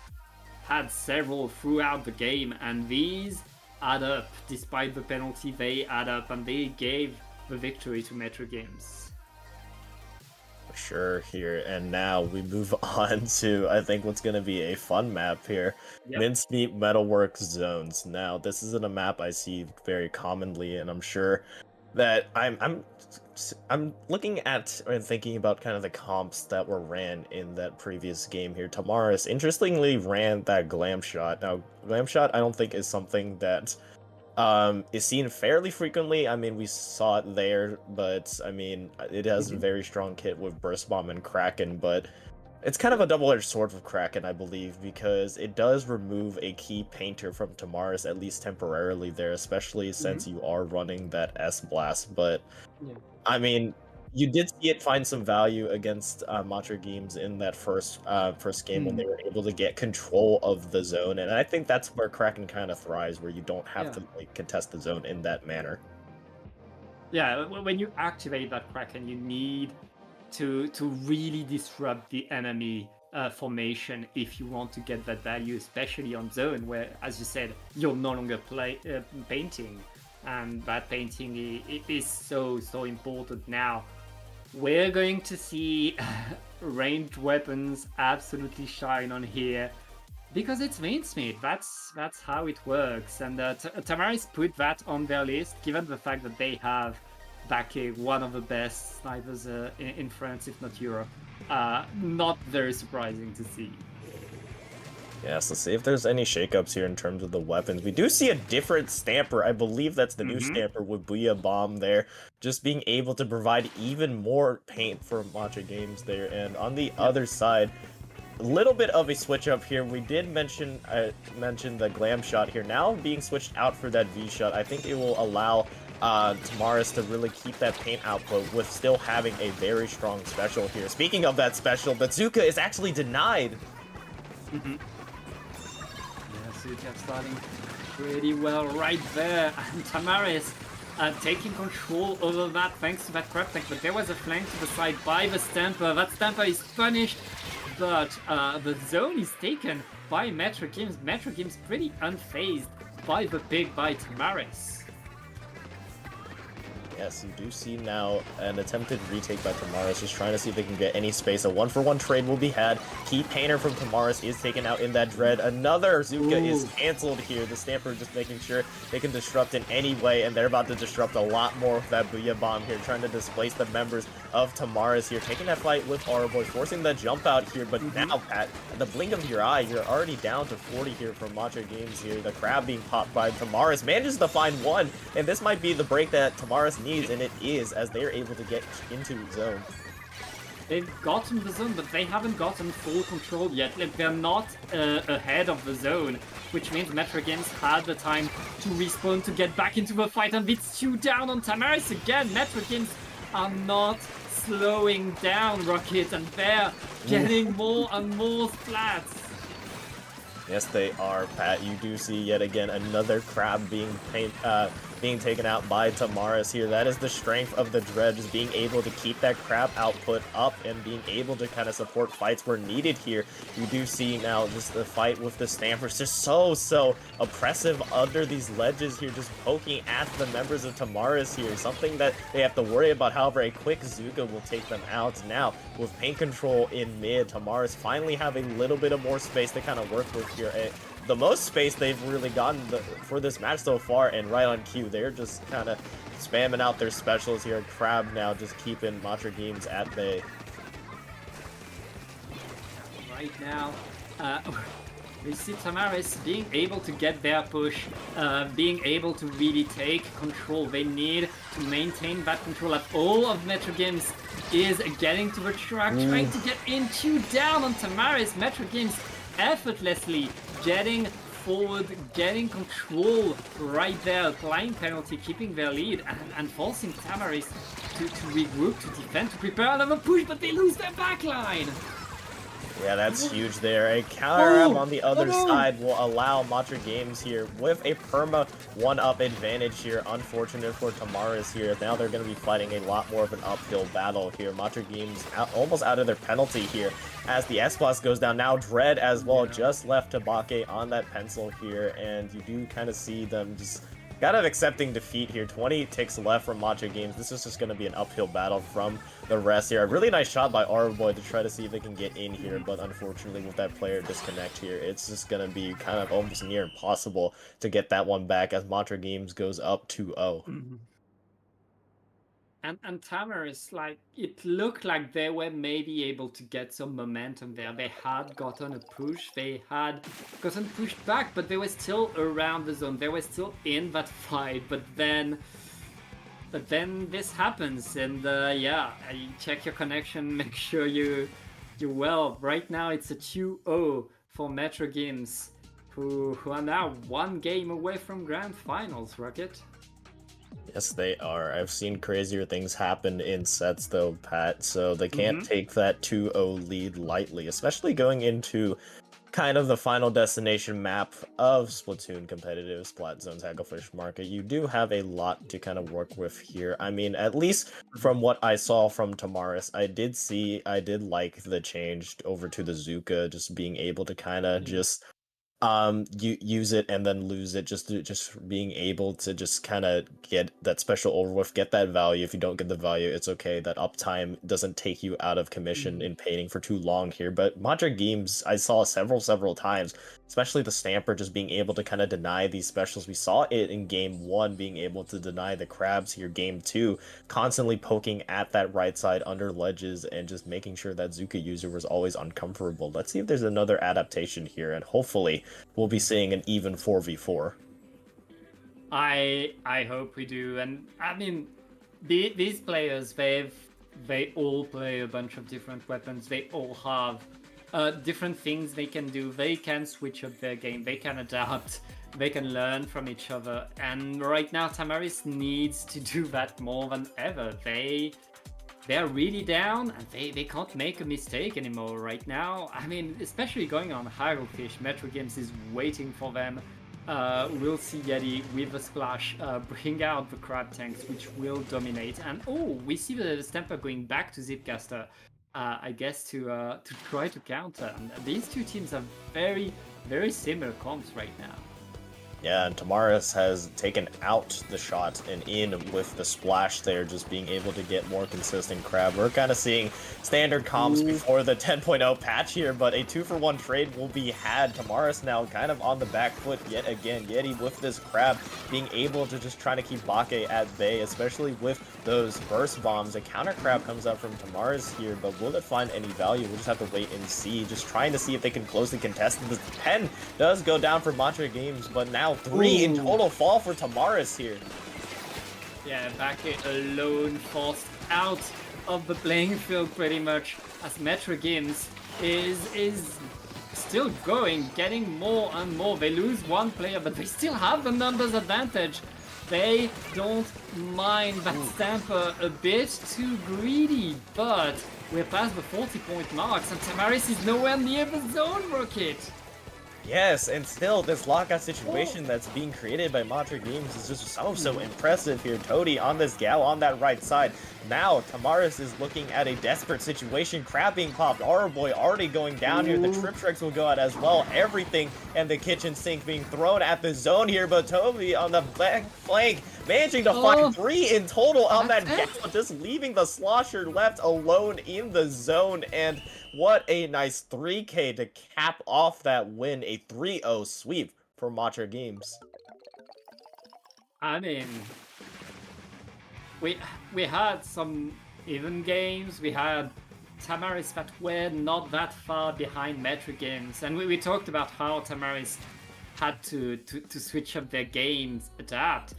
had several throughout the game, and these add up. Despite the penalty, they add up, and they gave the victory to Metro Games. Sure here, and now we move on to, I think, what's going to be a fun map here. Mincemeat Metalworks Zones. Now, this isn't a map I see very commonly, and I'm sure that I'm looking at and thinking about kind of the comps that were ran in that previous game here. Tamaris interestingly ran that glam shot. Now, glam shot I don't think is something that is seen fairly frequently. I mean, we saw it there, but I mean, it has a very strong kit with Burst Bomb and Kraken, but it's kind of a double-edged sword with Kraken, I believe, because it does remove a key painter from Tamaris, at least temporarily there, especially since you are running that S-Blast. But, Yeah. I mean, you did see it find some value against Matra Games in that first game when they were able to get control of the zone, and I think that's where Kraken kind of thrives, where you don't have to like contest the zone in that manner. Yeah, when you activate that Kraken, you need to really disrupt the enemy formation if you want to get that value, especially on zone, where, as you said, you're no longer painting, and that painting is so important now. We're going to see ranged weapons absolutely shine on here because it's Mainsmith. That's how it works, and Tamaris put that on their list given the fact that they have Bakke, one of the best snipers in France, if not Europe. Not very surprising to see. Yes, let's see if there's any shakeups here in terms of the weapons. We do see a different Stamper. I believe that's the new Stamper with Booyah Bomb there. Just being able to provide even more paint for Matcha Games there. And on the other side, a little bit of a switch up here. We did mention the Glam Shot here. Now being switched out for that V Shot, I think it will allow Tamaris to really keep that paint output with still having a very strong special here. Speaking of that special, Bazooka is actually denied. Suka starting pretty well right there, and Tamaris taking control over that thanks to that crab tank, but there was a flank to the side by the Stamper. That Stamper is punished, but the zone is taken by Metro Games. Metro Games pretty unfazed by the pick by Tamaris. Yes, you do see now an attempted retake by Tamaris, just trying to see if they can get any space. A 1-for-1 trade will be had. Key Painter from Tamaris is taken out in that Dread. Another Zuka is cancelled here. The Stamper just making sure they can disrupt in any way, and they're about to disrupt a lot more with that Booyah Bomb here, trying to displace the members of Tamaris here, taking that fight with Arboy, forcing the jump out here. But now, Pat, at the blink of your eye, you're already down to 40 here from Matcha Games here. The crab being popped by Tamaris manages to find one, and this might be the break that Tamaris needs, and it is, as they are able to get into zone. They've gotten the zone, but they haven't gotten full control yet. Like, they're not ahead of the zone, which means Metro Games had the time to respawn to get back into the fight, and it's 2 down on Tamaris again. Metro Games are not slowing down Rocket, and they're getting more and more splats. Yes, they are, Pat. You do see yet again another crab being taken out by Tamaris here. That is the strength of the Dread, just being able to keep that crab output up and being able to kind of support fights where needed here. You do see now just the fight with the Stampers just so oppressive under these ledges here, just poking at the members of Tamaris here. Something that they have to worry about. However, a quick Zuka will take them out. Now, with paint control in mid, Tamaris finally have a little bit of more space to kind of work with here. The most space they've really gotten for this match so far, and right on cue, they're just kind of spamming out their specials here. Crab now just keeping Matra Games at bay. Right now, we see Tamaris being able to get their push, being able to really take control. They need to maintain that control at all of Metro Games is getting to the track, trying to get in 2 down on Tamaris. Metro Games effortlessly getting forward, getting control right there, applying penalty, keeping their lead, and forcing Tamaris to regroup, to defend, to prepare another push, but they lose their backline. Yeah, that's huge there. A counter up on the other side will allow Matra Games here with a perma 1-up advantage here. Unfortunate for Tamaris here. Now they're going to be fighting a lot more of an uphill battle here. Matra Games almost out of their penalty here as the S-Boss goes down. Now Dread as well, just left to Bakke on that pencil here, and you do kind of see them just kind of accepting defeat here. 20 ticks left from Matcha Games. This is just going to be an uphill battle from the rest here. A really nice shot by Arboy to try to see if they can get in here, but unfortunately with that player disconnect here, it's just going to be kind of almost near impossible to get that one back as Matcha Games goes up 2-0. And Tamers, like, it looked like they were maybe able to get some momentum there. They had gotten a push, they had gotten pushed back, but they were still around the zone. They were still in that fight, but then this happens, and yeah, you check your connection, make sure you're well. Right now, it's a 2-0 for Metro Games, who are now one game away from grand finals. Rocket. Yes, they are. I've seen crazier things happen in sets, though, Pat, so they can't take that 2-0 lead lightly, especially going into kind of the final destination map of Splatoon competitive Splat Zones Hagglefish Market. You do have a lot to kind of work with here. I mean, at least from what I saw from Tamaris, I did like the change over to the Zuka, just being able to kind of just you use it and then lose it, just being able to just kind of get that special overwhelm, get that value. If you don't get the value, it's okay. That uptime doesn't take you out of commission in painting for too long here. But Madra Games, I saw several times, especially the Stamper just being able to kind of deny these specials. We saw it in game 1 being able to deny the crabs here. Game 2 constantly poking at that right side under ledges and just making sure that Zuka user was always uncomfortable. Let's see if there's another adaptation here, and hopefully we'll be seeing an even 4v4. I hope we do, and I mean, these players, they all play a bunch of different weapons. They all have different things they can do. They can switch up their game. They can adapt. They can learn from each other. And right now, Tamaris needs to do that more than ever. They're really down, and they can't make a mistake anymore right now. I mean, especially going on Hagglefish, Metro Games is waiting for them. We'll see Yeti with a splash bring out the crab tanks, which will dominate. And oh, we see the Stamper going back to Zipcaster, I guess to try to counter. And these two teams have very similar comps right now. Yeah, and Tamaris has taken out the shot and in with the splash there, just being able to get more consistent crab. We're kind of seeing standard comps before the 10.0 patch here, but a 2-for-1 trade will be had. Tamaris now kind of on the back foot yet again. Yeti with this crab being able to just try to keep Bake at bay, especially with those burst bombs. A counter crab comes out from Tamaris here, but will it find any value? We'll just have to wait and see. Just trying to see if they can closely contest. The 10 does go down for Mantra Games, but now 3 in total fall for Tamaris here. Yeah, Bake alone, forced out of the playing field pretty much, as Metro Games is still going, getting more and more. They lose one player, but they still have the numbers advantage. They don't mind that Stamper a bit too greedy, but we're past the 40-point marks, and Tamaris is nowhere near the zone, Rocket. Yes, and still, this lockout situation that's being created by Mantra Games is just so impressive here. Toady on this gal on that right side. Now, Tamaris is looking at a desperate situation. Crab being popped. Boy already going down here. The Trip Tricks will go out as well. Everything and the kitchen sink being thrown at the zone here. But Toby on the back flank managing to find 3 in total on that gal. Just leaving the slosher left alone in the zone. And what a nice 3K to cap off that win. A 3-0 sweep for Mantra Games. I mean, we had some even games. We had Tamaris that were not that far behind Metro Games, and we talked about how Tamaris had to switch up their games, adapt.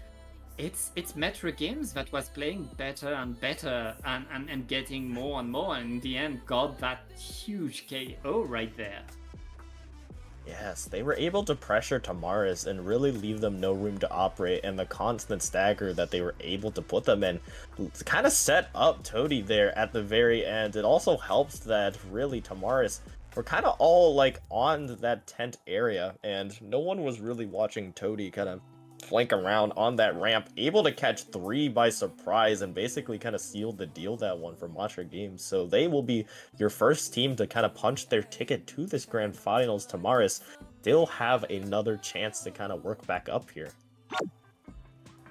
It's Metro Games that was playing better and better and getting more and more, and in the end got that huge KO right there. Yes, they were able to pressure Tamaris and really leave them no room to operate, and the constant stagger that they were able to put them in kind of set up Toady there at the very end. It also helps that really Tamaris were kind of all like on that tent area, and no one was really watching Toady kind of flank around on that ramp, able to catch 3 by surprise and basically kind of sealed the deal that one for Mantra Games. So they will be your first team to kind of punch their ticket to this grand finals. Tamaris still have another chance to kind of work back up here.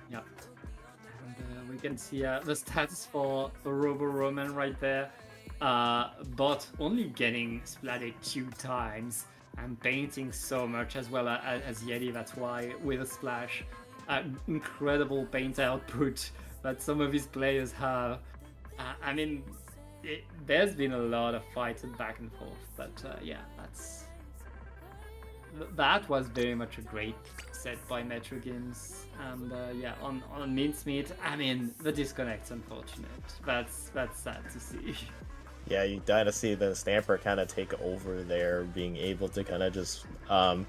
Yeah, and we can see the stats for Robo Roman right there. But only getting splatted 2 times. And painting so much as well as Yeti, that's why, with a splash. Incredible paint output that some of his players have. I mean, there's been a lot of fights and back and forth, but yeah, that was very much a great set by Metro Games. And yeah, on Mincemeat, I mean, the disconnect's unfortunate. That's sad to see. Yeah, you gotta see the Stamper kind of take over there, being able to kind of just put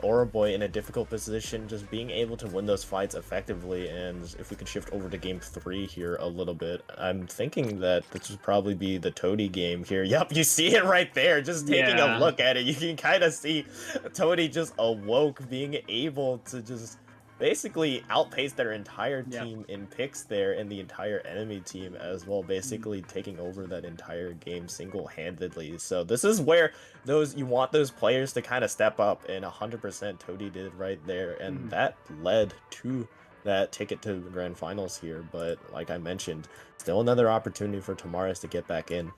Oroboy in a difficult position, just being able to win those fights effectively. And if we could shift over to game 3 here a little bit, I'm thinking that this would probably be the Toady game here. Yep, you see it right there. Just taking a Yeah. look at it, you can kind of see Toady just awoke, being able to just basically outpace their entire team in picks there, and the entire enemy team as well, basically taking over that entire game single-handedly. So this is where you want those players to kind of step up, and 100% Toady did right there, and that led to that ticket to the grand finals here. But like I mentioned, still another opportunity for Tamaris to get back in.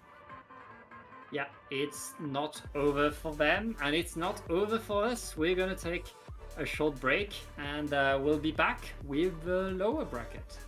Yeah, it's not over for them, and it's not over for us. We're gonna take a short break, and we'll be back with the lower bracket.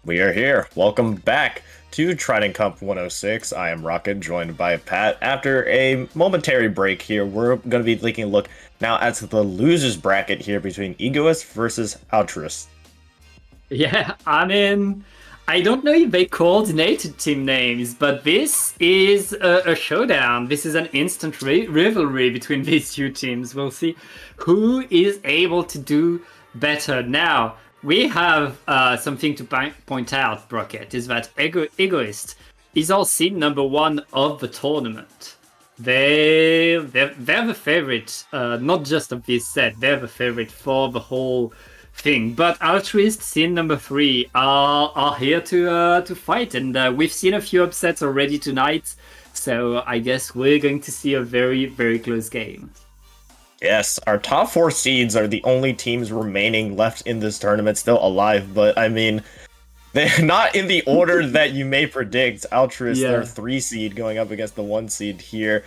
We are here. Welcome back to Triton-Cup 106. I am Rocket, joined by Pat. After a momentary break here, we're going to be taking a look now at the losers bracket here between Egoist versus Altruist. Yeah, I mean, I don't know if they coordinated team names, but this is a showdown. This is an instant rivalry between these two teams. We'll see who is able to do better. Now, we have something to point out, Brocket, is that Egoist is our seed number 1 of the tournament. They're the favorite, not just of this set, they're the favorite for the whole thing. But Altruist, seed number 3, are here to fight, and we've seen a few upsets already tonight, so I guess we're going to see a very, very close game. Yes, our top 4 seeds are the only teams remaining left in this tournament still alive, but I mean, they're not in the order that you may predict. Altruist, they're 3 seed going up against the 1 seed here.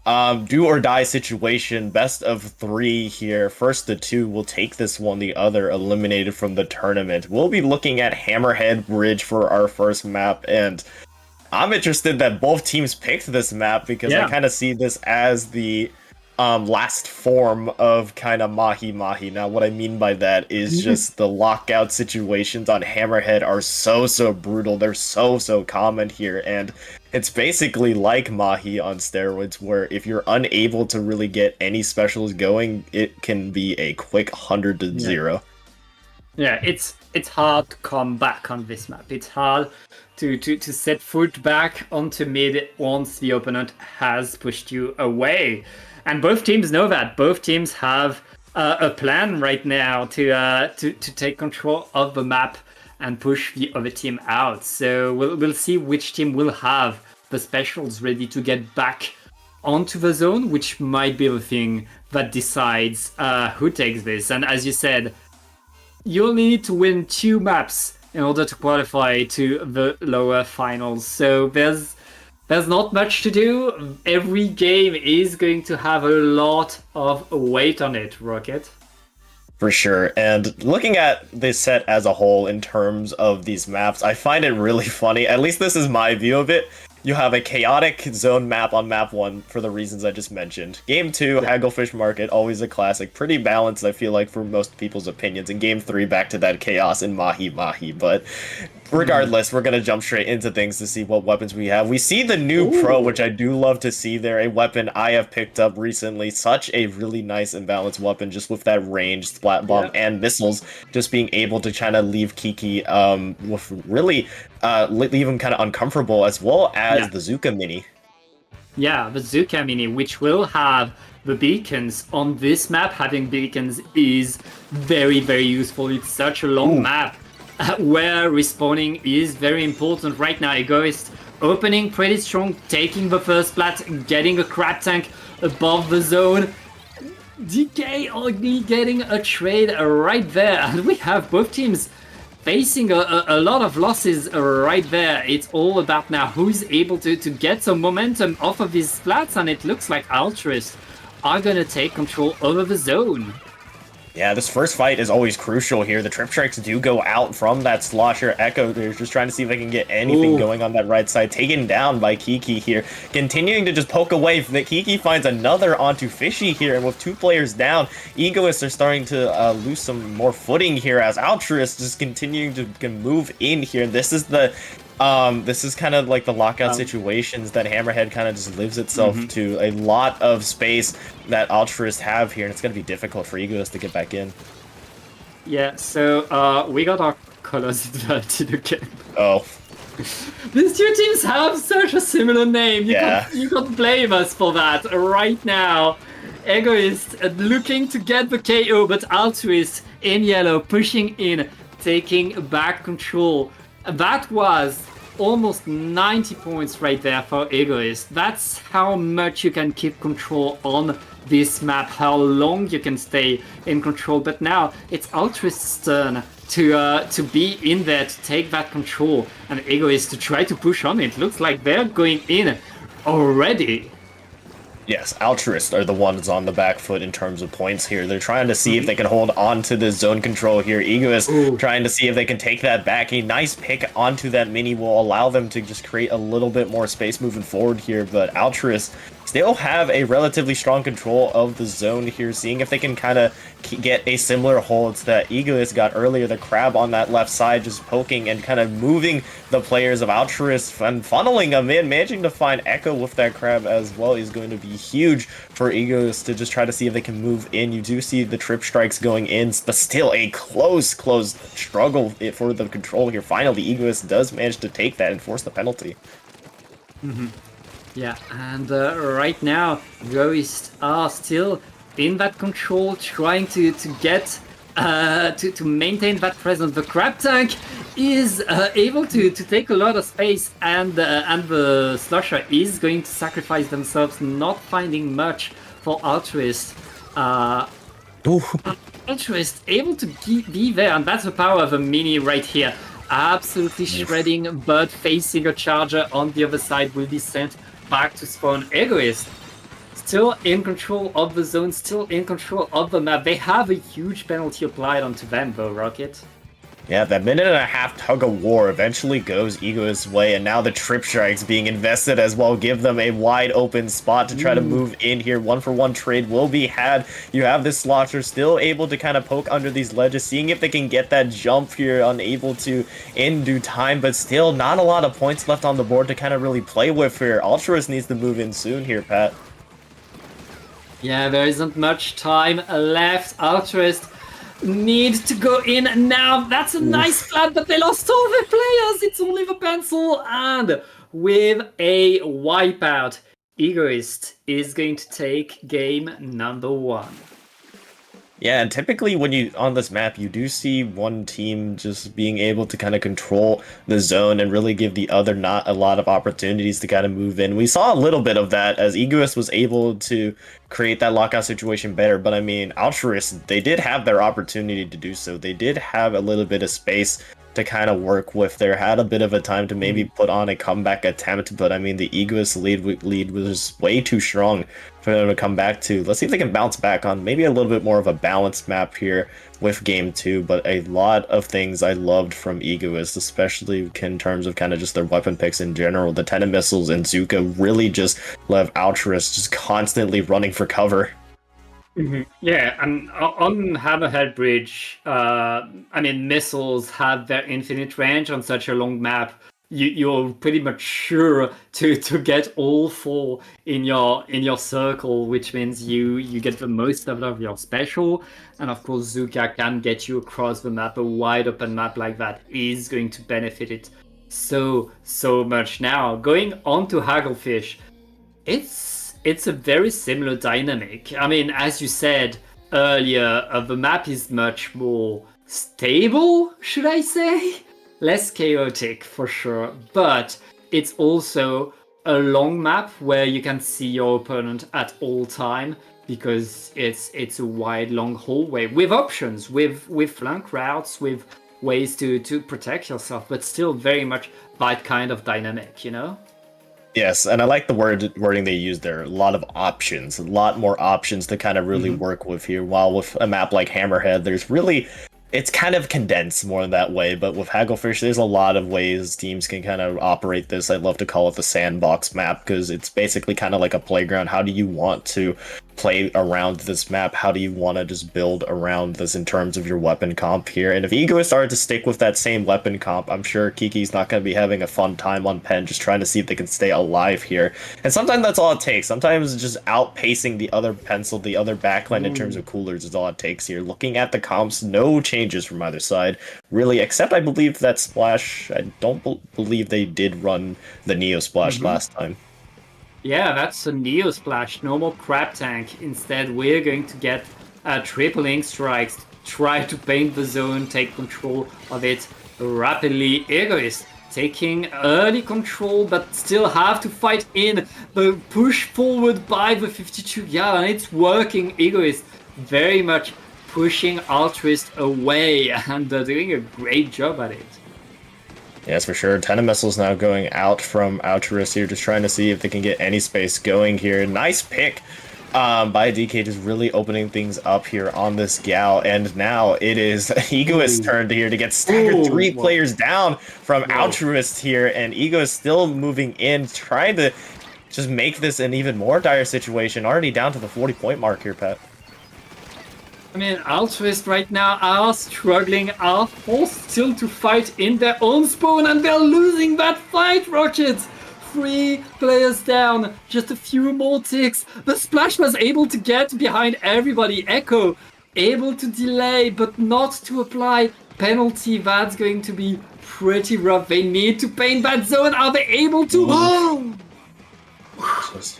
Do or die situation, best of 3 here. First the 2 will take this one, the other eliminated from the tournament. We'll be looking at Hammerhead Bridge for our first map, and I'm interested that both teams picked this map because I kind of see this as the last form of kind of Mahi Mahi. Now, what I mean by that is just the lockout situations on Hammerhead are so brutal. They're so common here, and it's basically like Mahi on steroids, where if you're unable to really get any specials going, it can be a quick 100-0. Yeah, it's hard to come back on this map. It's hard to set foot back onto mid once the opponent has pushed you away. And both teams know that. Both teams have a plan right now to take control of the map and push the other team out. So we'll see which team will have the specials ready to get back onto the zone, which might be the thing that decides who takes this. And as you said, you'll need to win 2 maps in order to qualify to the lower finals. So there's not much to do. Every game is going to have a lot of weight on it, Rocket. For sure, and looking at this set as a whole in terms of these maps, I find it really funny, at least this is my view of it. You have a chaotic zone map on map 1 for the reasons I just mentioned. Game 2, Hagglefish Market, always a classic. Pretty balanced, I feel like, for most people's opinions. And Game 3, back to that chaos in Mahi Mahi. But regardless, we're going to jump straight into things to see what weapons we have. We see the new Pro, which I do love to see there. A weapon I have picked up recently. Such a really nice and balanced weapon, just with that range, splat bomb, and missiles. Just being able to kind of leave Kiki with really leave him kind of uncomfortable, as well as the Zuka Mini. Yeah, the Zuka Mini, which will have the beacons on this map. Having beacons is very, very useful. It's such a long map where respawning is very important. Right now, Egoist opening pretty strong, taking the first plat, getting a crab tank above the zone. DK only getting a trade right there, and we have both teams facing a lot of losses right there. It's all about now who's able to get some momentum off of these flats, and it looks like Altruist are gonna take control over the zone. Yeah, this first fight is always crucial here. The Trip Strikes do go out from that Slosher Echo. They're just trying to see if they can get anything going on that right side. Taken down by Kiki here. Continuing to just poke away. Kiki finds another onto Fishy here, and with 2 players down, Egoists are starting to lose some more footing here as Altruist just continuing to move in here. This is kind of like the lockout situations that Hammerhead kind of just lives itself to. A lot of space that Altruist have here, and it's going to be difficult for Egoist to get back in. Yeah, so we got our colors inverted again. Oh. These 2 teams have such a similar name. You can't blame us for that right now. Egoist looking to get the KO, but Altruist in yellow pushing in, taking back control. That was almost 90 points right there for Egoist. That's how much you can keep control on this map, how long you can stay in control. But now it's Altruist's turn to be in there, to take that control, and Egoist to try to push on it. Looks like they're going in already. Yes, Altruists are the ones on the back foot in terms of points here. They're trying to see if they can hold on to the zone control here. Egoist trying to see if they can take that back. A nice pick onto that mini will allow them to just create a little bit more space moving forward here, but Altruists still have a relatively strong control of the zone here, seeing if they can kind of get a similar hold that Egoist got earlier. The Crab on that left side just poking and kind of moving the players of Altruist and funneling them in. Managing to find Echo with that Crab as well is going to be huge for Egoist to just try to see if they can move in. You do see the Trip Strikes going in, but still a close struggle for the control here. Finally, Egoist does manage to take that and force the penalty. Yeah, and right now, Ghosts are still in that control, trying to get to maintain that presence. The Crab Tank is able to take a lot of space, and the Slusher is going to sacrifice themselves, not finding much for Altruist. Altruist able to be there, and that's the power of a mini right here. Absolutely shredding, but facing a charger on the other side will be sent back to spawn. Egoist still in control of the zone, still in control of the map. They have a huge penalty applied onto them though, Rocket. Yeah, that minute and a half tug of war eventually goes Egoist's way, and now the Trip Strikes being invested as well give them a wide open spot to try to move in here. 1-for-1 trade will be had. You have this Slosher still able to kind of poke under these ledges, seeing if they can get that jump here, unable to in due time, but still not a lot of points left on the board to kind of really play with here. Altruist needs to move in soon here, Pat. Yeah, there isn't much time left. Altruist need to go in now. That's a nice plan, but they lost all their players. It's only the pencil, and with a wipeout, Egoist is going to take game number 1. Yeah, and typically when you on this map, you do see one team just being able to kind of control the zone and really give the other not a lot of opportunities to kind of move in. We saw a little bit of that as Egoist was able to create that lockout situation better, but I mean, Altruist, they did have their opportunity to do so. They did have a little bit of space to kind of work with. They had a bit of a time to maybe put on a comeback attempt, but I mean, the Egoist lead was way too strong for them to come back to. Let's see if they can bounce back on maybe a little bit more of a balanced map here with game 2, but a lot of things I loved from Egoist, especially in terms of kind of just their weapon picks in general. The Tenon Missiles and Zuka really just left Altruist just constantly running for cover. Yeah, and on Hammerhead Bridge, I mean, missiles have their infinite range on such a long map. You're pretty much sure to get all 4 in your circle, which means you get the most out of your special. And of course, Zuka can get you across the map. A wide open map like that is going to benefit it so much. Now, going on to Hagglefish, it's a very similar dynamic. I mean, as you said earlier, the map is much more stable, should I say? Less chaotic for sure, but it's also a long map where you can see your opponent at all time because it's a wide, long hallway with options, with flank routes, with ways to protect yourself, but still very much that kind of dynamic, you know? Yes, and I like the wording they used there. A lot of options, a lot more options to kind of really work with here. While with a map like Hammerhead, there's really, it's kind of condensed more in that way. But with Hagglefish, there's a lot of ways teams can kind of operate this. I'd love to call it the sandbox map because it's basically kind of like a playground. How do you want to play around this map? How do you want to just build around this in terms of your weapon comp here? And if Egoist started to stick with that same weapon comp, I'm sure Kiki's not going to be having a fun time on Pen, just trying to see if they can stay alive here. And sometimes that's all it takes. Sometimes just outpacing the other pencil, the other backline in terms of coolers is all it takes here. Looking at the comps, no changes from either side, really, except I believe that Splash, I don't believe they did run the Neo Splash last time. Yeah, that's a Neo Splash, no more Crab Tank. Instead, we're going to get triple ink strikes, try to paint the zone, take control of it rapidly. Egoist taking early control, but still have to fight in the push forward by the 52. Yeah, and it's working. Egoist very much pushing Altruist away, and they're doing a great job at it. Yes, for sure. 10 missiles now going out from Altruist here, just trying to see if they can get any space going here. Nice pick by DK, just really opening things up here on this gal. And now it is Egoist's turn here to get staggered. Three players down from Altruist here, and Ego is still moving in, trying to just make this an even more dire situation. Already down to the 40-point mark here, Pat. I mean, Altruist right now are struggling, are forced still to fight in their own spawn, and they're losing that fight, Rockets! 3 players down, just a few more ticks. The Splash was able to get behind everybody. Echo able to delay, but not to apply penalty. That's going to be pretty rough. They need to paint that zone. Are they able to? Oh!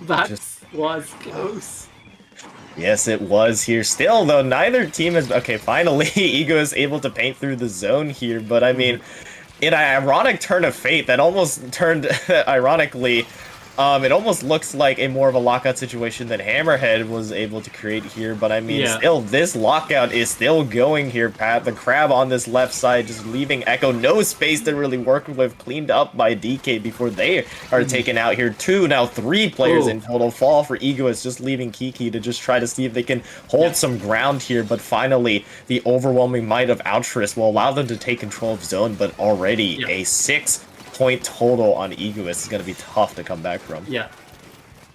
That was close. Yes, it was here. Still, though, neither team is... Okay, finally, Ego is able to paint through the zone here, but I mean, in an ironic turn of fate, that almost turned, ironically, it almost looks like a more of a lockout situation than Hammerhead was able to create here, but I mean, still, this lockout is still going here, Pat. The Crab on this left side just leaving Echo no space to really work with, cleaned up by DK before they are taken out here. 2, now 3 players in total fall for Ego. It's just leaving Kiki to just try to see if they can hold some ground here, but finally, the overwhelming might of Altruist will allow them to take control of zone, but already a 6-point total on Egoist is going to be tough to come back from. Yeah.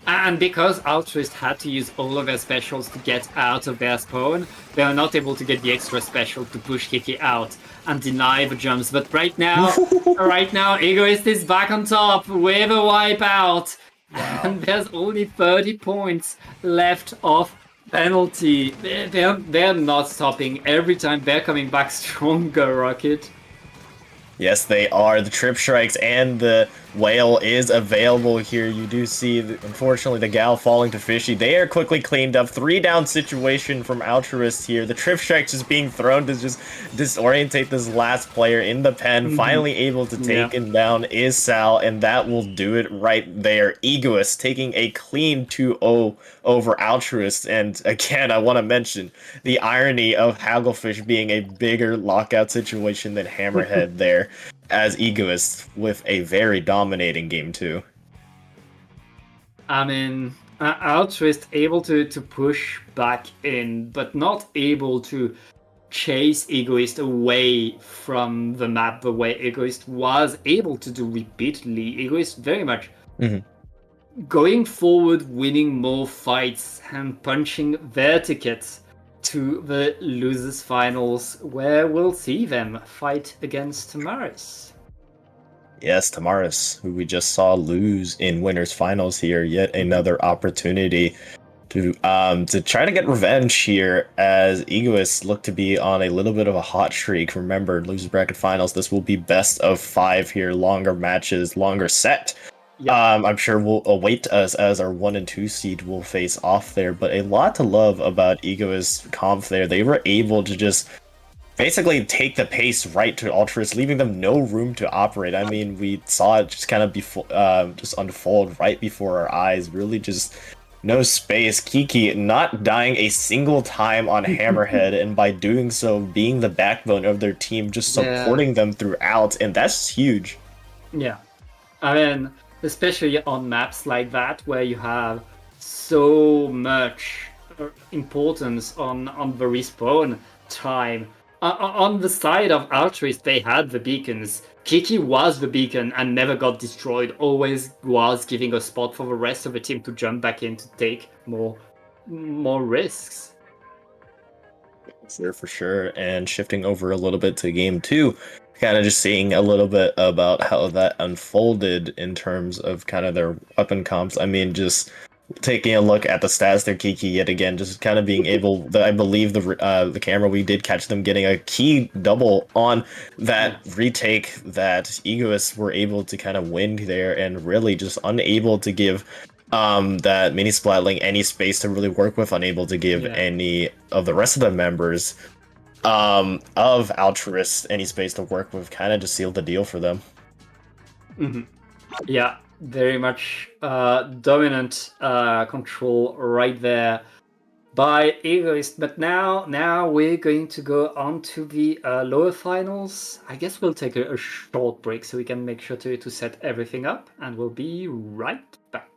And because Altruist had to use all of their specials to get out of their spawn, they are not able to get the extra special to push Kiki out and deny the jumps. But right now, Egoist is back on top with a wipeout. Wow. And there's only 30 points left of penalty. They're not stopping. Every time they're coming back stronger, Rocket. Yes, they are. The Trip Strikes and the Whale is available here. You do see, unfortunately, the Gal falling to Fishy. They are quickly cleaned up. 3-down situation from Altruist here. The Trip Strike just being thrown to just disorientate this last player in the pen. Finally able to take him down is Sal, and that will do it right there. Egoist taking a clean 2-0 over Altruist. And again, I want to mention the irony of Hagglefish being a bigger lockout situation than Hammerhead there, as Egoist with a very dominating game too. I mean, Altruist able to push back in, but not able to chase Egoist away from the map the way Egoist was able to do repeatedly. Egoist very much going forward, winning more fights and punching their tickets to the losers finals, where we'll see them fight against Tamaris. Yes, Tamaris, who we just saw lose in winners finals here. Yet another opportunity to try to get revenge here, as Egoists look to be on a little bit of a hot streak. Remember, losers bracket finals, this will be best of 5 here, longer matches, longer set. I'm sure will await us as our 1 and 2 seed will face off there, but a lot to love about Egoist's comp there. They were able to just basically take the pace right to Altruist, leaving them no room to operate. I mean, we saw it just kind of just unfold right before our eyes. Really just no space. Kiki not dying a single time on Hammerhead, and by doing so, being the backbone of their team, just supporting them throughout, and that's huge. Yeah. I mean, especially on maps like that where you have so much importance on the respawn time. On the side of Altruist, they had the beacons. Kiki was the beacon and never got destroyed, always was giving a spot for the rest of the team to jump back in to take more risks. For sure. And shifting over a little bit to game two, kind of just seeing a little bit about how that unfolded in terms of kind of their weapon comps. I mean, just taking a look at the stats there, Kiki yet again, just kind of being able. I believe the camera, we did catch them getting a key double on that retake that Egoists were able to kind of win there, and really just unable to give that mini splatling any space to really work with, unable to give any of the rest of the members of Altruist any space to work with, kind of just sealed the deal for them. Yeah, very much dominant control right there by Egoist. But now we're going to go on to the lower finals. I guess we'll take a short break so we can make sure to set everything up, and we'll be right back.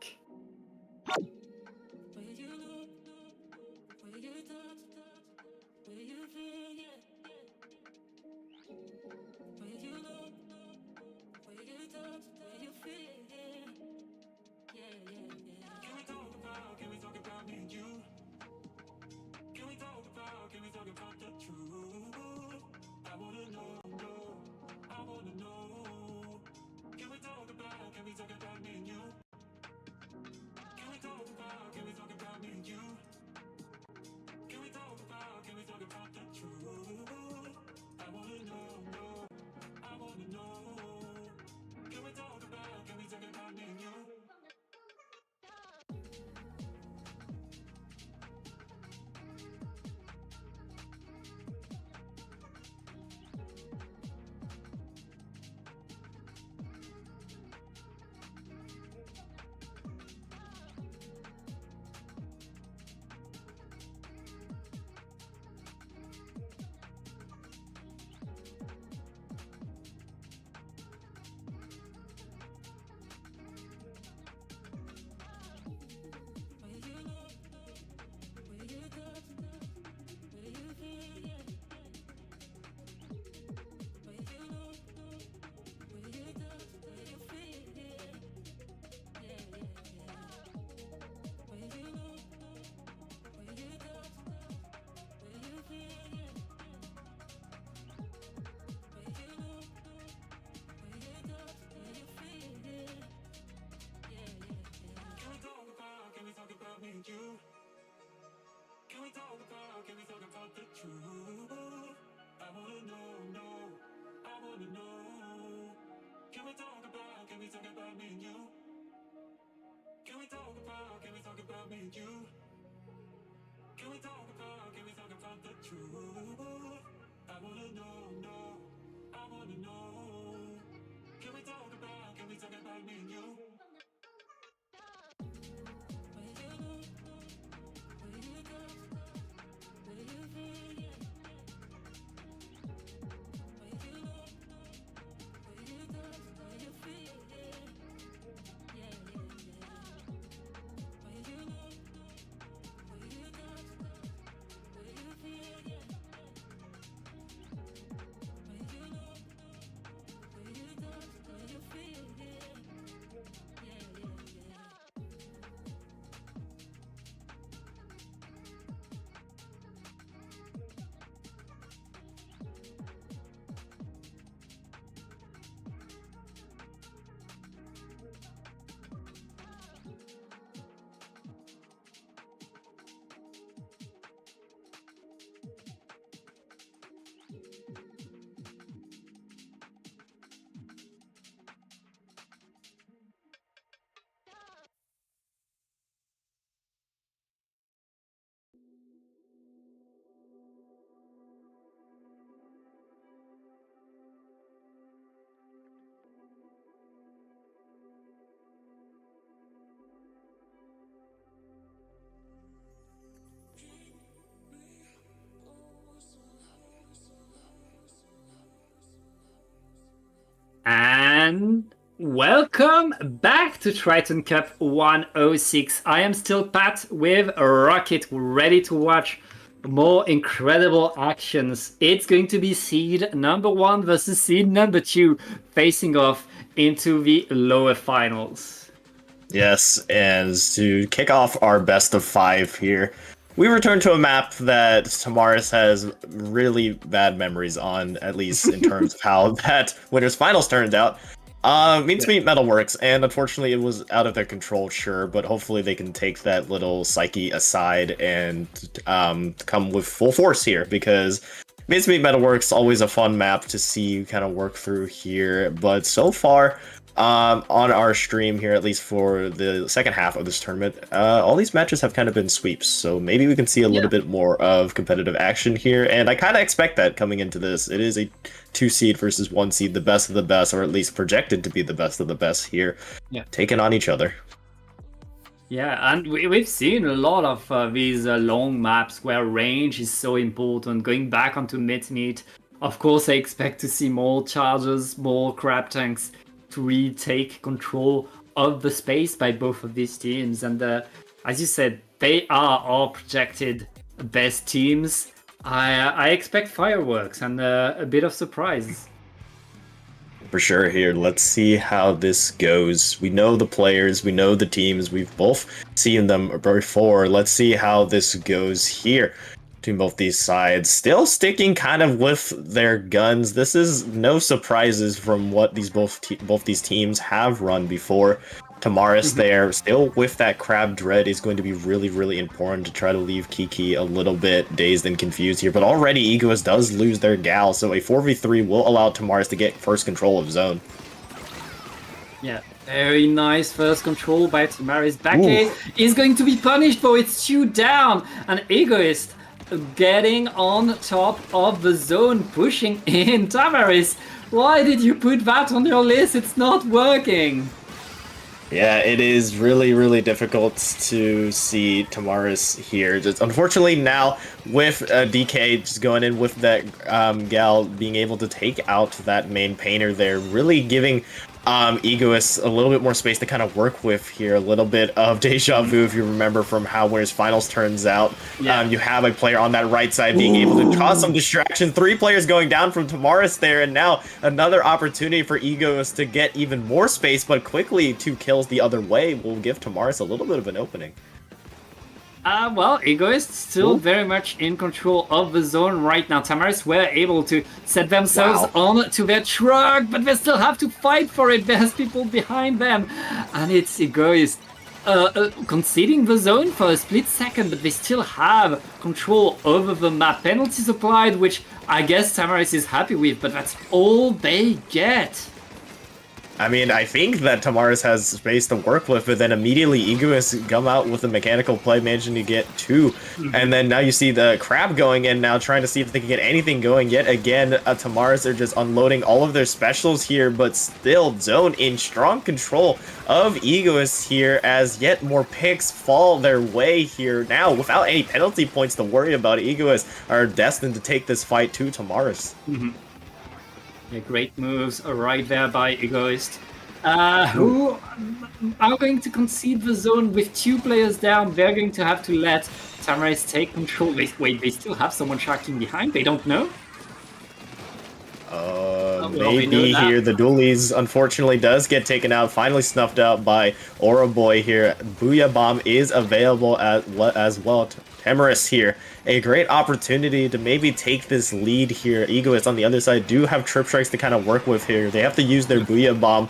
And Welcome back to Triton-Cup 106. I am still Pat with Rocket, ready to watch more incredible actions. It's going to be seed number 1 versus seed number 2 facing off into the lower finals. Yes, and to kick off our best of 5 here, we return to a map that Tamaris has really bad memories on, at least in terms of how that winner's finals turned out. Meat Metalworks, and unfortunately it was out of their control, sure, but hopefully they can take that little psyche aside and come with full force here, because Meat Metalworks always a fun map to see you kind of work through here, but so far, on our stream here, at least for the second half of this tournament, all these matches have kind of been sweeps, so maybe we can see a little bit more of competitive action here, and I kind of expect that coming into this. It is a 2 seed versus 1 seed, the best of the best, or at least projected to be the best of the best here, taking on each other. Yeah, and we've seen a lot of these long maps where range is so important. Going back onto Meat, of course I expect to see more chargers, more crab tanks to really take control of the space by both of these teams. And as you said, they are all projected best teams. I expect fireworks and a bit of surprise. For sure here. Let's see how this goes. We know the players, we know the teams, we've both seen them before. Let's see how this goes here between both these sides. Still sticking kind of with their guns. This is no surprises from what these both these teams have run before. Tamaris there, still with that Crab Dread, is going to be really, really important to try to leave Kiki a little bit dazed and confused here. But already Egoist does lose their Gal, so a 4v3 will allow Tamaris to get first control of zone. Yeah, very nice first control by Tamaris. Back is going to be punished, though it's 2 down. And Egoist getting on top of the zone, pushing in. Tamaris, why did you put that on your list? It's not working. Yeah, it is really, really difficult to see Tamaris here. Just unfortunately now, with DK just going in with that Gal being able to take out that main painter there, really giving Egoist a little bit more space to kind of work with here. A little bit of deja vu, if you remember from how Winners Finals turns out. You have a player on that right side being able to cause some distraction. 3 players going down from Tamaris there, and now another opportunity for Egoist to get even more space, but quickly 2 kills the other way will give Tamaris a little bit of an opening. Well, Egoist still very much in control of the zone right now. Tamaris were able to set themselves on to their truck, but they still have to fight for it. There's people behind them, and it's Egoist conceding the zone for a split second, but they still have control over the map. Penalties applied, which I guess Tamaris is happy with, but that's all they get. I mean, I think that Tamaris has space to work with, but then immediately Egoist come out with a mechanical play, managing to get 2. And then now you see the Crab going in now, trying to see if they can get anything going. Yet again, Tamaris are just unloading all of their specials here, but still Zone in strong control of Egoist here as yet more picks fall their way here. Now, without any penalty points to worry about, Egoist are destined to take this fight to Tamaris. Yeah, great moves right there by Egoist, who are going to concede the zone with 2 players down. They're going to have to let Tamaris take control. Wait, they still have someone tracking behind? They don't know? Maybe here the dualies unfortunately does get taken out, finally snuffed out by Aura Boy here. Booyah Bomb is available as well. Tamaris here, a great opportunity to maybe take this lead here. Egoist on the other side do have trip strikes to kind of work with here. They have to use their Booyah Bomb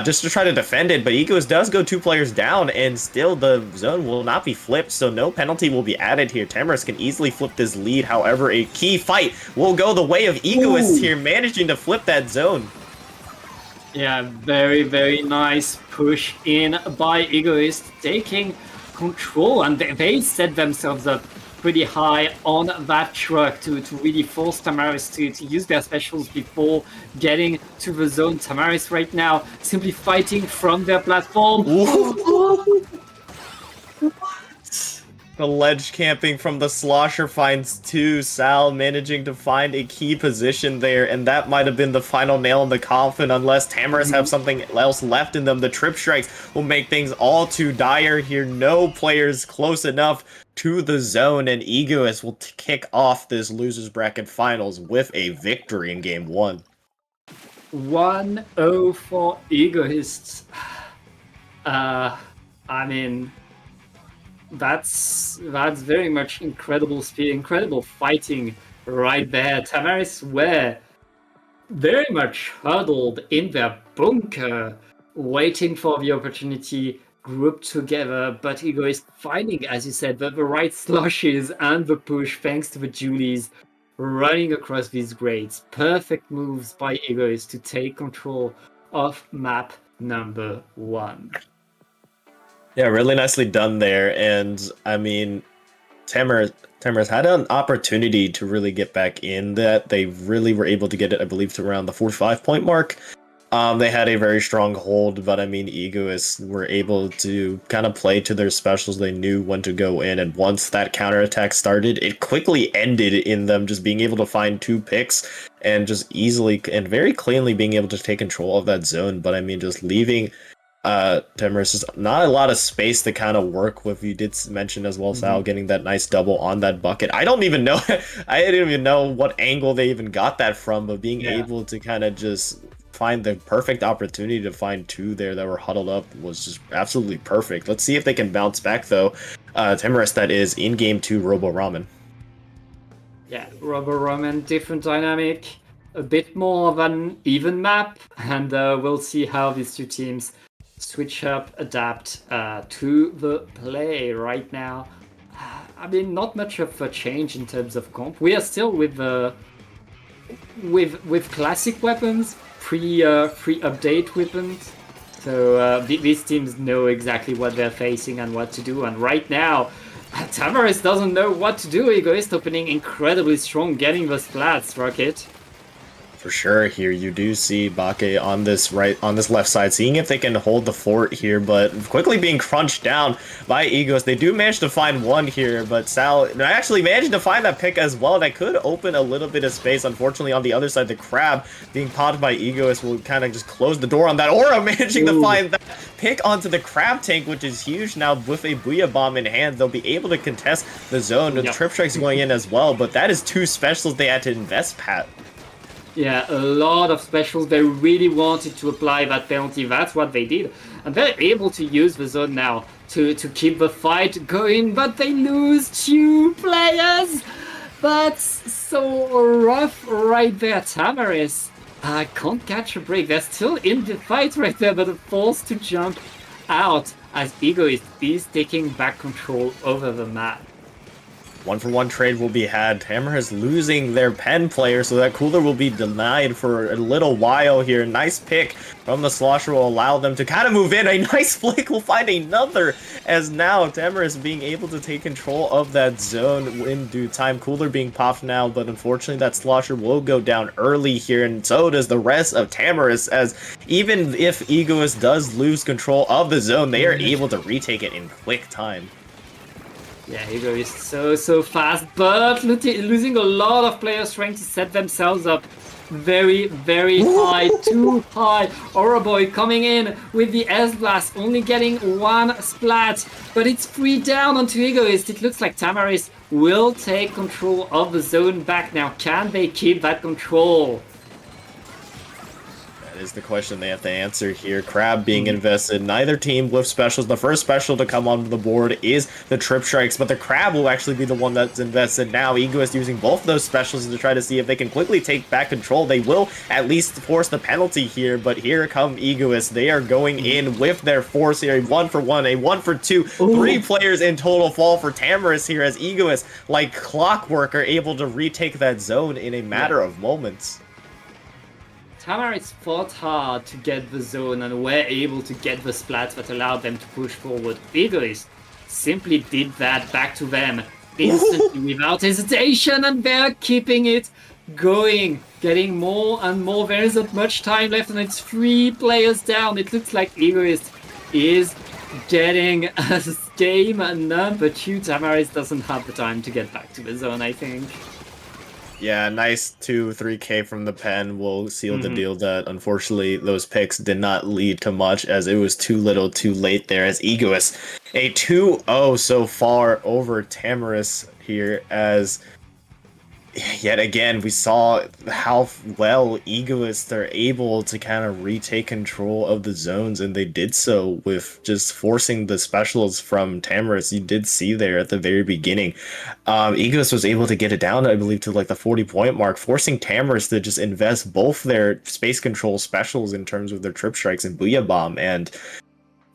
just to try to defend it, but Egoist does go 2 players down, and still the zone will not be flipped, so no penalty will be added here. Tamaris can easily flip this lead. However, a key fight will go the way of Egoist here, managing to flip that zone. Yeah, very, very nice push in by Egoist, taking control, and they set themselves up pretty high on that truck to really force Tamaris to use their specials before getting to the zone. Tamaris right now simply fighting from their platform. What? The ledge camping from the Slosher finds 2. Sal managing to find a key position there, and that might have been the final nail in the coffin unless Tamarisk have something else left in them. The trip strikes will make things all too dire here. No players close enough to the zone, and Egoist will kick off this losers bracket finals with a victory in game 1. 1-0 for Egoists. I mean, that's very much incredible speed, incredible fighting right there. Tamarisk were very much huddled in their bunker, waiting for the opportunity, grouped together, but Egoist finding, as you said, the right slushes and the push thanks to the Julies running across these grades. Perfect moves by Egoist to take control of map number 1. Yeah, really nicely done there, and I mean, Tamarisk had an opportunity to really get back in that. They really were able to get it, I believe, to around the 45 point mark. They had a very strong hold, but I mean, Egoists were able to kind of play to their specials. They knew when to go in, and once that counterattack started, it quickly ended in them just being able to find 2 picks and just easily and very cleanly being able to take control of that zone. But I mean, just leaving Tamarisk is not a lot of space to kind of work with. You did mention as well, Sal, getting that nice double on that bucket. I don't even know, I didn't even know what angle they even got that from, but being able to kind of just find the perfect opportunity to find 2 there that were huddled up was just absolutely perfect. Let's see if they can bounce back though. Tamarisk, that is, in game 2, Robo Ramen. Yeah, Robo Ramen, different dynamic, a bit more of an even map, and we'll see how these 2 teams switch up, adapt to the play right now. I mean, not much of a change in terms of comp. We are still with classic weapons, pre-update weapons. So these teams know exactly what they're facing and what to do. And right now, Tamarisk doesn't know what to do. Egoist opening incredibly strong, getting the splats, Rocket. For sure, here you do see Bake on this left side, seeing if they can hold the fort here, but quickly being crunched down by Egos. They do manage to find 1 here, but Sal actually managed to find that pick as well. That could open a little bit of space. Unfortunately, on the other side, the Crab being popped by Egos will kind of just close the door on that Aura, managing to find that pick onto the Crab tank, which is huge now. With a Booyah Bomb in hand, they'll be able to contest the zone. The Trip Strike's going in as well, but that is 2 specials they had to invest, Pat. Yeah, a lot of specials. They really wanted to apply that penalty. That's what they did. And they're able to use the zone now to keep the fight going, but they lose 2 players. That's so rough right there. Tamarisk can't catch a break. They're still in the fight right there, but are forced to jump out as Egoist is taking back control over the map. 1-for-1 trade will be had. Tamarisk losing their pen player, so that cooler will be denied for a little while here. Nice pick from the Slosher will allow them to kind of move in. A nice flick will find another, as now Tamarisk being able to take control of that zone in due time. Cooler being popped now, but unfortunately that Slosher will go down early here, and so does the rest of Tamarisk, as even if Egoist does lose control of the zone, they are able to retake it in quick time. Yeah, Ego is so fast, but losing a lot of players trying to set themselves up very high, too high. Aura Boy coming in with the S-Blast, only getting 1 splat, but it's 3 down onto Egoist. It looks like Tamarisk will take control of the zone back now. Can they keep that control? Is the question they have to answer here. Crab being invested. Neither team with specials. The first special to come onto the board is the Trip Strikes, but the Crab will actually be the one that's invested now. Egoist using both those specials to try to see if they can quickly take back control. They will at least force the penalty here, but here come Egoist. They are going in with their force here. A 1-for-1, a 1-for-2. 3 players in total fall for Tamarisk here, as Egoist, like clockwork, are able to retake that zone in a matter of moments. Tamarisk fought hard to get the zone and were able to get the splats that allowed them to push forward. Egoist simply did that back to them instantly without hesitation, and they're keeping it going, getting more and more. There isn't much time left, and it's 3 players down. It looks like Egoist is getting game number 2, Tamaris doesn't have the time to get back to the zone, I think. Yeah, nice 2-3K from the pen will seal the deal that unfortunately those picks did not lead to much as it was too little too late there as Egoist. A 2-0 so far over Tamaris here as yet again we saw how well Egoists are able to kind of retake control of the zones, and they did so with just forcing the specials from Tamaris. You did see there at the very beginning. Egoist was able to get it down, I believe, to like the 40-point mark, forcing Tamaris to just invest both their space control specials in terms of their trip strikes and Booyah Bomb. And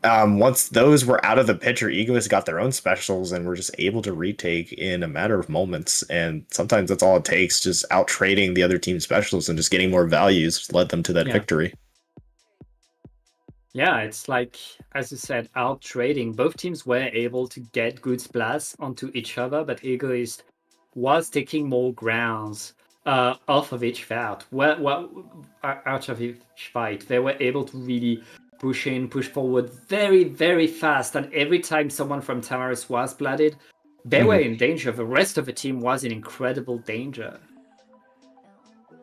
once those were out of the picture, Egoists got their own specials and were just able to retake in a matter of moments. And sometimes that's all it takes, just out trading the other team's specials and just getting more values led them to that victory. Yeah, it's like, as you said, out trading. Both teams were able to get good splats onto each other, but Egoist was taking more grounds off of each fight. Out of each fight, they were able to really push in, push forward very, very fast. And every time someone from Tamaris was blooded, they were in danger. The rest of the team was in incredible danger.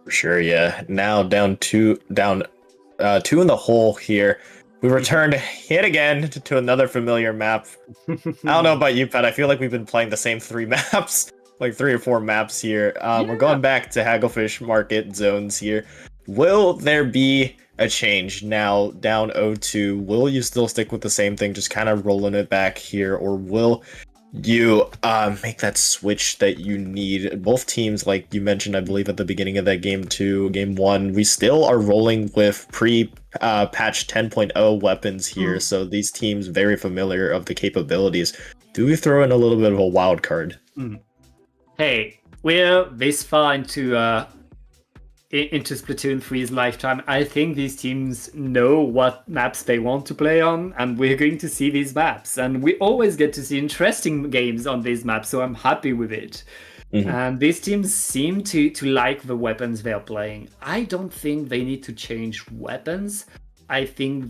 For sure, yeah. Now down two in the hole here. We returned yet again to another familiar map. I don't know about you, Pat. I feel like we've been playing the same 3 maps, like 3 or 4 maps here. We're going back to Hagglefish Market zones here. Will there be a change now down 0-2? Will you still stick with the same thing, just kind of rolling it back here, or will you make that switch that you need? Both teams, like you mentioned, I believe at the beginning of that game 1, we still are rolling with patch 10.0 weapons here, so these teams very familiar of the capabilities. Do we throw in a little bit of a wild card? Hey, we're this far into Splatoon 3's lifetime. I think these teams know what maps they want to play on, and we're going to see these maps. And we always get to see interesting games on these maps, so I'm happy with it. And these teams seem to like the weapons they're playing. I don't think they need to change weapons. I think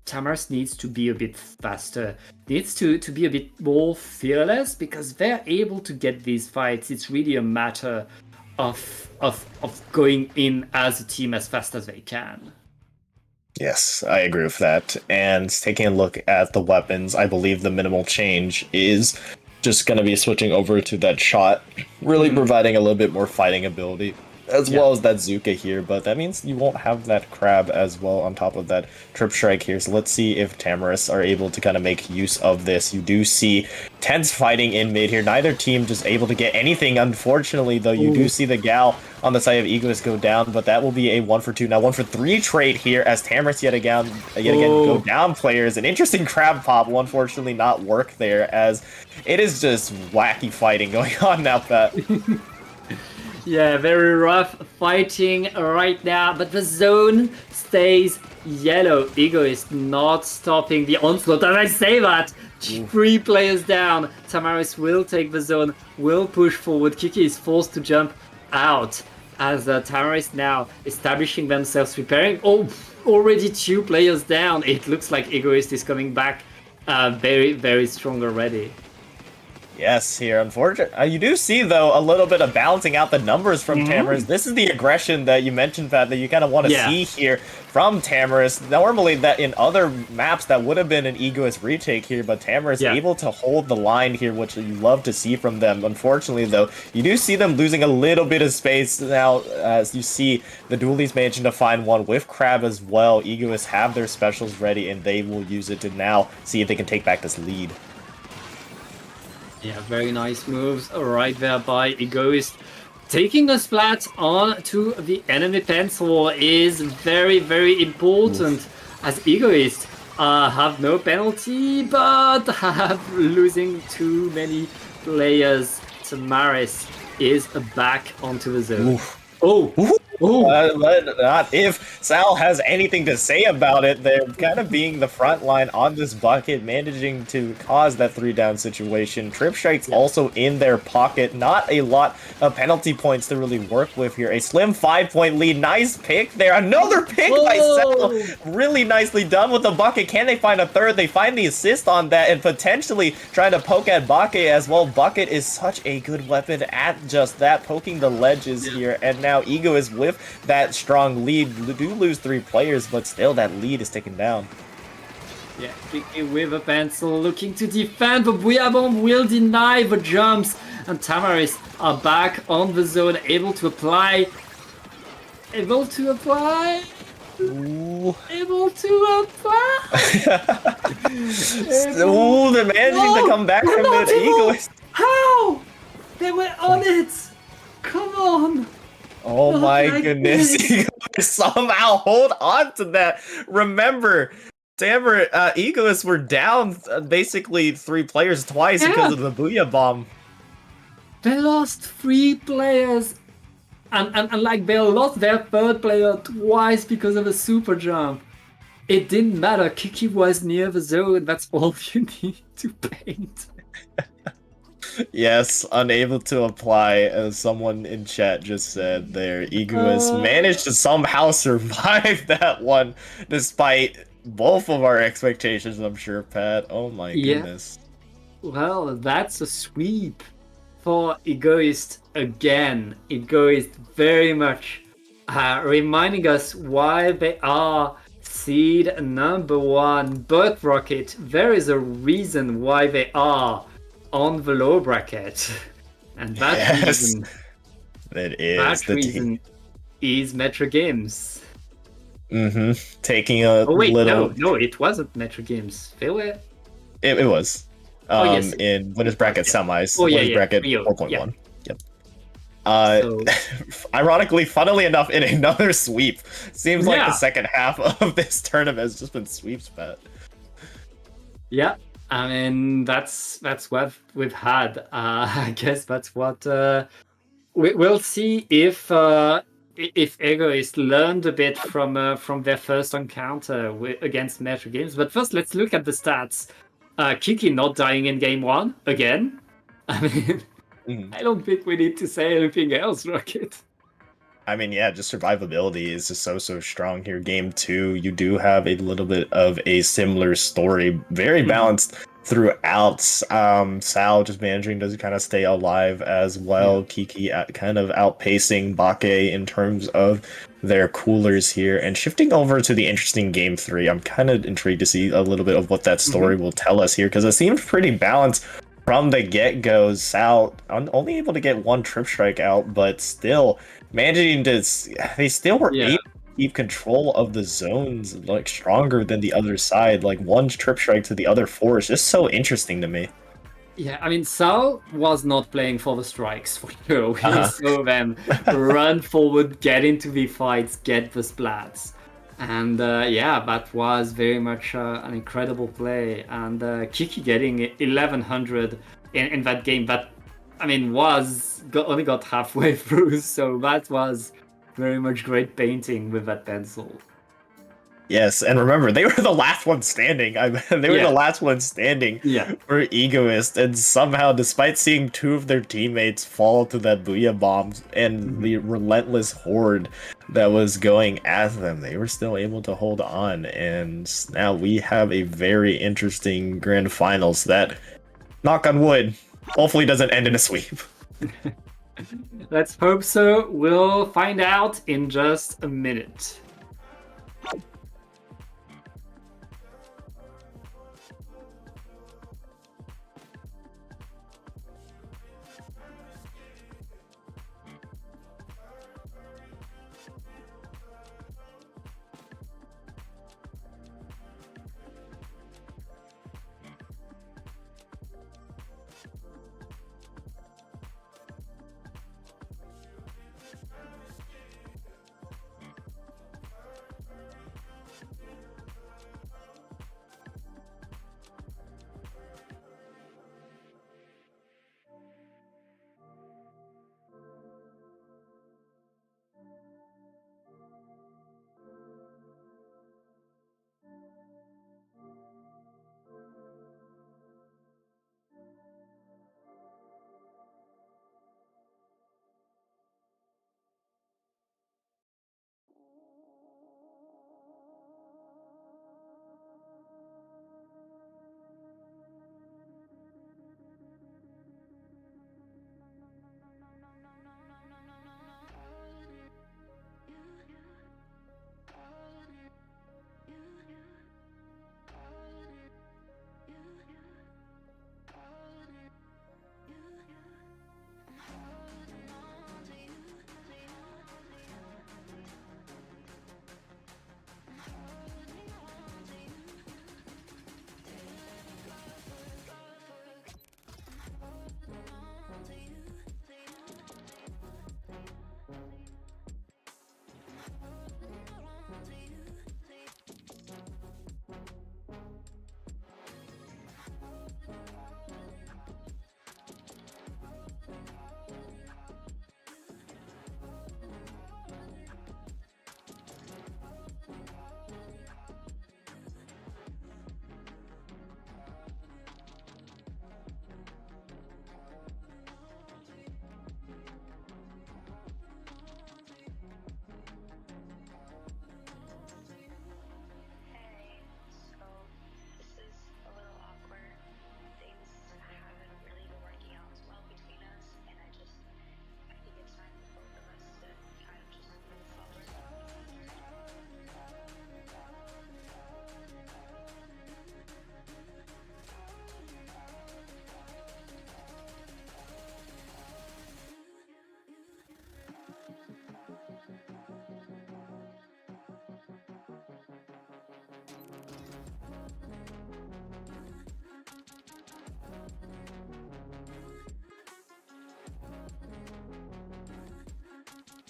Tamaris needs to be a bit faster, needs to be a bit more fearless, because they're able to get these fights. It's really a matter of going in as a team as fast as they can. Yes, I agree with that. And taking a look at the weapons, I believe the minimal change is just going to be switching over to that shot, really providing a little bit more fighting ability, as well as that Zuka here, but that means you won't have that crab as well on top of that trip strike here. So let's see if Tamaris are able to kind of make use of this. You do see tense fighting in mid here. Neither team just able to get anything, unfortunately, though. You do see the gal on the side of Egoist go down, but that will be a 1-for-2. Now 1-for-3 trade here as Tamaris yet again go down players. An interesting crab pop will unfortunately not work there, as it is just wacky fighting going on now, Pat. Yeah, very rough fighting right now, but the zone stays yellow. Egoist not stopping the onslaught. As I say that, 3 players down. Tamaris will take the zone, will push forward. Kiki is forced to jump out as Tamaris now establishing themselves, preparing. Oh, already 2 players down. It looks like Egoist is coming back very, very strong already. Yes, here, unfortunately. You do see, though, a little bit of balancing out the numbers from Tamaris. This is the aggression that you mentioned, Pat, that you kind of want to see here from Tamaris. Normally, that in other maps, that would have been an Egoist retake here, but Tamaris able to hold the line here, which you love to see from them. Unfortunately, though, you do see them losing a little bit of space now, as you see the dualies managing to find one with Crab as well. Egoists have their specials ready, and they will use it to now see if they can take back this lead. Yeah, very nice moves right there by Egoist. Taking a splat onto the enemy pencil is very, very important, as Egoist have no penalty, but have losing too many players. Tamaris is back onto the zone. Oh, But not if Sal has anything to say about it. They're kind of being the front line on this bucket, managing to cause that 3-down situation. Trip Strike's also in their pocket. Not a lot of penalty points to really work with here. A slim 5-point lead. Nice pick there. Another pick by Sal. Really nicely done with the bucket. Can they find a third? They find the assist on that and potentially trying to poke at Bake as well. Bucket is such a good weapon at just that, poking the ledges here. And now Ego is with that strong lead. Do lose 3 players, but still that lead is taken down. Yeah, Kiki with a pencil looking to defend, but Bouillabomb will deny the jumps. And Tamaris are back on the zone, able to apply. Able to apply. Ooh. Able to apply. Ooh, they're managing to come back from it. Ego is... How? They were on it. Come on. Oh my goodness. Ego somehow hold on to that. Remember, Egoists were down basically 3 players twice because of the Booyah Bomb. They lost 3 players. And like they lost their 3rd player twice because of a super jump. It didn't matter. Kiki was near the zone. That's all you need to paint. Yes, unable to apply, as someone in chat just said there. Egoist managed to somehow survive that one, despite both of our expectations, I'm sure, Pat. Oh my goodness. Well, that's a sweep for Egoist again. Egoist very much reminding us why they are seed number 1. But Rocket, there is a reason why they are on the low bracket, and that reason, is Metro Games. Taking a little. No, it wasn't Metro Games. They were. It was. Yes. In winners bracket semis. Winners bracket 4.1. Yep. Ironically, funnily enough, in another sweep. Seems like the second half of this tournament has just been sweeps, Pat. Yeah. I mean, that's what we've had. I guess that's what we'll see if Egoist learned a bit from their first encounter against Metro Games. But first, let's look at the stats. Kiki not dying in game 1 again. I mean, I don't think we need to say anything else, Rocket. I mean, yeah, just survivability is just so strong here. Game 2, you do have a little bit of a similar story, very balanced throughout. Sal just managing to kind of stay alive as well. Kiki kind of outpacing Bake in terms of their coolers here, and shifting over to the interesting game 3. I'm kind of intrigued to see a little bit of what that story will tell us here, because it seems pretty balanced from the get-go. Sal only able to get 1 trip strike out, but still managing to, they still were able to keep control of the zones like stronger than the other side. Like 1 trip strike to the other 4 is just so interesting to me. Yeah, I mean, Sal was not playing for the strikes for sure. We saw them run forward, get into the fights, get the splats. And that was very much an incredible play. And Kiki getting 1100 in that game, that, I mean, only got halfway through. So that was very much great painting with that pencil. Yes, and remember, they were the last one standing. They were the last one standing for Egoist, and somehow, despite seeing 2 of their teammates fall to that Booyah Bomb and the relentless horde that was going at them, they were still able to hold on. And now we have a very interesting grand finals that, knock on wood, hopefully doesn't end in a sweep. Let's hope so. We'll find out in just a minute.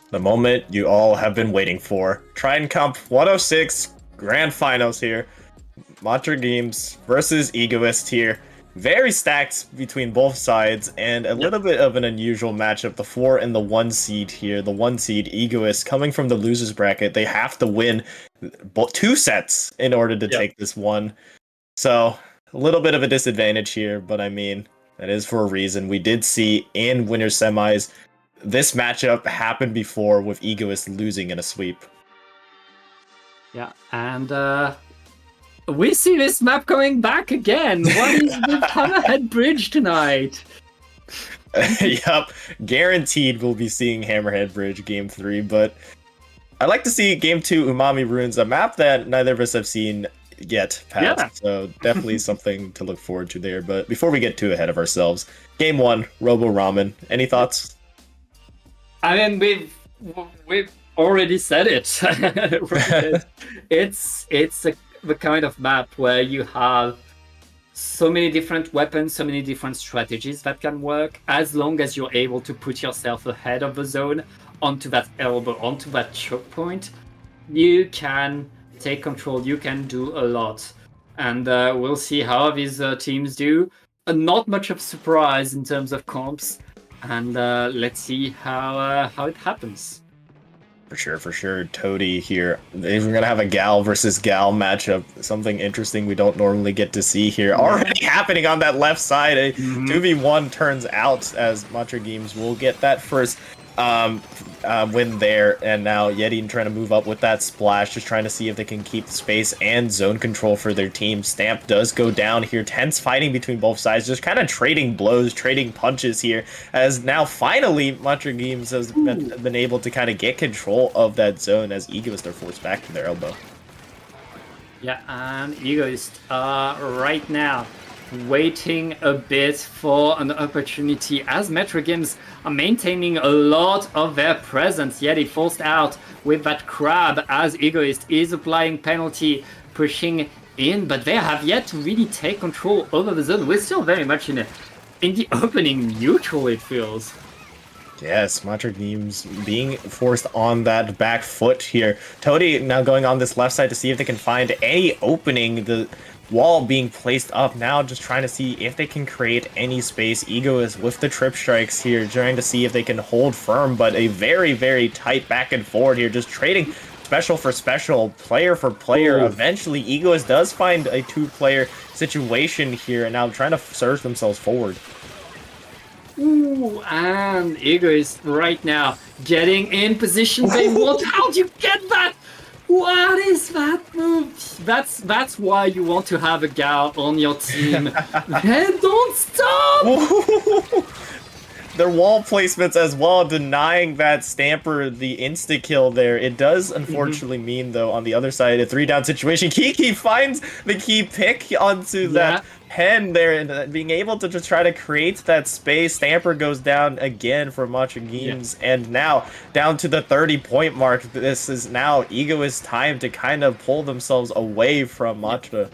The moment you all have been waiting for. Triton-Cup 106 Grand Finals here. Mantra Games versus Egoist here. Very stacked between both sides, and a little bit of an unusual matchup. The 4 and the 1 seed here. The 1 seed, Egoist, coming from the losers bracket. They have to win 2 sets in order to take this one. So, a little bit of a disadvantage here, but I mean, that is for a reason. We did see in winner semis, this matchup happened before with Egoist losing in a sweep. Yeah, and we see this map coming back again. What is with Hammerhead Bridge tonight? Yup, guaranteed we'll be seeing Hammerhead Bridge Game 3, but I'd like to see Game 2 Umami Ruins, a map that neither of us have seen yet, Pat. So definitely something to look forward to there. But before we get too ahead of ourselves, Game 1, Robo Ramen. Any thoughts? I mean, we've already said it. It's the kind of map where you have so many different weapons, so many different strategies that can work, as long as you're able to put yourself ahead of the zone, onto that elbow, onto that choke point. You can take control, you can do a lot. And we'll see how these teams do. Not much of a surprise in terms of comps. And let's see how it happens. For sure. Toady here. We're going to have a gal versus gal matchup. Something interesting we don't normally get to see here. Already happening on that left side. A 2v1 turns out as Mantra Games will get that first win there. And now Yeti trying to move up with that splash, just trying to see if they can keep space and zone control for their team. Stamp does go down here. Tense fighting between both sides, just kind of trading blows, trading punches here, as now finally Mantra Games has been able to kind of get control of that zone as Egoist are forced back to their elbow. Yeah, and Egoist right now waiting a bit for an opportunity as Metro Games are maintaining a lot of their presence. Yeti forced out with that crab as Egoist is applying penalty, pushing in, but they have yet to really take control over the zone. We're still very much in the opening neutral, it feels. Yes, Mantra Games being forced on that back foot here. Toady now going on this left side to see if they can find any opening. The wall being placed up now, just trying to see if they can create any space. Ego is with the trip strikes here, trying to see if they can hold firm, but a very, very tight back and forward here, just trading special for special, player for player. Eventually, Egoist does find a 2-player situation here, and now trying to surge themselves forward. Ooh, and Egoist right now getting in position. They want. How do you get that? What is that move? That's why you want to have a gal on your team. And don't stop! Their wall placements as well, denying that Stamper the insta-kill there. It does unfortunately mean, though, on the other side, a 3-down situation. Kiki finds the key pick onto that pen there, and being able to just try to create that space. Stamper goes down again for Mantra Games, and now down to the 30-point mark. This is now Egoist time to kind of pull themselves away from Mantra.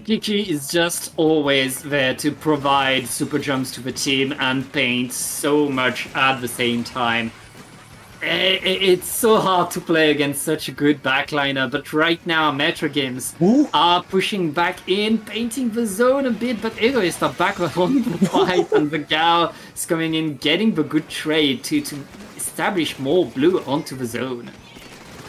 Kiki is just always there to provide super jumps to the team and paint so much at the same time. It's so hard to play against such a good backliner, but right now Metro Games are pushing back in, painting the zone a bit, but Egoist are back on the fight, and the gal is coming in, getting the good trade to establish more blue onto the zone.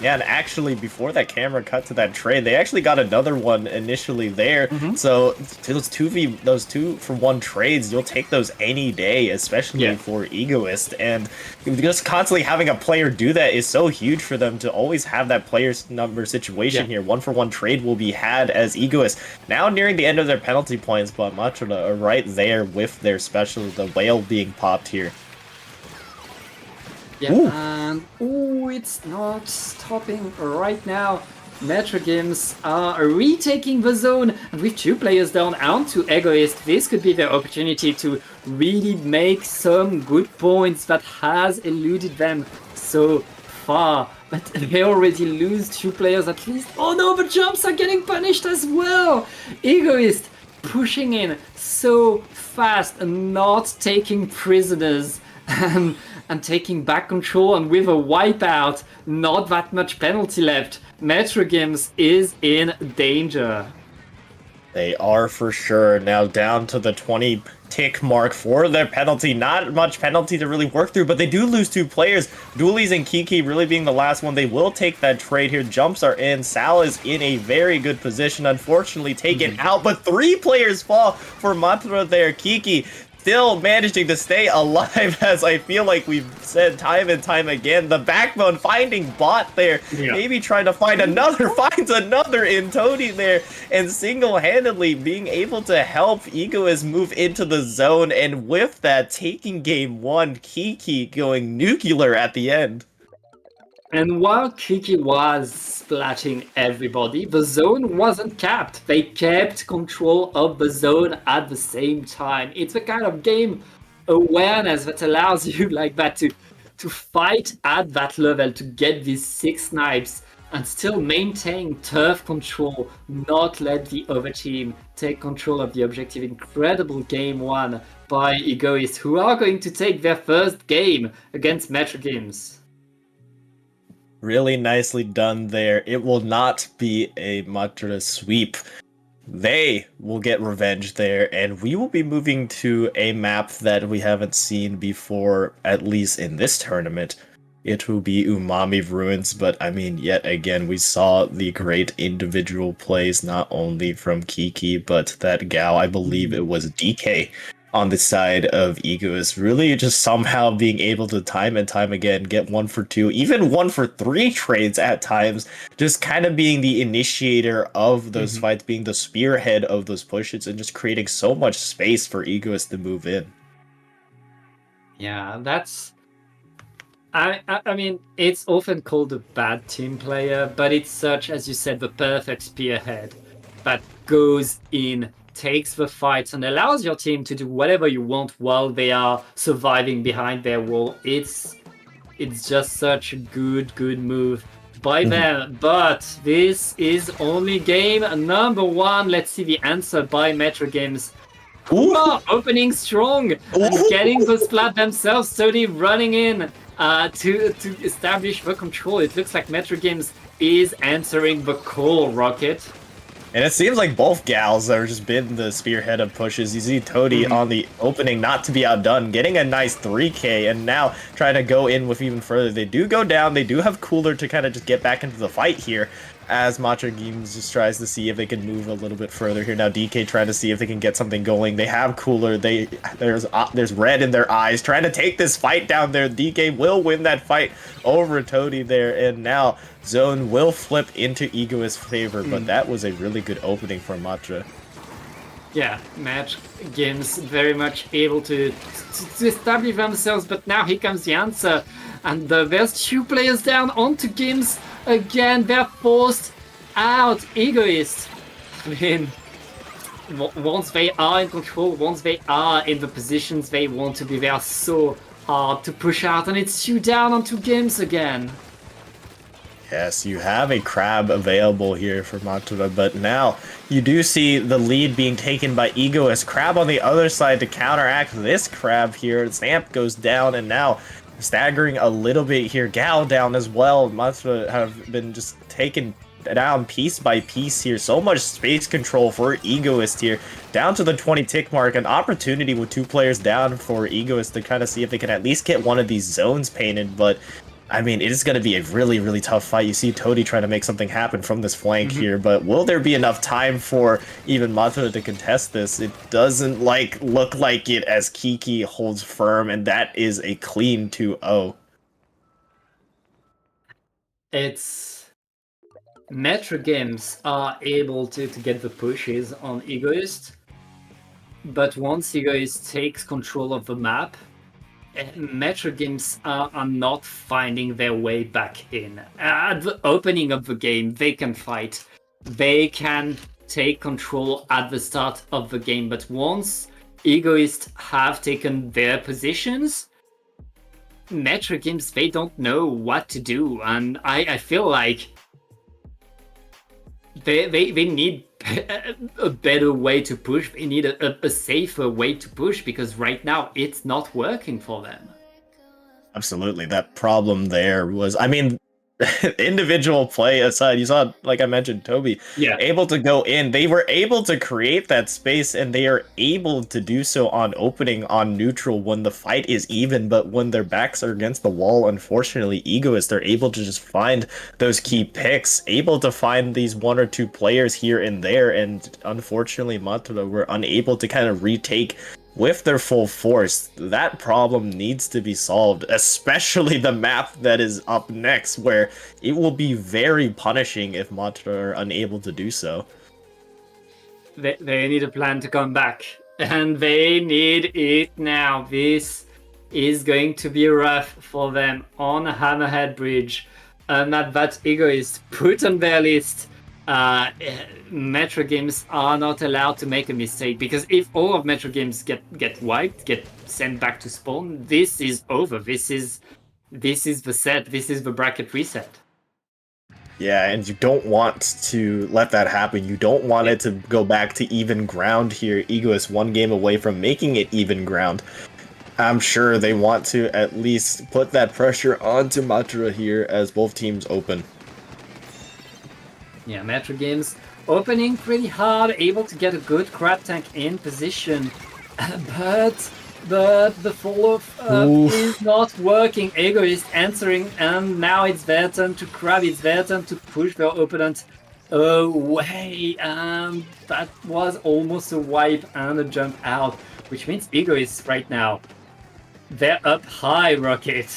Yeah, and actually, before that camera cut to that trade, they actually got another one initially there. So those 2-for-1 trades, you'll take those any day, especially for Egoist. And just constantly having a player do that is so huge for them to always have that player's number situation here. 1-for-1 trade will be had as Egoist now nearing the end of their penalty points, but Mantra are right there with their special, the whale being popped here. Yeah, and it's not stopping right now. Metro Games are retaking the zone, and with 2 players down onto Egoist, this could be their opportunity to really make some good points that has eluded them so far. But they already lose 2 players at least. Oh no, the jumps are getting punished as well! Egoist pushing in so fast and not taking prisoners. and taking back control, and with a wipeout, not that much penalty left, Metro Games is in danger. They are for sure. Now down to the 20 tick mark for their penalty. Not much penalty to really work through, but they do lose 2 players. Doolies and Kiki really being the last one. They will take that trade here. Jumps are in. Sal is in a very good position. Unfortunately taken out, but 3 players fall for Matra there. Kiki still managing to stay alive, as I feel like we've said time and time again. The backbone finding bot there, maybe trying to find another, finds another in Tony there, and single-handedly being able to help Egoist move into the zone, and with that, taking game 1, Kiki going nuclear at the end. And while Kiki was splatting everybody, the zone wasn't capped. They kept control of the zone at the same time. It's the kind of game awareness that allows you like that to fight at that level, to get these 6 snipes and still maintain turf control, not let the other team take control of the objective. Incredible game 1 by Egoist, who are going to take their first game against Metro Games. Really nicely done there. It will not be a Matra sweep. They will get revenge there, and we will be moving to a map that we haven't seen before, at least in this tournament. It will be Umami Ruins, but I mean, yet again, we saw the great individual plays, not only from Kiki, but that gal, I believe it was DK, on the side of Egoist, really just somehow being able to time and time again get 1 for 2, even 1 for 3 trades at times, just kind of being the initiator of those fights, being the spearhead of those pushes, and just creating so much space for Egoist to move in. Yeah, that's... I mean, it's often called a bad team player, but it's such, as you said, the perfect spearhead that goes in, takes the fights, and allows your team to do whatever you want while they are surviving behind their wall. It's just such a good move by them. But this is only game number 1. Let's see the answer by Metro Games, who are opening strong and getting the splat themselves. Tony running in to establish the control. It looks like Metro Games is answering the call, Rocket. And it seems like both gals have just been the spearhead of pushes. You see Toady on the opening, not to be outdone, getting a nice 3k, and now trying to go in with even further. They do go down. They do have Cooler to kind of just get back into the fight here, as Matra Games just tries to see if they can move a little bit further here. Now DK trying to see if they can get something going. They have Cooler. There's red in their eyes, trying to take this fight down there. DK will win that fight over Toady there, and now Zone will flip into Egoist's favor, but that was a really good opening for Matra. Yeah, Metro Games very much able to establish themselves, but now here comes the answer. And there's 2 players down onto Games again. They're forced out. Egoist, I mean, once they are in control, once they are in the positions they want to be, they are so hard to push out, and it's 2 down onto Games again. Yes, you have a crab available here for Matra, but now you do see the lead being taken by Egoist. Crab on the other side to counteract this crab here. Stamp goes down, and now staggering a little bit here. Gal down as well. Matra have been just taken down piece by piece here. So much space control for Egoist here. Down to the 20 tick mark. An opportunity with 2 players down for Egoist to kind of see if they can at least get one of these zones painted, but I mean, it is going to be a really tough fight. You see Toady trying to make something happen from this flank here, but will there be enough time for even Matra to contest this? It doesn't look like it, as Kiki holds firm, and that is a clean 2-0. It's Metro Games are able to get the pushes on Egoist, but once Egoist takes control of the map, Metro Games are not finding their way back in. At the opening of the game, they can fight. They can take control at the start of the game, but once Egoist have taken their positions, Metro Games, they don't know what to do, and I feel like they need a better way to push. They need a safer way to push, because right now it's not working for them. Absolutely. That problem there was, I mean, individual play aside, you saw, like I mentioned, Toby Yeah. able to go in. They were able to create that space, and they are able to do so on opening on neutral when the fight is even. But when their backs are against the wall, unfortunately, Egoists, they're able to just find those key picks, able to find these one or two players here and there. And unfortunately, Matura were unable to kind of retake with their full force. That problem needs to be solved, especially the map that is up next, where it will be very punishing if Matra are unable to do so. They need a plan to come back, and they need it now. This is going to be rough for them on Hammerhead Bridge. A map that Egoist put on their list. Metro Games are not allowed to make a mistake, because if all of Metro Games get wiped, get sent back to spawn, this is over. This is the set. This is the bracket reset. Yeah, and you don't want to let that happen. You don't want it to go back to even ground here. Ego is one game away from making it even ground. I'm sure they want to at least put that pressure onto Matra here as both teams open. Yeah, Metro Games opening pretty hard, able to get a good crab tank in position, but the follow-up is not working. Egoist answering, and now it's their turn to crab. It's their turn to push their opponent away. That was almost a wipe and a jump out, which means Egoist right now, they're up high, Rocket.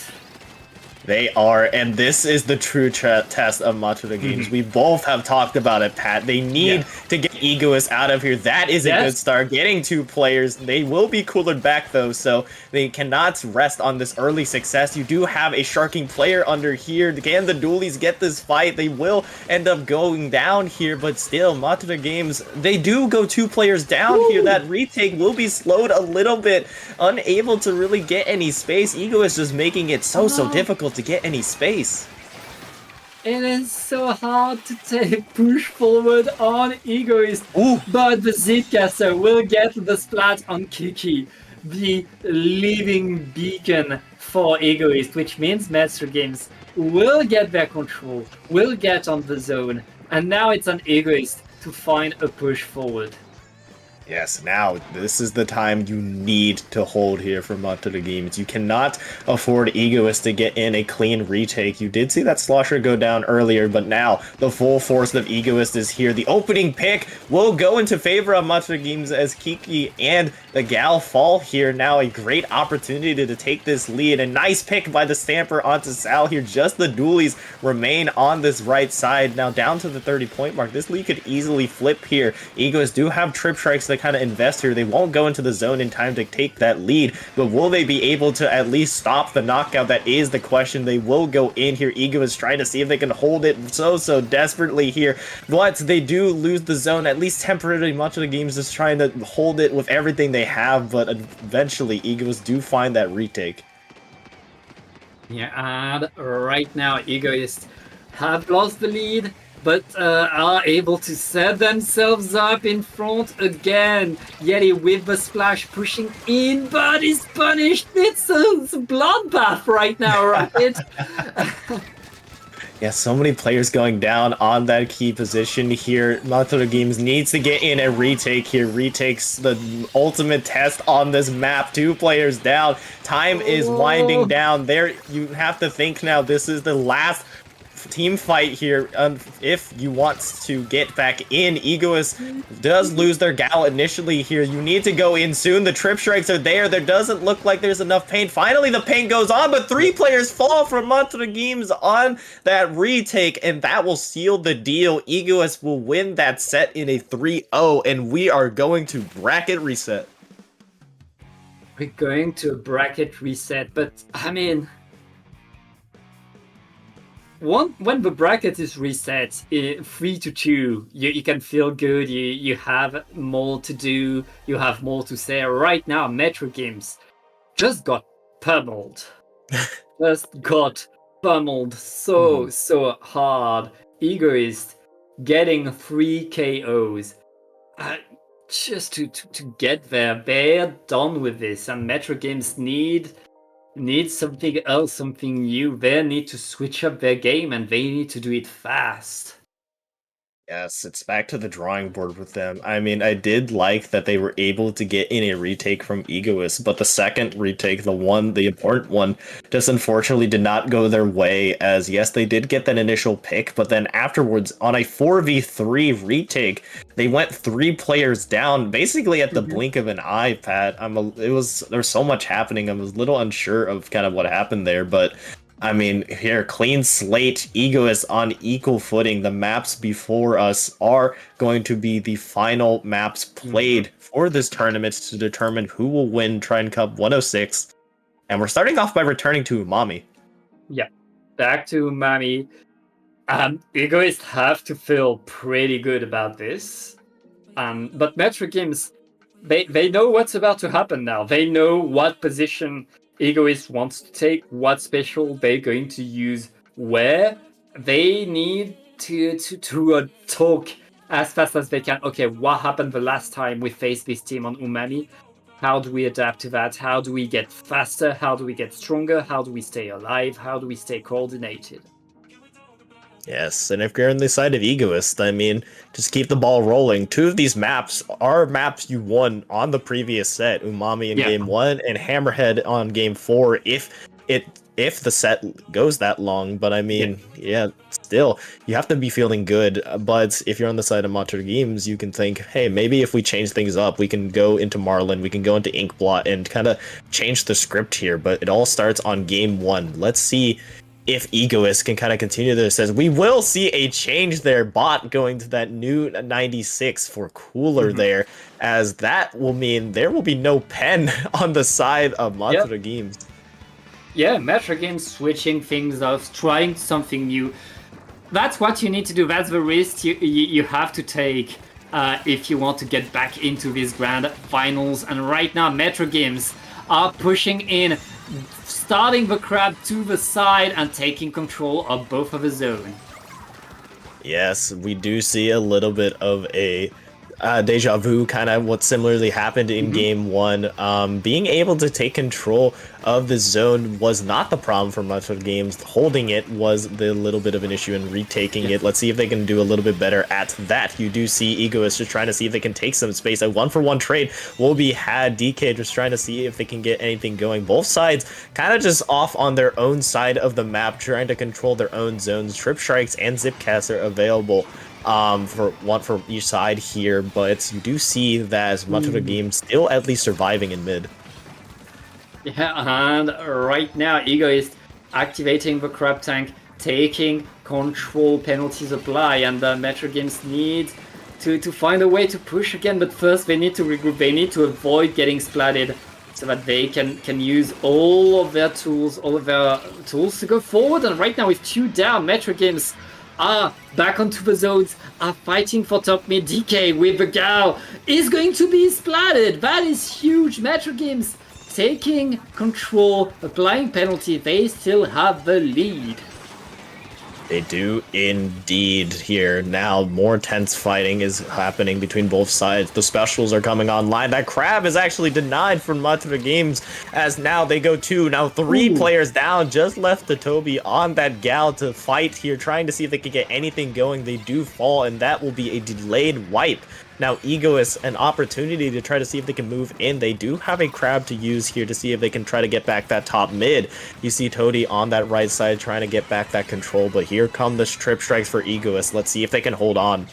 They are, and this is the true test of Matra Games. We both have talked about it, Pat. They need to get Egoist out of here. That is a good start. Getting 2 players. They will be coolered back, though, so they cannot rest on this early success. You do have a Sharking player under here. Can the Dualies get this fight? They will end up going down here, but still, Matra Games, they do go 2 players down here. That retake will be slowed a little bit. Unable to really get any space. Egoist just making it so difficult to get any space. It is so hard to push forward on Egoist. But the Zcaster will get the splat on Kiki, the living beacon for Egoist, which means Master Games will get their control, will get on the zone, and now it's on Egoist to find a push forward. Yes, now this is the time you need to hold here for Matra Games. You cannot afford Egoist to get in a clean retake. You did see that Slosher go down earlier, but now the full force of Egoist is here. The opening pick will go into favor of Matra Games as Kiki and the Gal fall here. Now a great opportunity to take this lead. A nice pick by the Stamper onto Sal here. Just the Dualies remain on this right side. Now down to the 30-point mark. This lead could easily flip here. Egoist do have trip strikes to kind of invest here. They won't go into the zone in time to take that lead, but will they be able to at least stop the knockout? That is the question. They will go in here. Ego is trying to see if they can hold it so desperately here, but they do lose the zone, at least temporarily. Much of the games is trying to hold it with everything they have, but eventually Egos do find that retake. Yeah, and right now Egoists have lost the lead, but are able to set themselves up in front again. Yeti with the splash pushing in, but is punished. It's a bloodbath right now, right? Yeah, so many players going down on that key position here. Matra Games needs to get in a retake here. Retakes the ultimate test on this map. 2 players down. Time is winding down. There, you have to think now this is the last team fight here. If you want to get back in, Egoist does lose their gal initially here. You need to go in soon. The trip strikes are there. There doesn't look like there's enough pain. Finally, the pain goes on, but 3 players fall from Matra Games on that retake, and that will seal the deal. Egoist will win that set in a 3-0, and we are going to bracket reset. We're going to a bracket reset, but I mean, when the bracket is reset 3-2, you can feel good. You have more to do. You have more to say. Right now, Metro Games just got pummeled. So hard. Egoist getting 3 KOs. Just to get there, they're done with this, and Metro Games need need something else, something new. They need to switch up their game, and they need to do it fast. Yes, it's back to the drawing board with them. I mean, I did like that they were able to get in a retake from Egoist, but the second retake, the important one, just unfortunately did not go their way, as yes, they did get that initial pick, but then afterwards, on a 4v3 retake, they went 3 players down, basically at the blink of an eye, Pat. There's so much happening, I was a little unsure of kind of what happened there, but I mean, here, clean slate, Egoist on equal footing. The maps before us are going to be the final maps played for this tournament to determine who will win Triton-Cup 106. And we're starting off by returning to Umami. Yeah, back to Umami. Egoists have to feel pretty good about this. But Metro Games, they know what's about to happen now. They know what position Egoist wants to take, what special they're going to use where. They need to talk as fast as they can. Okay, what happened the last time we faced this team on Umami? How do we adapt to that? How do we get faster? How do we get stronger? How do we stay alive? How do we stay coordinated? Yes, and if you're on the side of Egoist, I mean, just keep the ball rolling. 2 of these maps are maps you won on the previous set, Umami in game 1 and Hammerhead on game 4, if the set goes that long. But I mean, still, you have to be feeling good. But if you're on the side of Monster Games, you can think, hey, maybe if we change things up, we can go into Marlin, we can go into Inkblot and kind of change the script here. But it all starts on game 1. Let's see if Egoist can kind of continue this, as we will see a change there, bot going to that new 96 for cooler there, as that will mean there will be no pen on the side of Metro Games. Yeah, Metro Games switching things up, trying something new. That's what you need to do. That's the risk you have to take if you want to get back into these grand finals. And right now, Metro Games are pushing in, starting the crab to the side and taking control of both of the zone. Yes, we do see a little bit of a deja vu, kind of what similarly happened in game 1. Being able to take control of the zone was not the problem for Metro Games. Holding it was the little bit of an issue, and retaking it. Let's see if they can do a little bit better at that. You do see Egoist just trying to see if they can take some space. A 1-for-1 trade will be had. DK just trying to see if they can get anything going. Both sides kind of just off on their own side of the map, trying to control their own zones. Trip Strikes and Zipcast are available for one for each side here, but you do see that much of the game still at least surviving in mid. Yeah, and right now Egoist activating the crab tank, taking control, penalties apply, and the Metro Games need to find a way to push again, but first they need to regroup, they need to avoid getting splatted so that they can use all of their tools to go forward. And right now with 2 down, Metro Games are back onto the zones, are fighting for top mid. DK with the Gao is going to be splatted. That is huge. Metro Games taking control, applying penalty. They still have the lead. They do indeed here. Now more tense fighting is happening between both sides. The specials are coming online. That crab is actually denied from Metro Games, as now they go 2. Now 3 players down. Just left the Toby on that Gal to fight here, trying to see if they can get anything going. They do fall, and that will be a delayed wipe. Now Egoist an opportunity to try to see if they can move in. They do have a crab to use here to see if they can try to get back that top mid. You see Toady on that right side trying to get back that control, but here come the trip strikes for Egoist. Let's see if they can hold on.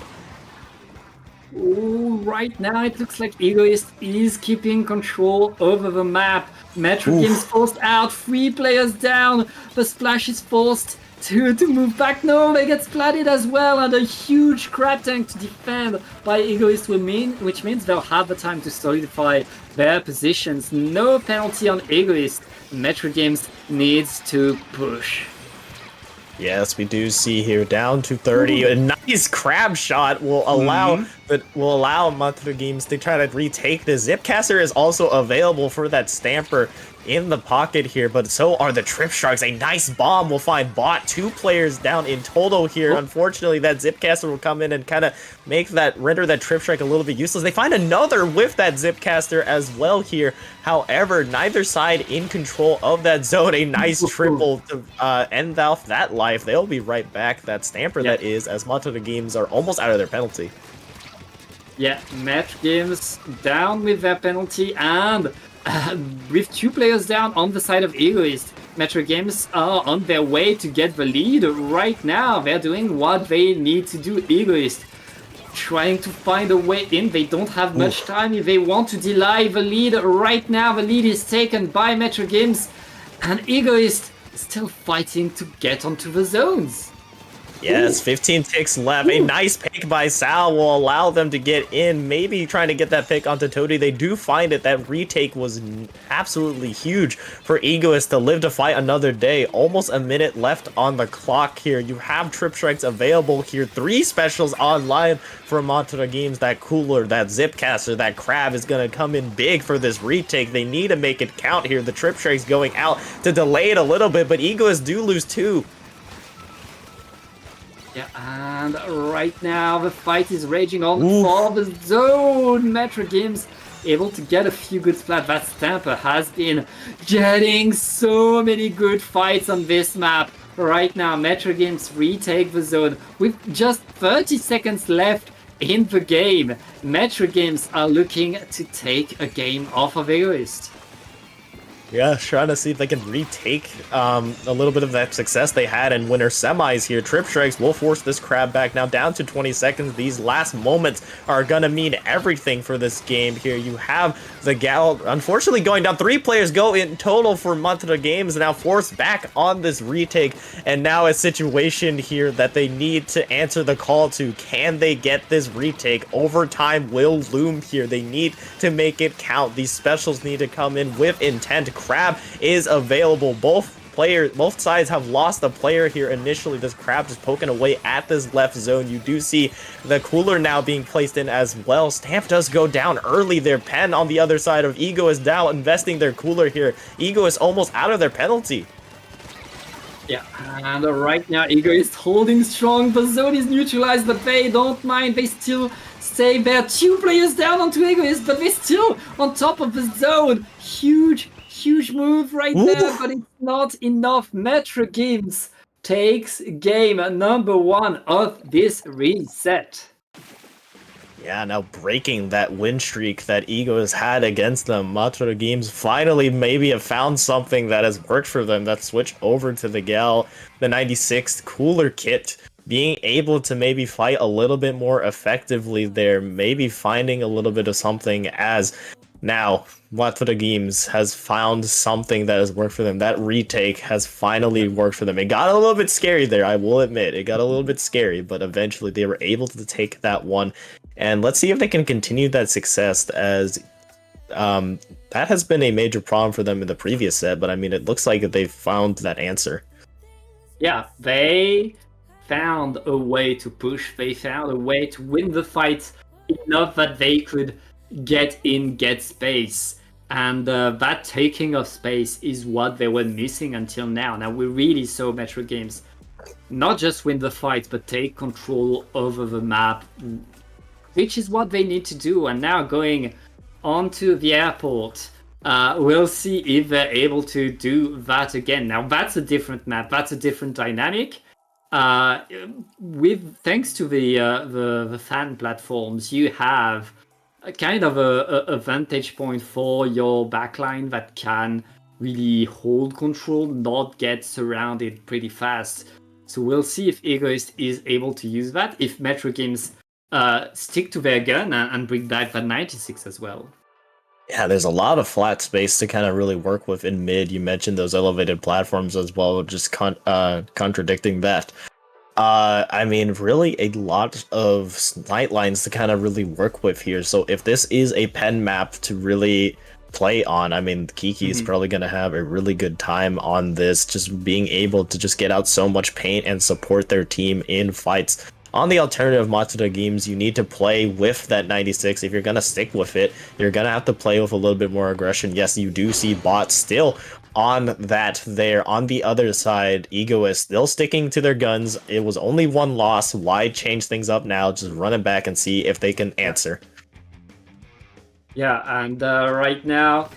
Ooh, right now it looks like Egoist is keeping control over the map. Metro Games forced out, 3 players down. The splash is forced to move back. No, they get splatted as well, and a huge crab tank to defend by Egoist, which means they'll have the time to solidify their positions. No penalty on Egoist. Metro Games needs to push. Yes, we do see here down to 30. nice crab shot will allow Mantra Games to try to retake this. Zipcaster is also available for that Stamper in the pocket here, but so are the Trip Sharks. A nice bomb will find Bot. 2 players down in total here. Unfortunately, that Zipcaster will come in and kind of render that Trip Strike a little bit useless. They find another with that Zipcaster as well here. However, neither side in control of that zone. A nice triple to end off that life. They'll be right back. That Stamper that is, as Mantra Games are almost out of their penalty. Yeah, Match Games down with their penalty, and with 2 players down on the side of Egoist, Metro Games are on their way to get the lead right now. They're doing what they need to do. Egoist trying to find a way in. They don't have much time if they want to delay the lead right now. The lead is taken by Metro Games, and Egoist still fighting to get onto the zones. Yes, 15 ticks left. A nice pick by Sal will allow them to get in. Maybe trying to get that pick onto Toady. They do find it. That retake was absolutely huge for Egoist to live to fight another day. Almost a minute left on the clock here. You have Trip Strikes available here. 3 specials online for Mantra Games. That Cooler, that Zipcaster, that Crab is going to come in big for this retake. They need to make it count here. The Trip Strikes going out to delay it a little bit, but Egoist do lose 2. Yeah, and right now the fight is raging on for the zone. Metro Games able to get a few good splats. That Stamper has been getting so many good fights on this map. Right now, Metro Games retake the zone with just 30 seconds left in the game. Metro Games are looking to take a game off of Egoist. Yeah, trying to see if they can retake a little bit of that success they had in winter semis here. Trip Strikes will force this Crab back now down to 20 seconds. These last moments are going to mean everything for this game here. You have the Gal, unfortunately, going down. 3 players go in total for Mantra Games, now forced back on this retake. And now a situation here that they need to answer the call to. Can they get this retake? Overtime will loom here. They need to make it count. These specials need to come in with intent. Crab is available. Both sides have lost a player here initially. This Crab just poking away at this left zone. You do see the Cooler now being placed in as well. Stamp does go down early there. Pen on the other side of Ego is now investing their Cooler here. Ego is almost out of their penalty. Yeah, and right now Ego is holding strong. The zone is neutralized, but they don't mind. They still stay there. 2 players down onto Egoist, but they're still on top of the zone. Huge move right there, but it's not enough. Metro Games takes game number 1 of this reset. Yeah, now breaking that win streak that Ego has had against them. Mantra Games finally maybe have found something that has worked for them. That switch over to the Gal, the 96 Cooler kit. Being able to maybe fight a little bit more effectively there. Maybe finding a little bit of something as now Mantra Games has found something that has worked for them. That retake has finally worked for them. It got a little bit scary there, I will admit. It got a little bit scary, but eventually they were able to take that one. And let's see if they can continue that success, as that has been a major problem for them in the previous set, but I mean, it looks like they've found that answer. Yeah, they found a way to push. They found a way to win the fight enough that they could get space. And that taking of space is what they were missing until now. Now we really saw Metro Games not just win the fight, but take control over the map, which is what they need to do. And now going onto the airport, we'll see if they're able to do that again. Now that's a different map, that's a different dynamic. Thanks to the fan platforms, you have a kind of a vantage point for your backline that can really hold control, not get surrounded pretty fast. So we'll see if Egoist is able to use that, if Metro Games stick to their gun and bring back that 96 as well. Yeah, there's a lot of flat space to kind of really work with in mid. You mentioned those elevated platforms as well, just contradicting that. I mean, really a lot of night lines to kind of really work with here. So if this is a pen map to really play on, I mean, Kiki is probably going to have a really good time on this, just being able to just get out so much paint and support their team in fights. On the alternative Matsuda games, you need to play with that 96. If you're going to stick with it, you're going to have to play with a little bit more aggression. Yes, you do see bots still on that there. On the other side, Ego is still sticking to their guns. It was only one loss. Why change things up now? Just run it back and see if they can answer. Yeah, and right now,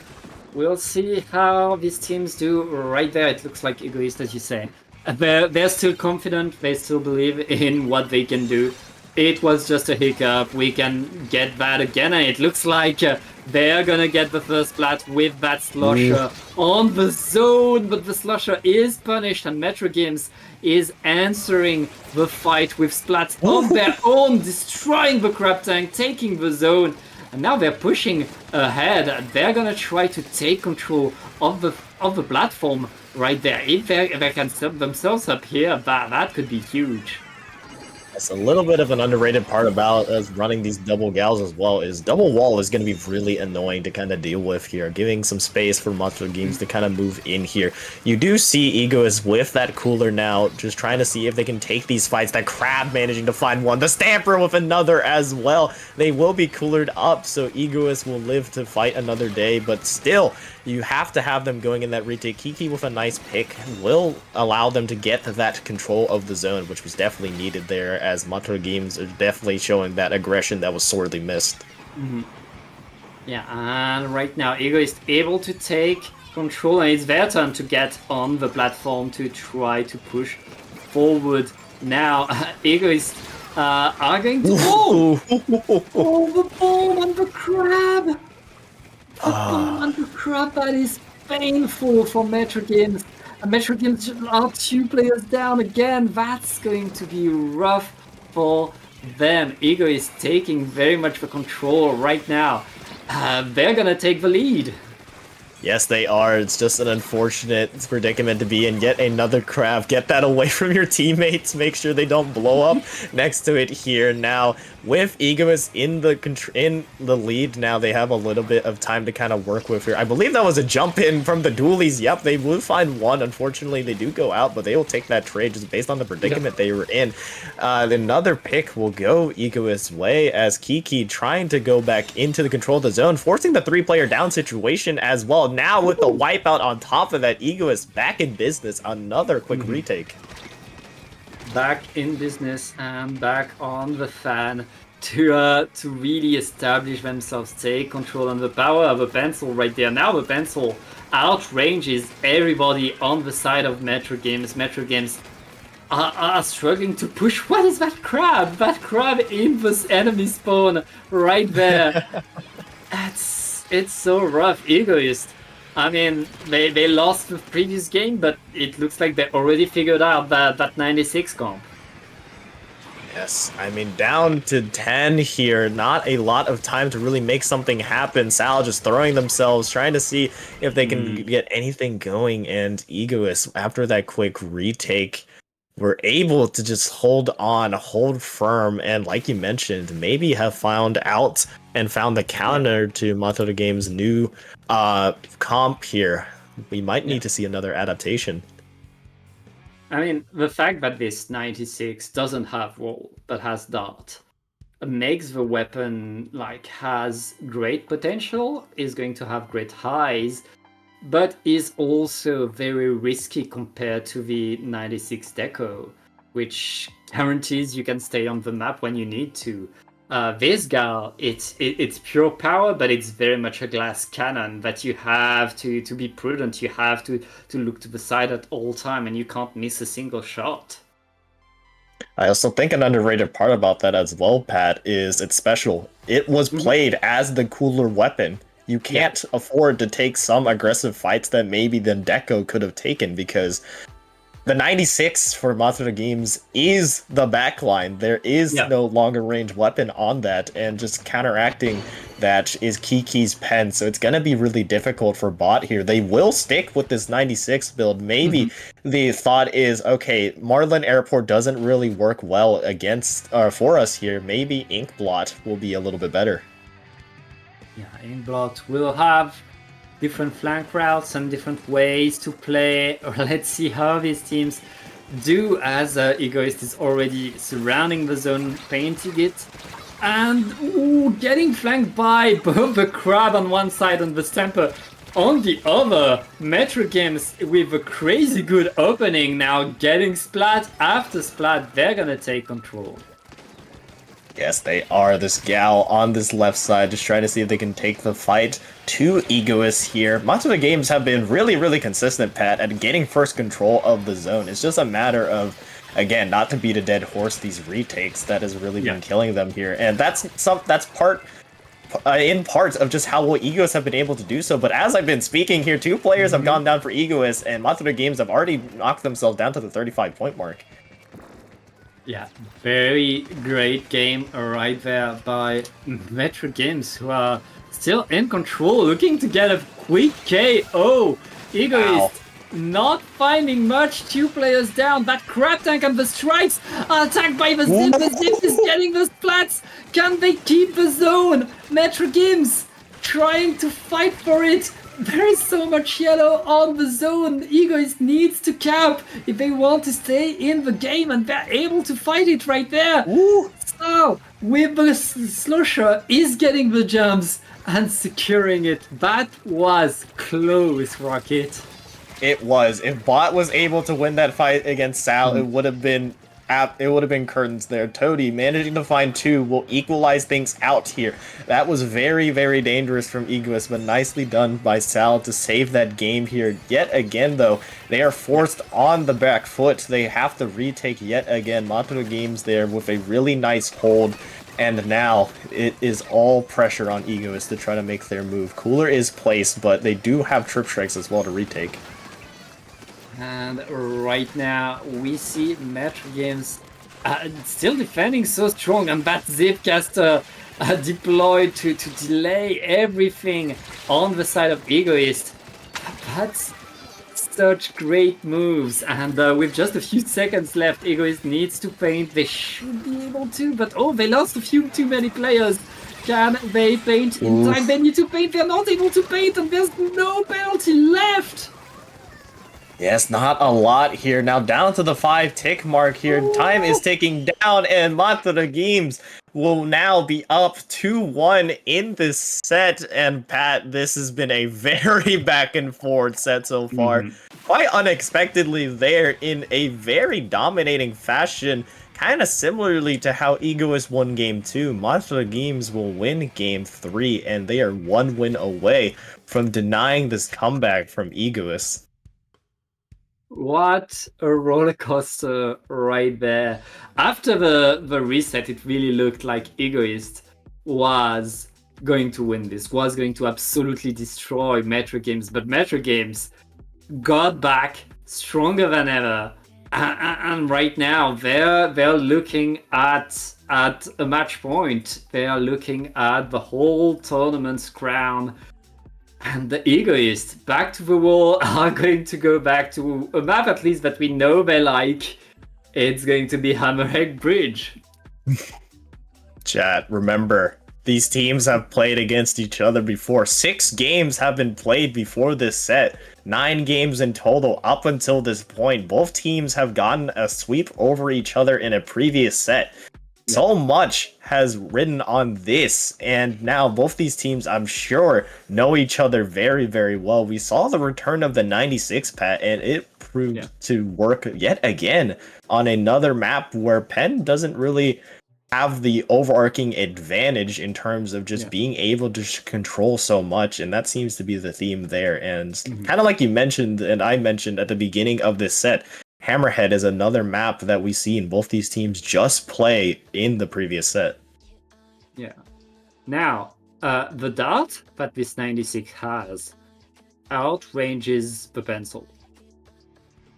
we'll see how these teams do. Right there, it looks like Egoist, as you say. They're still confident, they still believe in what they can do. It was just a hiccup, we can get that again, and it looks like they're gonna get the first plat with that Slosher on the zone, but the Slosher is punished, and Metro Games is answering the fight with splats on their own, destroying the Crab Tank, taking the zone, and now they're pushing ahead. They're gonna try to take control of the platform right there. If they can set themselves up here, that could be huge. That's a little bit of an underrated part about us running these double gals as well, is double wall is going to be really annoying to kind of deal with here, giving some space for Monster Games to kind of move in here. You do see Ego is with that cooler now, just trying to see if they can take these fights. That Crab managing to find one, the Stamper with another as well. They will be coolered up, so Egoist will live to fight another day, but still, you have to have them going in that retake. Kiki with a nice pick will allow them to get that control of the zone, which was definitely needed there, as Mantra Games are definitely showing that aggression that was sorely missed. Yeah, and right now Ego is able to take control, and it's their turn to get on the platform to try to push forward. Now, Egoist are going to... Oh, the bomb and the crab! The bomb and the crab, that is painful for Metro Games. And Metro Games are 2 players down again. That's going to be rough for them. Ego is taking very much the control right now. They're gonna take the lead. Yes, they are. It's just an unfortunate predicament to be in. Yet another crab. Get that away from your teammates. Make sure they don't blow up next to it here. Now, with Egoist in the lead, now they have a little bit of time to kind of work with here. I believe that was a jump in from the dualies. Yep, they will find one. Unfortunately, they do go out, but they will take that trade just based on the predicament they were in. Another pick will go Egoist's way, as Kiki trying to go back into the control of the zone, forcing the 3-player down situation as well. Now with the wipeout on top of that, Egoist back in business. Another quick retake. Back in business and back on the fan to really establish themselves, take control, and the power of a pencil right there. Now the pencil outranges everybody on the side of Metro Games. Metro Games are struggling to push. What is that crab? That crab in this enemy spawn right there. It's so rough. Egoist, I mean, they lost the previous game, but it looks like they already figured out that 96 comp. Yes, I mean, down to 10 here. Not a lot of time to really make something happen. Sal just throwing themselves, trying to see if they can get anything going. And Egoist, after that quick retake, were able to just hold on, hold firm, and like you mentioned, maybe have found out and found the counter to Matsuda Games' new comp here. We might need to see another adaptation. I mean, the fact that this 96 doesn't have wall but has dart makes the weapon has great potential, is going to have great highs, but is also very risky compared to the 96 Deco, which guarantees you can stay on the map when you need to. This guy, it's pure power, but it's very much a glass cannon that you have to be prudent. You have to look to the side at all time, and you can't miss a single shot. I also think an underrated part about that as well, Pat, is it's special. It was played as the cooler weapon. You can't afford to take some aggressive fights that maybe the Deco could have taken, because the 96 for Matsuda Games is the backline. There is no longer range weapon on that, and just counteracting that is Kiki's pen. So it's going to be really difficult for bot here. They will stick with this 96 build. Maybe the thought is, okay, Marlin Airport doesn't really work well against for us here. Maybe Inkblot will be a little bit better. Yeah, Inkblot will have different flank routes and different ways to play. Or let's see how these teams do as Egoist is already surrounding the zone, painting it, and getting flanked by both the Crab on one side and the Stamper on the other. Metro Games with a crazy good opening now, getting splat after splat. They're gonna take control. Yes, they are. This gal on this left side just trying to see if they can take the fight to Egoist here. Matsuda Games have been really, really consistent, Pat, at getting first control of the zone. It's just a matter of, again, not to beat a dead horse, these retakes that has really been killing them here. And that's part in parts of just how well Egoists have been able to do so. But as I've been speaking here, 2 players have gone down for Egoists, and Matsuda Games have already knocked themselves down to the 35-point mark. Yeah, very great game right there by Metro Games, who are still in control, looking to get a quick KO. Egoist not finding much, 2 players down. That Crab Tank and the Strikes are attacked by the Zip. The Zip is getting the splats. Can they keep the zone? Metro Games trying to fight for it. There is so much yellow on the zone. Egoist needs to cap if they want to stay in the game, and they're able to fight it right there. Ooh. So, with the Slusher is getting the jumps and securing it. That was close, Rocket. It was. If Bot was able to win that fight against Sal, it would have been curtains there. Toady managing to find 2 will equalize things out here. That was very, very dangerous from Egoist, but nicely done by Sal to save that game here. Yet again, though, they are forced on the back foot. They have to retake yet again. Matsuda Games there with a really nice hold. And now it is all pressure on Egoist to try to make their move. Cooler is placed, but they do have trip strikes as well to retake. And right now we see Metro Games still defending so strong, and that Zipcaster deployed to delay everything on the side of Egoist. That's such great moves, and with just a few seconds left, Egoist needs to paint. They should be able to, but they lost a few too many players. Can they paint in time? They need to paint. They're not able to paint, and there's no penalty left. Yes, not a lot here. Now down to the 5-tick mark here. Time is ticking down, and Matsuda Games will now be up 2-1 in this set. And Pat, this has been a very back and forth set so far. Quite unexpectedly there in a very dominating fashion. Kind of similarly to how Egoist won Game 2, Matsuda Games will win Game 3, and they are 1 win away from denying this comeback from Egoist. What a roller coaster right there. After the reset, it really looked like Egoist was going to win this, was going to absolutely destroy Metro Games, but Metro Games got back stronger than ever. And right now they're looking at a match point. They are looking at the whole tournament's crown. And the Egoists, back to the wall, are going to go back to a map at least that we know they like. It's going to be Hammerhead Bridge. Chat, remember, these teams have played against each other before. 6 games have been played before this set. 9 games in total up until this point. Both teams have gotten a sweep over each other in a previous set. So much has ridden on this, and now both these teams, I'm sure, know each other very, very well. We saw the return of the 96 Pat, and it proved to work yet again on another map where Penn doesn't really have the overarching advantage in terms of just being able to control so much, and that seems to be the theme there. And kind of like you mentioned, and I mentioned at the beginning of this set, Hammerhead is another map that we see in both these teams just play in the previous set. Yeah. Now, the dart that this 96 has outranges the pencil.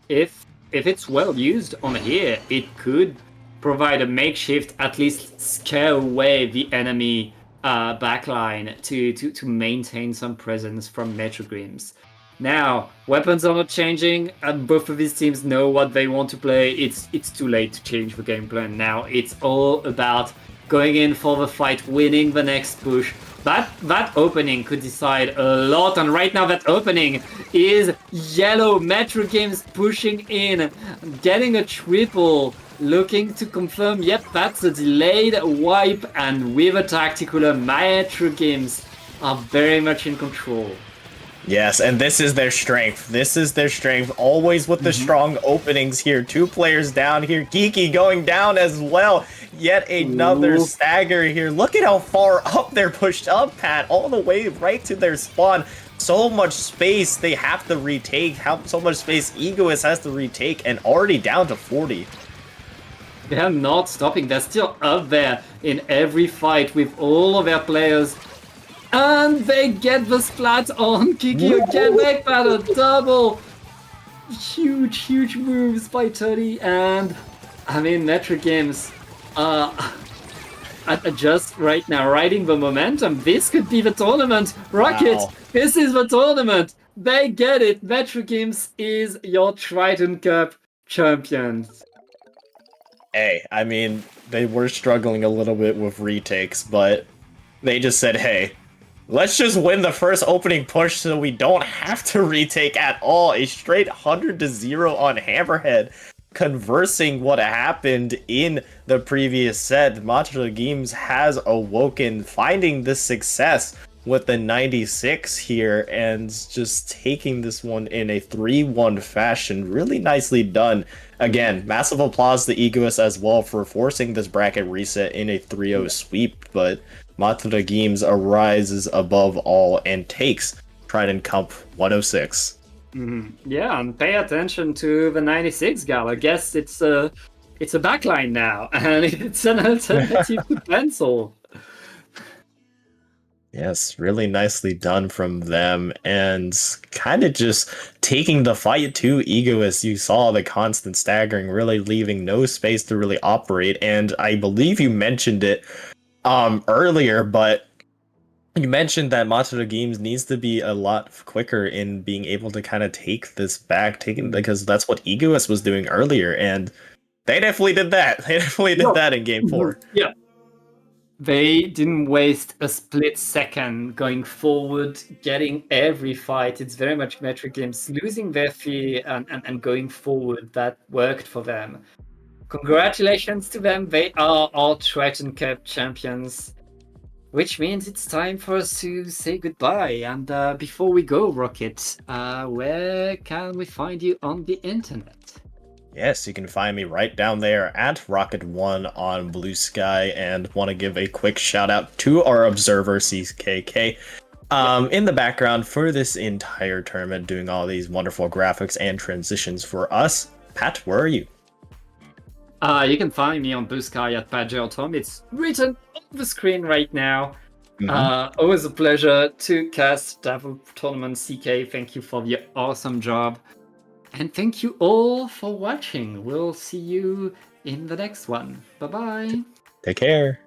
If it's well used on here, it could provide a makeshift, at least scare away the enemy backline to maintain some presence from Metro Games. Now, weapons are not changing, and both of these teams know what they want to play. It's too late to change the game plan now. It's all about going in for the fight, winning the next push, that opening could decide a lot, and right now that opening is yellow. Metro Games pushing in, getting a triple, looking to confirm, yep, that's a delayed wipe, and with a tactical, Metro Games are very much in control. Yes, and this is their strength. This is their strength. Always with the strong openings here. 2 players down here. Geeky going down as well. Yet another stagger here. Look at how far up they're pushed up, Pat. All the way right to their spawn. So much space they have to retake. So much space Egoist has to retake. And already down to 40. They're not stopping. They're still up there in every fight with all of their players. And they get the splat on Kiki again. Make that a double. Huge moves by Toddy. And I mean, Metro Games are just right now riding the momentum. This could be the tournament. Rocket, This is the tournament. They get it. Metro Games is your Triton-Cup champions. Hey, I mean, they were struggling a little bit with retakes, but they just said, hey, let's just win the first opening push so we don't have to retake at all. A straight 100-0 on Hammerhead. Conversing what happened in the previous set, Matra Games has awoken, finding this success with the 96 here and just taking this one in a 3-1 fashion. Really nicely done. Again, massive applause to Egoist as well for forcing this bracket reset in a 3-0 sweep, but Matra Games arises above all and takes Triton-Cup 106. Yeah, and pay attention to the 96 gal. I guess it's a backline now, and it's an alternative to Pencil. Yes, really nicely done from them, and kind of just taking the fight to Egoist. You saw the constant staggering, really leaving no space to really operate, and I believe you mentioned it earlier, but you mentioned that Matsuda Games needs to be a lot quicker in being able to kind of take this back, because that's what Egoist was doing earlier, and they definitely did that. They definitely did that in Game 4. Yeah. They didn't waste a split second going forward, getting every fight. It's very much Metro Games losing their fear and going forward. That worked for them. Congratulations to them. They are all Triton-Cup champions. Which means it's time for us to say goodbye. And before we go, Rocket, where can we find you on the internet? Yes, you can find me right down there at Rocket1 on Blue Sky, and want to give a quick shout out to our observer, CKK, in the background for this entire tournament, doing all these wonderful graphics and transitions for us. Pat, where are you? You can find me on Blue Sky at PatGeoTom. It's written on the screen right now. Always a pleasure to cast Devil Tournament. CK, thank you for your awesome job. And thank you all for watching. We'll see you in the next one. Bye-bye. Take care.